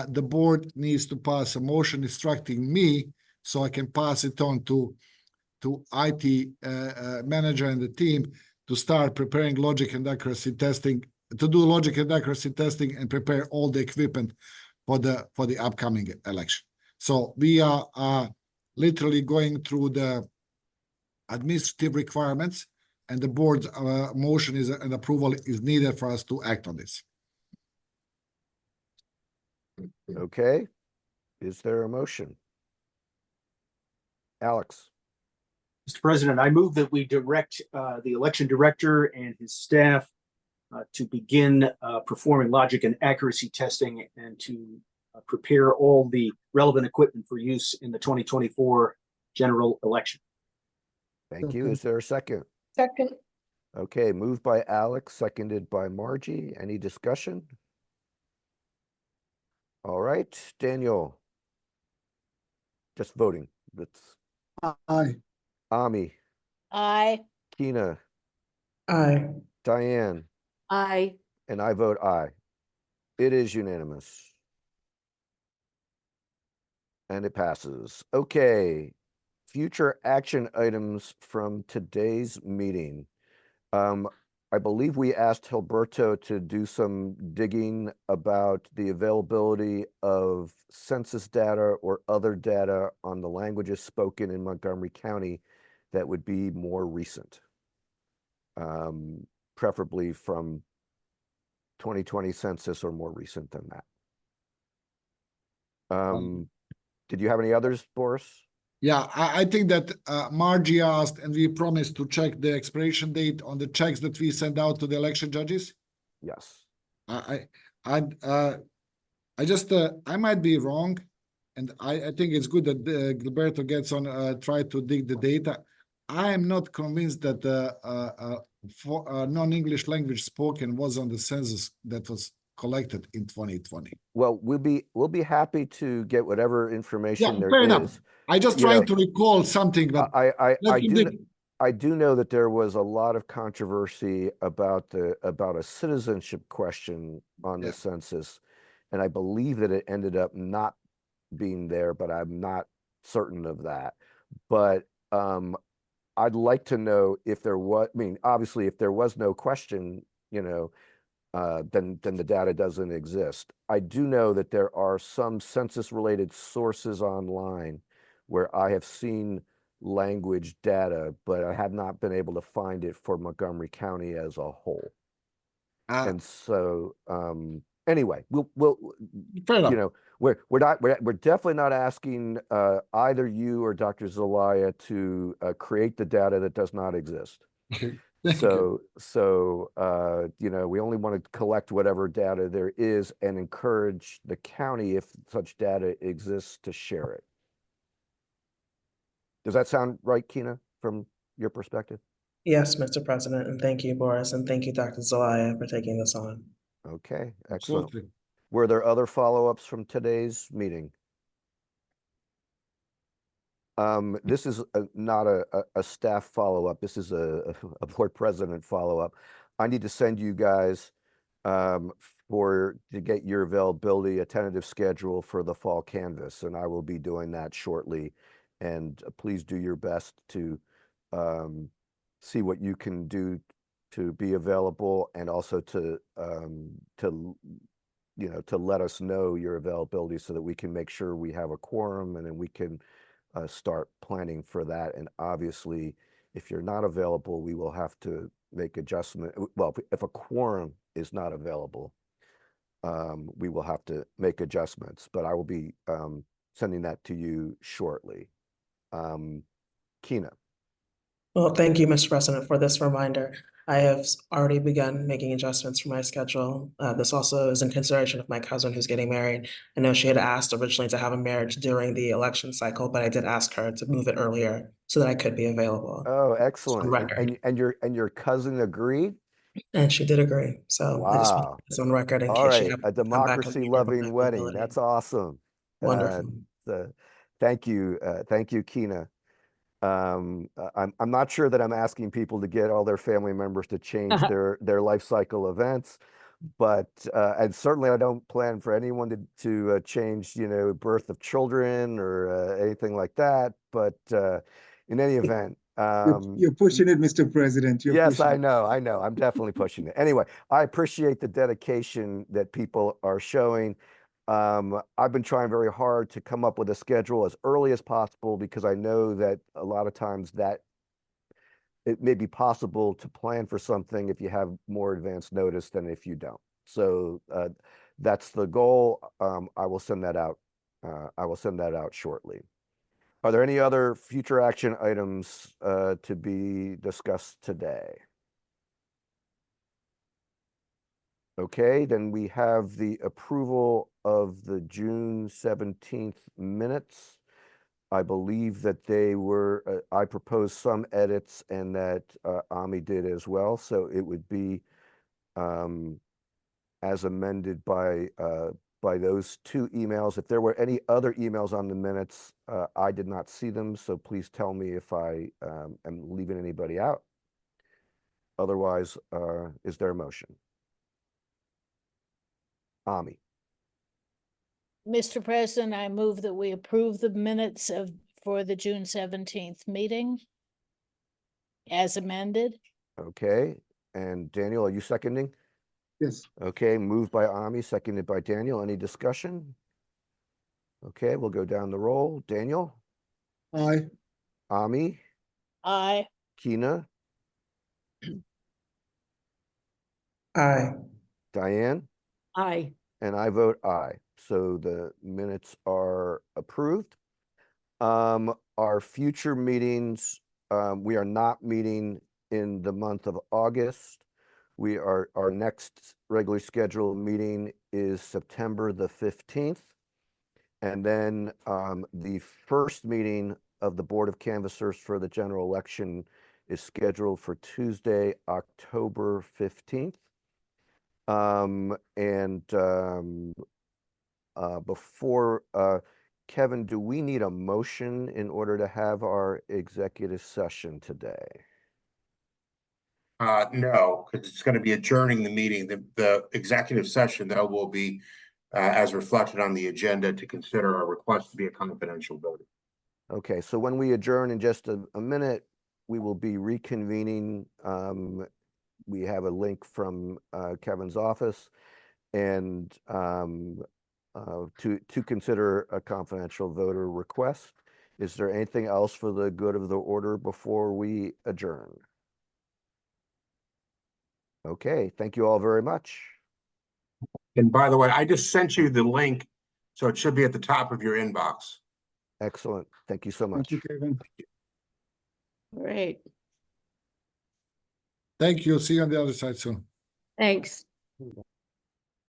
[SPEAKER 2] the board needs to pass a motion instructing me so I can pass it on to IT manager and the team to start preparing logic and accuracy testing, to do logic and accuracy testing and prepare all the equipment for the upcoming election. So we are literally going through the administrative requirements, and the board's motion is and approval is needed for us to act on this.
[SPEAKER 1] Okay, is there a motion? Alex,
[SPEAKER 5] Mr. President, I move that we direct the election director and his staff to begin performing logic and accuracy testing and to prepare all the relevant equipment for use in the 2024 general election.
[SPEAKER 1] thank you. Is there a second?
[SPEAKER 8] Second.
[SPEAKER 1] Okay, moved by Alex, seconded by Margie. Any discussion? All right, Daniel. Just voting. That's
[SPEAKER 6] Aye.
[SPEAKER 1] Ami,
[SPEAKER 3] Aye.
[SPEAKER 1] Kina,
[SPEAKER 10] Aye.
[SPEAKER 1] Diane,
[SPEAKER 4] Aye.
[SPEAKER 1] and I vote aye. It is unanimous. And it passes. Okay, future action items from today's meeting. I believe we asked Hilberto to do some digging about the availability of census data or other data on the languages spoken in Montgomery County that would be more recent. Preferably from 2020 census or more recent than that. Did you have any others, Boris?
[SPEAKER 2] Yeah, I think that Margie asked, and we promised to check the expiration date on the checks that we send out to the election judges.
[SPEAKER 1] Yes.
[SPEAKER 2] I just I might be wrong, and I think it's good that Gilberto gets on try to dig the data. I am not convinced that for non-English language spoken was on the census that was collected in 2020.
[SPEAKER 1] Well, we'll be happy to get whatever information
[SPEAKER 2] Yeah,
[SPEAKER 1] there
[SPEAKER 2] fair
[SPEAKER 1] is.
[SPEAKER 2] enough. I just
[SPEAKER 1] You know,
[SPEAKER 2] trying to recall something, but
[SPEAKER 1] I do know that there was a lot of controversy about a citizenship question on the census, and I believe that it ended up not being there, but I'm not certain of that. But I'd like to know if there was, I mean, obviously, if there was no question, you know, then the data doesn't exist. I do know that there are some census-related sources online where I have seen language data, but I have not been able to find it for Montgomery County as a whole. And so, anyway, we'll
[SPEAKER 2] Fair enough.
[SPEAKER 1] you know, we're definitely not asking either you or Dr. Zelaya to create the data that does not exist.
[SPEAKER 2] Thank you.
[SPEAKER 1] So you know, we only want to collect whatever data there is and encourage the county, if such data exists, to share it. Does that sound right, Kina, from your perspective?
[SPEAKER 10] Yes, Mr. President, and thank you, Boris, and thank you, Dr. Zelaya, for taking this on.
[SPEAKER 1] Okay, excellent.
[SPEAKER 2] Absolutely.
[SPEAKER 1] Were there other follow-ups from today's meeting? This is not a staff follow-up. This is a board president follow-up. I need to send you guys to get your availability, a tentative schedule for the fall canvas, and I will be doing that shortly. And please do your best to see what you can do to be available, and also to you know, to let us know your availability so that we can make sure we have a quorum, and then we can start planning for that. And obviously, if you're not available, we will have to make adjustment. Well, if a quorum is not available, we will have to make adjustments, but I will be sending that to you shortly. Kina.
[SPEAKER 10] Well, thank you, Mr. President, for this reminder. I have already begun making adjustments for my schedule. This also is in consideration of my cousin who's getting married. I know she had asked originally to have a marriage during the election cycle, but I did ask her to move it earlier so that I could be available.
[SPEAKER 1] Oh,
[SPEAKER 10] On
[SPEAKER 1] excellent.
[SPEAKER 10] record.
[SPEAKER 1] And your cousin agreed?
[SPEAKER 10] And she did agree. So I just want to
[SPEAKER 1] Wow.
[SPEAKER 10] put this on record in
[SPEAKER 1] All
[SPEAKER 10] case she
[SPEAKER 1] right,
[SPEAKER 10] happens
[SPEAKER 1] a
[SPEAKER 10] to come back and need her
[SPEAKER 1] democracy-loving wedding.
[SPEAKER 10] availability.
[SPEAKER 1] That's awesome.
[SPEAKER 10] Wonderful.
[SPEAKER 1] Thank you, Kina. I'm not sure that I'm asking people to get all their family members to change their life cycle events, but and certainly I don't plan for anyone to change, you know, birth of children or anything like that. But in any event,
[SPEAKER 6] You're pushing it, Mr. President. You're
[SPEAKER 1] yes,
[SPEAKER 6] pushing
[SPEAKER 1] I
[SPEAKER 6] it.
[SPEAKER 1] know. I'm definitely pushing it. Anyway, I appreciate the dedication that people are showing. I've been trying very hard to come up with a schedule as early as possible, because I know that a lot of times that it may be possible to plan for something if you have more advance notice than if you don't. So that's the goal. I will send that out. I will send that out shortly. Are there any other future action items to be discussed today? Okay, then we have the approval of the June 17th minutes. I believe that they were, I proposed some edits and that Ami did as well. So it would be as amended by those two emails. If there were any other emails on the minutes, I did not see them. So please tell me if I am leaving anybody out. Otherwise, is there a motion? Ami.
[SPEAKER 3] Mr. President, I move that we approve the minutes for the June 17th meeting as amended.
[SPEAKER 1] Okay, and Daniel, are you seconding?
[SPEAKER 6] Yes.
[SPEAKER 1] Okay, moved by Ami, seconded by Daniel. Any discussion? Okay, we'll go down the roll. Daniel?
[SPEAKER 6] Aye.
[SPEAKER 1] Ami?
[SPEAKER 3] Aye.
[SPEAKER 1] Kina?
[SPEAKER 10] Aye.
[SPEAKER 1] Diane?
[SPEAKER 4] Aye.
[SPEAKER 1] And I vote aye. So the minutes are approved. Our future meetings, we are not meeting in the month of August. Our next regularly scheduled meeting is September the 15th. And then the first meeting of the Board of Canvassers for the general election is scheduled for Tuesday, October 15th. Before Kevin, do we need a motion in order to have our executive session today?
[SPEAKER 7] No, because it's going to be adjourning the meeting. The executive session, though, will be as reflected on the agenda to consider our request to be a confidential vote.
[SPEAKER 1] Okay, so when we adjourn in just a minute, we will be reconvening we have a link from Kevin's office, and to consider a confidential voter request. Is there anything else for the good of the order before we adjourn? Okay, thank you all very much.
[SPEAKER 7] And by the way, I just sent you the link, so it should be at the top of your inbox.
[SPEAKER 1] Excellent. Thank you so
[SPEAKER 6] Thank
[SPEAKER 1] much.
[SPEAKER 6] you, Kevin.
[SPEAKER 4] Great,
[SPEAKER 2] Thank you. See you on the other side soon.
[SPEAKER 4] thanks.